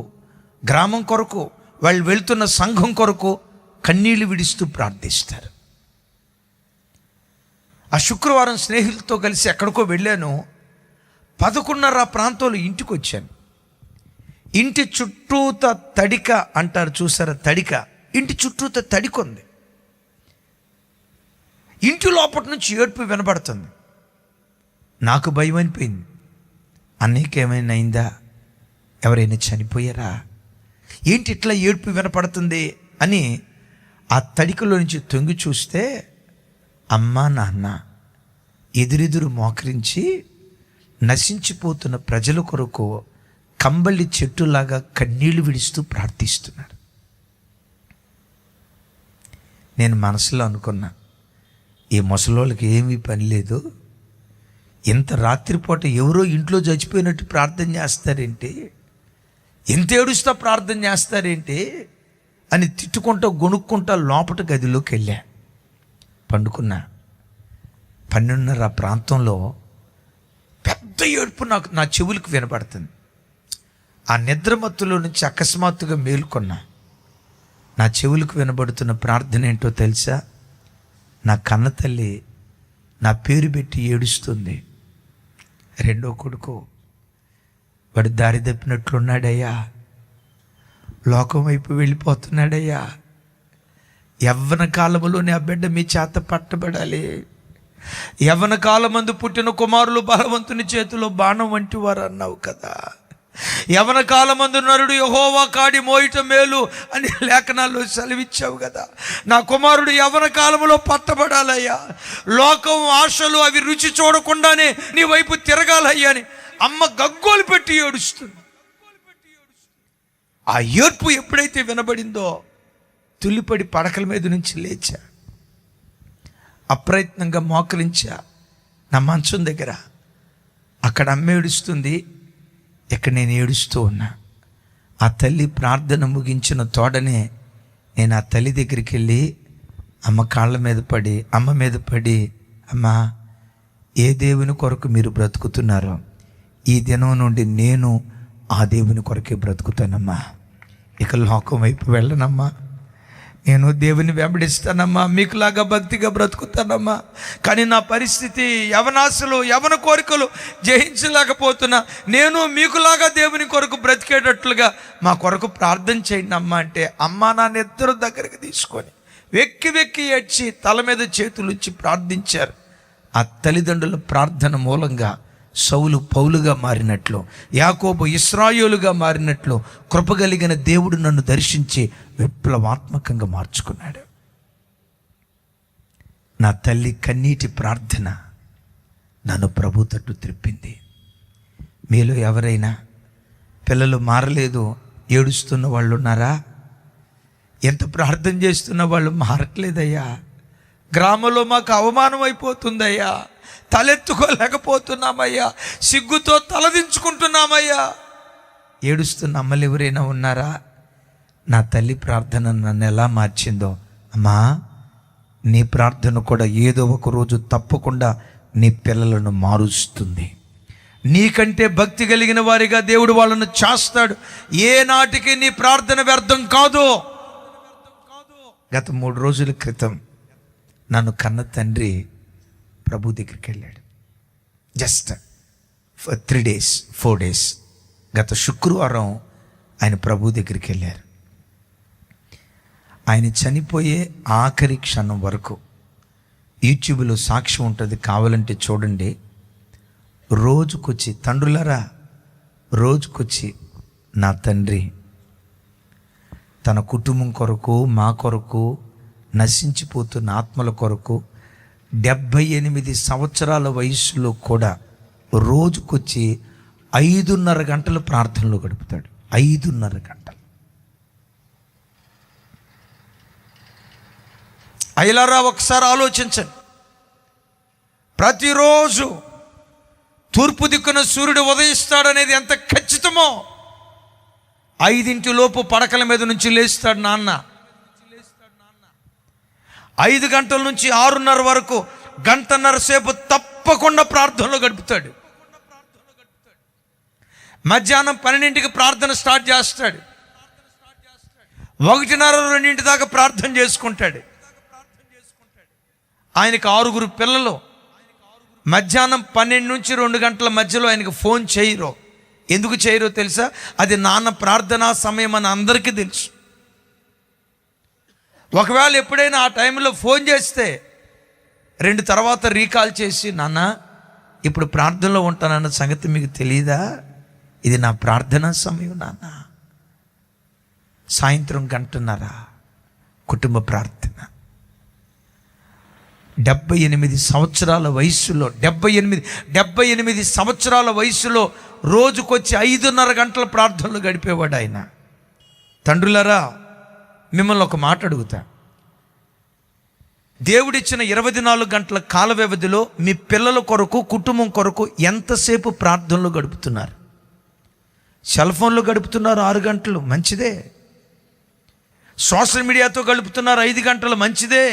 గ్రామం కొరకు, వాళ్ళు వెళ్తున్న సంఘం కొరకు కన్నీళ్లు విడుస్తూ ప్రార్థిస్తారు. ఆ శుక్రవారం స్నేహితులతో కలిసి ఎక్కడికో వెళ్ళాను. 11:30 ప్రాంతంలో ఇంటికి వచ్చాను. ఇంటి చుట్టూత తడిక అంటారు చూసారా, తడిక. ఇంటి చుట్టూత తడికొంది. ఇంటి లోపటి నుంచి ఏడుపు వినబడుతుంది. నాకు భయం అనిపోయింది. అన్నయ్యకి ఏమైనా అయిందా? ఎవరైనా చనిపోయారా? ఏంటి ఇట్లా ఏడుపు వినపడుతుంది అని ఆ తడికలో నుంచి తొంగి చూస్తే అమ్మా నాన్న ఎదురెదురు మోకరించి నశించిపోతున్న ప్రజల కొరకు కంబళి చెట్టులాగా కన్నీళ్లు విడుస్తూ ప్రార్థిస్తున్నారు. నేను మనసులో అనుకున్నా, ఈ ముసలోళ్ళకి ఏమీ పని లేదు, ఇంత రాత్రిపూట ఎవరో ఇంట్లో చచ్చిపోయినట్టు ప్రార్థన చేస్తారేంటి, ఎంత ఏడుస్తా ప్రార్థన చేస్తారేంటి అని తిట్టుకుంటా గొనుక్కుంటా లోపట గదిలోకి వెళ్ళా. పండుకున్నా. 12:30 ప్రాంతంలో పెద్ద ఏడుపు నా చెవులకు వినపడుతుంది. ఆ నిద్రమత్తులో నుంచి అకస్మాత్తుగా మేలుకొన్నా. నా చెవులకు వినబడుతున్న ప్రార్థన ఏంటో తెలుసా? నా కన్న తల్లి నా పేరు పెట్టి ఏడుస్తుంది. రెండో కొడుకు, వాడు దారి తప్పినట్లున్నాడయ్యా, లోకం వైపు వెళ్ళిపోతున్నాడయ్యా, యవ్వన కాలములోనే ఆ బిడ్డ మీ చేత పట్టబడాలి, యవ్వన కాలమందు పుట్టిన కుమారులు బలవంతుని చేతిలో బాణం వంటి వారు అన్నావు కదా, యవన కాలమందు నరుడు యెహోవా కాడి మోయటం మేలు అని లేఖనాల్లో సెలవిచ్చావు కదా. నా కుమారుడు యవన కాలంలో పట్టబడాలయ్యా, లోకం ఆశలు అవి రుచి చూడకుండానే నీ వైపు తిరగాలయ్యా అని అమ్మ గగ్గోలు పెట్టి ఏడుస్తుంది. ఆ ఏడ్పు ఎప్పుడైతే వినబడిందో తుల్లిపడి పడకల మీద నుంచి లేచా, అప్రయత్నంగా మోకరించా నా మంచం దగ్గర. అక్కడ అమ్మ ఏడుస్తుంది, ఇక్కడ నేను ఏడుస్తూ ఉన్నా. ఆ తల్లి ప్రార్థన ముగించిన తోడనే నేను ఆ తల్లి దగ్గరికి వెళ్ళి అమ్మ కాళ్ళ మీద పడి, అమ్మ మీద పడి, అమ్మ ఏ దేవుని కొరకు మీరు బ్రతుకుతున్నారో ఈ దినం నుండి నేను ఆ దేవుని కొరకే బ్రతుకుతానమ్మా, ఇక లోకం వైపు వెళ్ళనమ్మా, నేను దేవుని వెంబడిస్తానమ్మా, మీకులాగా భక్తిగా బ్రతుకుతానమ్మా. కానీ నా పరిస్థితి యవనాశలు యవన కోరికలు జయించలేకపోతున్నా, నేను మీకులాగా దేవుని కొరకు బ్రతికేటట్లుగా మా కొరకు ప్రార్థన చేయండి అమ్మా అంటే అమ్మ నాన్న ఇద్దరు దగ్గరికి తీసుకొని వెక్కి వెక్కి ఏడ్చి తల మీద చేతులు ఇచ్చి ప్రార్థించారు. ఆ తల్లిదండ్రుల ప్రార్థన మూలంగా సౌలు పౌలుగా మారినట్లు, యాకోబు ఇశ్రాయేలుగా మారినట్లు కృపగలిగిన దేవుడు నన్ను దర్శించి విప్లవాత్మకంగా మార్చుకున్నాడు. నా తల్లి కన్నీటి ప్రార్థన నన్ను ప్రభు తట్టు త్రిప్పింది. మీలో ఎవరైనా పిల్లలు మారలేదు ఏడుస్తున్న వాళ్ళు ఉన్నారా? ఎంత ప్రార్థన చేస్తున్న వాళ్ళు మారట్లేదయ్యా, గ్రామంలో మాకు అవమానం అయిపోతుందయ్యా, తలెత్తుకోలేకపోతున్నామయ్యా, సిగ్గుతో తలదించుకుంటున్నామయ్యా, ఏడుస్తున్న అమ్మలు ఎవరైనా ఉన్నారా? నా తల్లి ప్రార్థన నన్ను ఎలా మార్చిందో, అమ్మా నీ ప్రార్థన కూడా ఏదో ఒక రోజు తప్పకుండా నీ పిల్లలను మారుస్తుంది. నీకంటే భక్తి కలిగిన వారిగా దేవుడు వాళ్ళను చేస్తాడు. ఏ నాటికి నీ ప్రార్థన వ్యర్థం కాదు. గత 3 రోజుల క్రితం నన్ను కన్న తండ్రి ప్రభు దగ్గరికి వెళ్ళాడు. జస్ట్ 4 డేస్ గత శుక్రవారం ఆయన ప్రభు దగ్గరికి వెళ్ళారు. ఆయన చనిపోయే ఆఖరి క్షణం వరకు యూట్యూబ్లో సాక్ష్యం ఉంటుంది, కావాలంటే చూడండి. రోజుకొచ్చి తండ్రులరా, రోజుకొచ్చి నా తండ్రి తన కుటుంబం కొరకు, మా కొరకు, నశించిపోతున్న ఆత్మల కొరకు 78 సంవత్సరాల వయసులో కూడా రోజుకొచ్చి 5:30 గంటలు ప్రార్థనలో గడుపుతాడు. 5:30 గంటలు. అయ్యలారా ఒకసారి ఆలోచించండి. ప్రతిరోజు తూర్పు దిక్కున సూర్యుడు ఉదయిస్తాడనేది ఎంత ఖచ్చితమో 5 పడకల మీద నుంచి లేస్తాడు నాన్న. 5 గంటల నుంచి 6:30 వరకు 1.5 గంట సేపు తప్పకుండా ప్రార్థనలో గడుపుతాడు. మధ్యాహ్నం 12ంటికి ప్రార్థన స్టార్ట్ చేస్తాడు. 1:30-2 దాకా ప్రార్థన చేసుకుంటాడు. ఆయనకు 6 పిల్లలు. మధ్యాహ్నం 12 నుంచి 2 గంటల మధ్యలో ఆయనకు ఫోన్ చేయరు. ఎందుకు చేయరో తెలుసా? అది నాన్న ప్రార్థనా సమయం అని అందరికీ తెలుసు. ఒకవేళ ఎప్పుడైనా ఆ టైంలో ఫోన్ చేస్తే 2 తర్వాత రీకాల్ చేసి, నాన్న ఇప్పుడు ప్రార్థనలో ఉంటానన్న సంగతి మీకు తెలియదా? ఇది నా ప్రార్థనా సమయం నాన్న. సాయంత్రం 1.5 గంట కుటుంబ ప్రార్థన. 78 సంవత్సరాల వయసులో 78 సంవత్సరాల వయసులో రోజుకొచ్చి 5:30 గంటల ప్రార్థనలు గడిపేవాడు ఆయన. తండ్రులారా, మిమ్మల్ని ఒక మాట అడుగుతా. దేవుడిచ్చిన 24 గంటల కాల వ్యవధిలో మీ పిల్లల కొరకు, కుటుంబం కొరకు ఎంతసేపు ప్రార్థనలు గడుపుతున్నారు? సెల్ ఫోన్లో గడుపుతున్నారు 6 గంటలు, మంచిదే. సోషల్ మీడియాతో గడుపుతున్నారు 5 గంటలు, మంచిదే.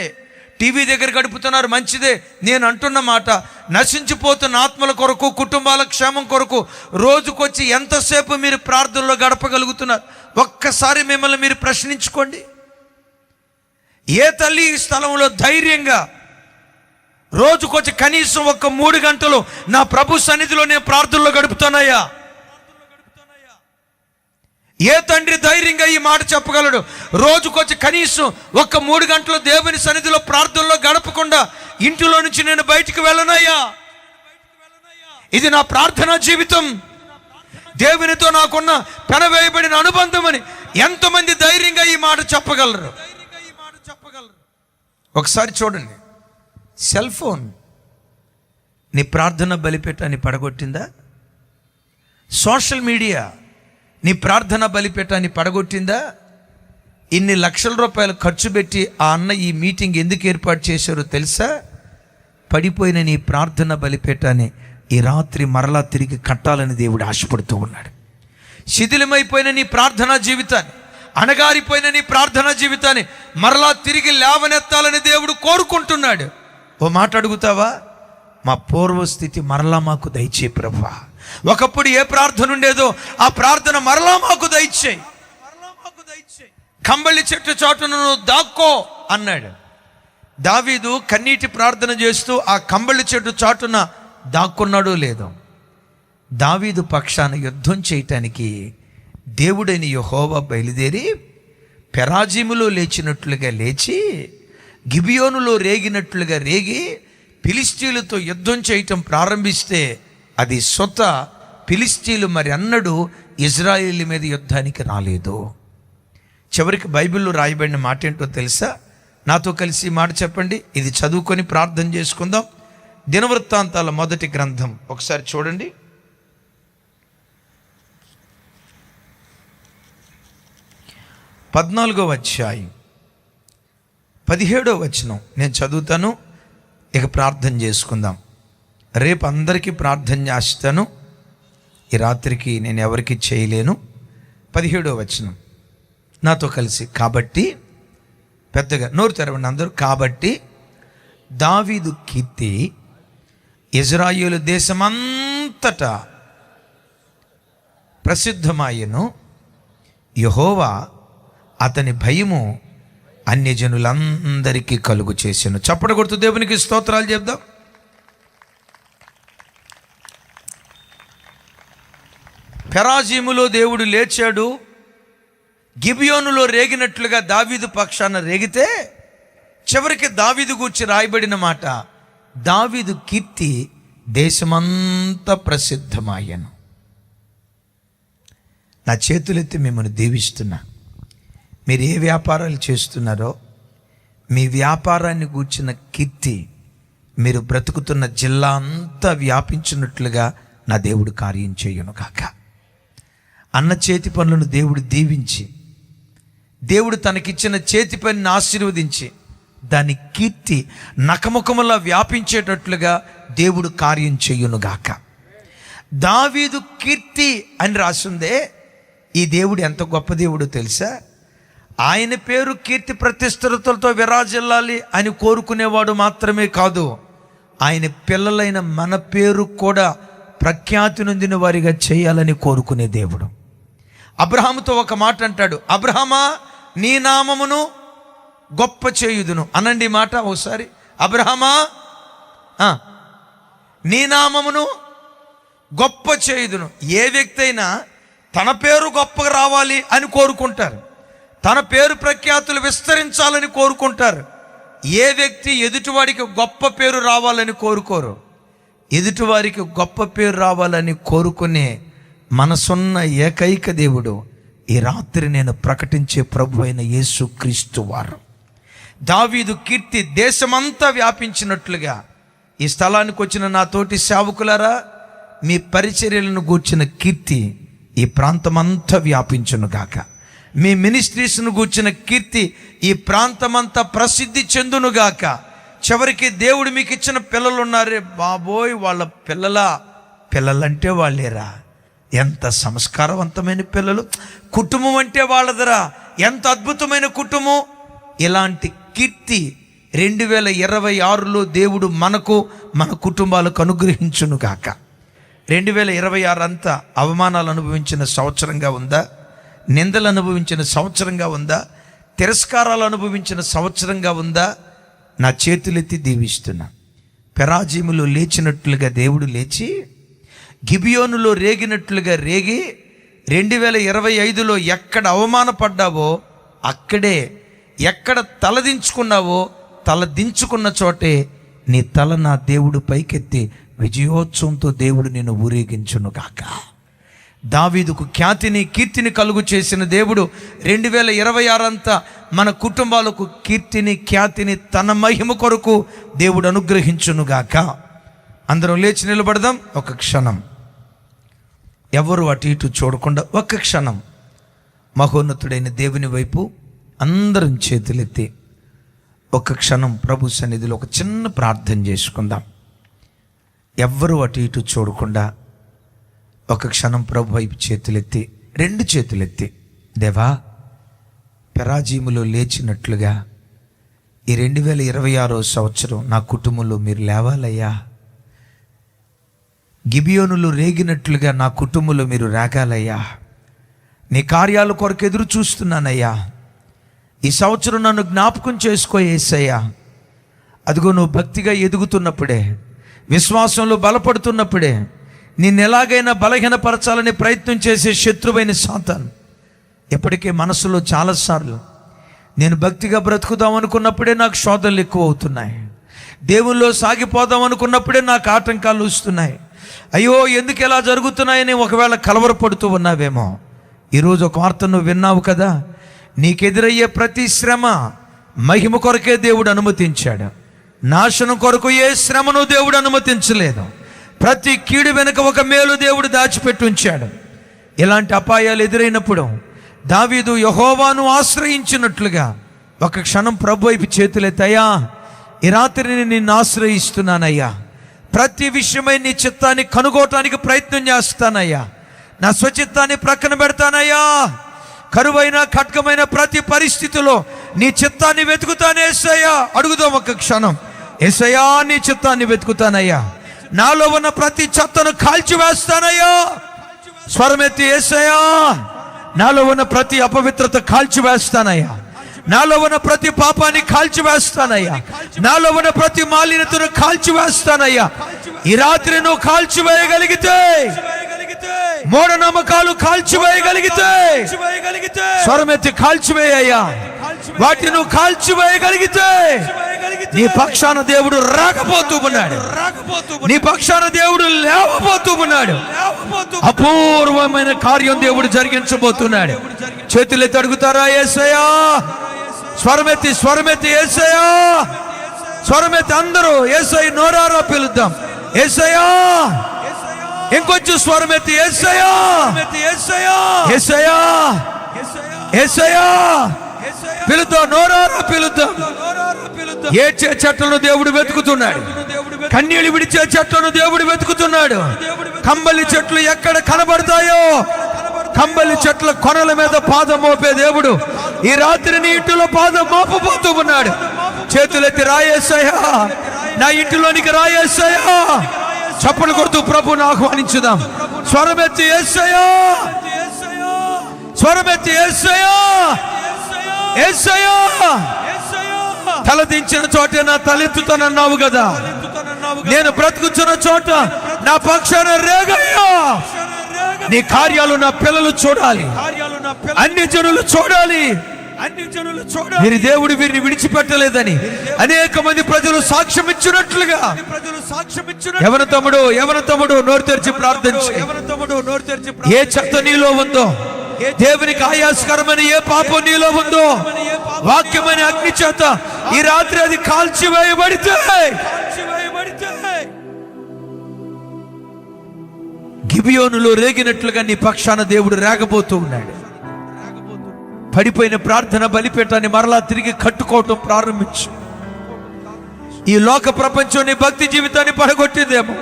టీవీ దగ్గర గడుపుతున్నారు, మంచిదే. నేను అంటున్న మాట, నశించిపోతున్న ఆత్మల కొరకు, కుటుంబాల క్షేమం కొరకు రోజుకొచ్చి ఎంతసేపు మీరు ప్రార్థనలో గడపగలుగుతున్నారు? ఒక్కసారి మిమ్మల్ని మీరు ప్రశ్నించుకోండి. ఏ తల్లి ఈ స్థలంలో ధైర్యంగా రోజుకొచ్చి కనీసం 3 గంటలు నా ప్రభు సన్నిధిలో నేను ప్రార్థనలో గడుపుతానయ్యా? ఏ తండ్రి ధైర్యంగా ఈ మాట చెప్పగలడు? రోజుకొచ్చి కనీసం 3 గంటలు దేవుని సన్నిధిలో ప్రార్థనలో గడపకుండా ఇంటిలో నుంచి నేను బయటికి వెళ్ళనయ్యా, ఇది నా ప్రార్థనా జీవితం. దేవునితో నాకున్న పెనవేయబడిన అనుబంధం అని ఎంతమంది ధైర్యంగా ఈ మాట చెప్పగలరు? ఒకసారి చూడండి, సెల్ ఫోన్ నీ ప్రార్థన బలిపీఠాన్ని పడగొట్టిందా? సోషల్ మీడియా నీ ప్రార్థన బలిపీఠాన్ని పడగొట్టిందా? ఇన్ని లక్షల రూపాయలు ఖర్చు పెట్టి ఆ అన్న ఈ మీటింగ్ ఎందుకు ఏర్పాటు చేశారో తెలుసా? పడిపోయిన నీ ప్రార్థన బలిపీఠాన్ని ఈ రాత్రి మరలా తిరిగి కట్టాలని దేవుడు ఆశపడుతూ ఉన్నాడు. శిథిలమైపోయిన నీ ప్రార్థనా జీవితాన్ని, అణగారిపోయిన నీ ప్రార్థనా జీవితాన్ని మరలా తిరిగి లేవనెత్తాలని దేవుడు కోరుకుంటున్నాడు. ఓ మాట అడుగుతావా? మా పూర్వస్థితి మరలా మాకు దయచే ప్రభువా. ఒకప్పుడు ఏ ప్రార్థన ఉండేదో ఆ ప్రార్థన మరలా మాకు దయచేయి. కంబళి చెట్టు చాటును దాక్కో అన్నాడు దావీదు. కన్నీటి ప్రార్థన చేస్తూ ఆ కంబళి చెట్టు చాటున దాక్కున్నాడో లేదో, దావీదు పక్షాన యుద్ధం చేయటానికి దేవుడైన యెహోవా బయలుదేరి పెరాజీములో లేచినట్లుగా లేచి గిబియోనులో రేగినట్లుగా రేగి ఫిలిష్తీయులతో యుద్ధం చేయటం ప్రారంభిస్తే అది ఫిలిష్తీయులు మరి అన్నడు ఇజ్రాయేలు మీద యుద్ధానికి రాలేదు. చివరికి బైబిల్లో రాయబడిన మాట ఏంటో తెలుసా? నాతో కలిసి మాట చెప్పండి. ఇది చదువుకొని ప్రార్థన చేసుకుందాం. దినవృత్తాంతాల మొదటి గ్రంథం ఒకసారి చూడండి. 14వ అధ్యాయం 17వ వచనం నేను చదువుతాను. ఇక ప్రార్థన చేసుకుందాం. రేపు అందరికీ ప్రార్థన చేస్తాను, ఈ రాత్రికి నేను ఎవరికి చేయలేను. 17వ వచనం నాతో కలిసి. కాబట్టి, పెద్దగా నోరు తెరవండి అందరూ. కాబట్టి దావీదు కీర్తి ఇజ్రాయేలు దేశమంతటా ప్రసిద్ధమాయెను. యెహోవా అతని భయము అన్యజనులందరికీ కలుగు చేసెను. చప్పట కొడుతూ దేవునికి స్తోత్రాలు చెప్దాం. పెరాజీములో దేవుడు లేచాడు. గిబియోనులో రేగినట్లుగా దావీదు పక్షాన రేగితే చివరికి దావీదు గూర్చి రాయబడిన మాట, దావీదు కీర్తి దేశమంతా ప్రసిద్ధమాయెను. నా చేతులెత్తి మిమ్మల్ని దీవిస్తున్నా. మీరు ఏ వ్యాపారాలు చేస్తున్నారో మీ వ్యాపారాన్ని గూర్చిన కీర్తి మీరు బ్రతుకుతున్న జిల్లా అంతా వ్యాపించినట్లుగా నా దేవుడు కార్యం చేయును కాక. అన్న చేతి పనులను దేవుడు దీవించి, దేవుడు తనకిచ్చిన చేతి పనిని ఆశీర్వదించి దాని కీర్తి నకముఖములా వ్యాపించేటట్లుగా దేవుడు కార్యం చేయునుగాక. దావీదు కీర్తి అని రాసిందే. ఈ దేవుడు ఎంత గొప్ప దేవుడో తెలుసా? ఆయన పేరు కీర్తి ప్రతిష్టలతో విరాజిల్లాలి అని కోరుకునేవాడు మాత్రమే కాదు, ఆయన పిల్లలైన మన పేరు కూడా ప్రఖ్యాతి నొందిన వారిగా చేయాలని కోరుకునే దేవుడు. అబ్రహాముతో ఒక మాట అంటాడు, అబ్రహామా నీ నామమును గొప్ప చేయుదును అనండి మాట ఒకసారి. అబ్రహామా నీ నామమును గొప్ప చేయుదును. ఏ వ్యక్తి అయినా తన పేరు గొప్పగా రావాలి అని కోరుకుంటారు, తన పేరు ప్రఖ్యాతులు విస్తరించాలని కోరుకుంటారు. ఏ వ్యక్తి ఎదుటివాడికి గొప్ప పేరు రావాలని కోరుకోరు. ఎదుటివారికి గొప్ప పేరు రావాలని కోరుకునే మనసున్న ఏకైక దేవుడు ఈ రాత్రి నేను ప్రకటించే ప్రభు అయిన యేసు క్రీస్తు వారు. దావీదు కీర్తి దేశమంతా వ్యాపించినట్లుగా ఈ స్థలానికి వచ్చిన నా తోటి సేవకులారా, మీ పరిచర్యలను గూర్చిన కీర్తి ఈ ప్రాంతమంతా వ్యాపించునుగాక. మీ మినిస్ట్రీస్ను గూర్చిన కీర్తి ఈ ప్రాంతమంతా ప్రసిద్ధి చెందునుగాక. చివరికి దేవుడు మీకు ఇచ్చిన పిల్లలు ఉన్నారే బాబోయ్, వాళ్ళ పిల్లలంటే వాళ్ళేరా, ఎంత సంస్కారవంతమైన పిల్లలు, కుటుంబం అంటే వాళ్ళదరా, ఎంత అద్భుతమైన కుటుంబం. ఇలాంటి కీర్తి 2026లో దేవుడు మనకు మన కుటుంబాలకు అనుగ్రహించునుగాక. 2026 అంతా అవమానాలు అనుభవించిన సంవత్సరంగా ఉందా? నిందలు అనుభవించిన సంవత్సరంగా ఉందా? తిరస్కారాలు అనుభవించిన సంవత్సరంగా ఉందా? నా చేతులెత్తి దీవిస్తున్నా. పెరాజీములో లేచినట్లుగా దేవుడు లేచి, గిబియోనులో రేగినట్లుగా రేగి 2025లో ఎక్కడ అవమానపడ్డావో అక్కడే, ఎక్కడ తలదించుకున్నావో తలదించుకున్న చోటే నీ తల నా దేవుడు పైకెత్తి విజయోత్సవంతో దేవుడు నిన్ను ఊరేగించును గాక. దావీదుకు ఖ్యాతిని కీర్తిని కలుగు చేసిన దేవుడు 2026 అంతా మన కుటుంబాలకు కీర్తిని ఖ్యాతిని తన మహిమ కొరకు దేవుడు అనుగ్రహించునుగాక. అందరం లేచి నిలబడదాం. ఒక క్షణం ఎవరు అటు ఇటు చూడకుండా ఒక్క క్షణం మహోన్నతుడైన దేవుని వైపు అందరం చేతులెత్తి ఒక్క క్షణం ప్రభు సన్నిధిలో ఒక చిన్న ప్రార్థన చేసుకుందాం. ఎవ్వరూ అటు ఇటు చూడకుండా ఒక క్షణం ప్రభు వైపు చేతులెత్తి, 2 చేతులెత్తి, దేవా పెరాజీములో లేచినట్లుగా ఈ 2026 సంవత్సరం నా కుటుంబంలో మీరు లేవాలయ్యా. గిబియోనులు రేగినట్లుగా నా కుటుంబంలో మీరు రేగాలయ్యా. నీ కార్యాల కొరకు ఎదురు చూస్తున్నానయ్యా. ఈ సంవత్సరం నన్ను జ్ఞాపకం చేసుకో యేసయ్యా. అదిగో నువ్వు భక్తిగా ఎదుగుతున్నప్పుడే, విశ్వాసంలో బలపడుతున్నప్పుడే నిన్ను ఎలాగైనా బలహీనపరచాలని ప్రయత్నం చేసే శత్రువైన సాతాను ఎప్పటికే మనసులో చాలాసార్లు నేను భక్తిగా బ్రతుకుదాం అనుకున్నప్పుడే నాకు శోధనలు ఎక్కువ అవుతున్నాయి, దేవుల్లో సాగిపోదాం అనుకున్నప్పుడే నాకు ఆటంకాలు వస్తున్నాయి, అయ్యో ఎందుకు ఎలా జరుగుతున్నాయని ఒకవేళ కలవరపడుతూ ఉన్నావేమో. ఈరోజు ఒక వార్త నువ్వు విన్నావు కదా, నీకెదురయ్యే ప్రతి శ్రమ మహిమ కొరకే దేవుడు అనుమతించాడు. నాశనం కొరకు ఏ శ్రమను దేవుడు అనుమతించలేదు. ప్రతి కీడు వెనుక ఒక మేలు దేవుడు దాచిపెట్టి ఉంచాడు. ఇలాంటి అపాయాలు ఎదురైనప్పుడు దావీదు యెహోవాను ఆశ్రయించినట్లుగా ఒక క్షణం ప్రభు వైపు చేతులెత్తయ్యా, ఈ రాత్రిని నిన్ను ఆశ్రయిస్తున్నానయ్యా. ప్రతి విషయమై నీ చిత్తాన్ని కనుగోటానికి ప్రయత్నం చేస్తానయ్యా. నా స్వచిత్తాన్ని ప్రక్కన పెడతానయ్యా. కరువైన ఖడ్గమైన ప్రతి పరిస్థితిలో నీ చిత్తాన్ని వెతుకుతాను యేసయ్యా. అడుగుదాం ఒక క్షణం. యేసయ్యా నీ చిత్తాన్ని వెతుకుతానయ్యా. నాలో ఉన్న ప్రతి చెత్తను కాల్చివేస్తానయ్యా. స్వరమెత్తి యేసయ్యా, నాలో ఉన్న ప్రతి అపవిత్రత కాల్చివేస్తానయ్యా. నాలో ఉన్న ప్రతి పాపాన్ని కాల్చివేస్తానయ్యా. నాలో ఉన్న ప్రతి మాలిన్యతను కాల్చివేస్తానయ్యా. ఈ రాత్రి నువ్వు కాల్చివేయగలిగితే, మూఢనమ్మకాలు కాల్చివేయగలిగితే, స్వరమెత్తి కాల్చివేయ్యా. వాటిని నువ్వు కాల్చివేయగలిగితే నీ పక్షాన దేవుడు రాకపోతూ ఉన్నాడు. నీ పక్షాన దేవుడు లేవబోతూ ఉన్నాడు. అపూర్వమైన కార్యం దేవుడు జరిగించబోతున్నాడు. చేతులెత్తి అడుగుతారా యేసయ్యా? స్వరమెత్తి స్వరమెత్తి యేసయ్యా, స్వరమెత్తి అందరూ యేసయ్య నోరారా పిలుద్దాం. యేసయ్యా, ఇంకొంచెం స్వరమెత్తి యేసయ్యా, యేసయ్యా, యేసయ్యా పిలుద్దాం, నోరారా పిలుద్దాం. ఏడ్చే చెట్లను దేవుడు వెతుకుతున్నాడు. కన్నీళ్ళు విడిచే చెట్లను దేవుడు వెతుకుతున్నాడు. కంబలి చెట్లు ఎక్కడ కనబడతాయో కంబలి చెట్ల కొనల మీద పాదం మోపే దేవుడు ఈ రాత్రి నీ ఇంటిలో పాదం మోపబోతూ ఉన్నాడు. చేతులెత్తి రాయేసయ్యా, నా ఇంటిలోనికి రాయేసయ్యా. చప్పలు కొడుతూ ప్రభువుని ఆహ్వానించుదాం. స్వరమెత్తి యేసయ్యా, స్వరమెత్తి యేసయ్యా, యేసయ్యా. తలదించిన చోటే నా తలెత్తుతానన్నావు కదా, నేను బ్రతుకుతున్న చోట నా పక్షాన రేగయ్యా. నీ కార్యాలు నా పిల్లలు చూడాలి, అన్ని జనులు చూడాలి. వీరి దేవుడు వీరిని విడిచిపెట్టలేదని అనేక మంది ప్రజలు సాక్ష్యం ఇచ్చినట్లుగా. ఎవరి తమ్ముడు నోరు తెరిచి ప్రార్థించు. ఏ చెత్త నీలో ఉందో, దేవునికి ఆయాస్కరమైన ఏ పాపం నీలో ఉందో, వాక్యమైన అగ్ని చేత ఈ రాత్రి అది కాల్చివేయబడితే గిబియోనులో రేగినట్లుగా నీ పక్షాన దేవుడు రేగబోతూ ఉన్నాడు. పడిపోయిన ప్రార్థన బలిపీఠాన్ని మరలా తిరిగి కట్టుకోవటం ప్రారంభించు. ఈ లోక ప్రపంచం నీ భక్తి జీవితాన్ని పడగొట్టిందేమో.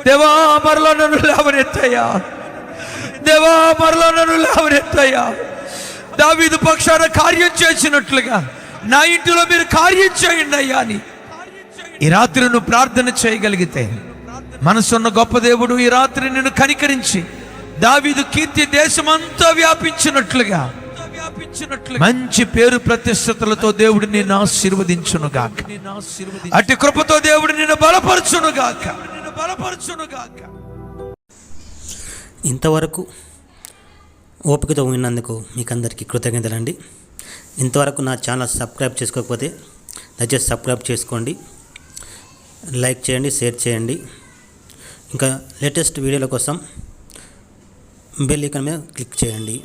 దేవా మరలా నన్ను లేవనెత్తయ్యా, దేవా మరలా నన్ను లేవనెత్తయ్యా. దావీదు పక్షాన కార్యం చేసినట్లుగా నా ఇంటిలో మీరు కార్యం చేయండి అయ్యా అని ఈ రాత్రి నువ్వు ప్రార్థన చేయగలిగితే, మనసున్న గొప్ప దేవుడు ఈ రాత్రి నిన్ను కనికరించి దావీదు కీర్తి దేశమంతా వ్యాపించినట్లుగా మంచి పేరు ప్రతిష్టతలతో దేవుడు నిన్ను ఆశీర్వదించునుగాక. అట్టి కృపతో దేవుడు నిన్ను బలపరచునుగాక. ఇంతవరకు ఓపికతో విన్నందుకు మీకు అందరికీ కృతజ్ఞతలండి. ఇంతవరకు నా ఛానల్ సబ్స్క్రైబ్ చేసుకోకపోతే దయచేసి సబ్స్క్రైబ్ చేసుకోండి, లైక్ చేయండి, షేర్ చేయండి. ఇంకా లేటెస్ట్ వీడియోల కోసం బెల్ ఐకాన్ మీద క్లిక్ చేయండి.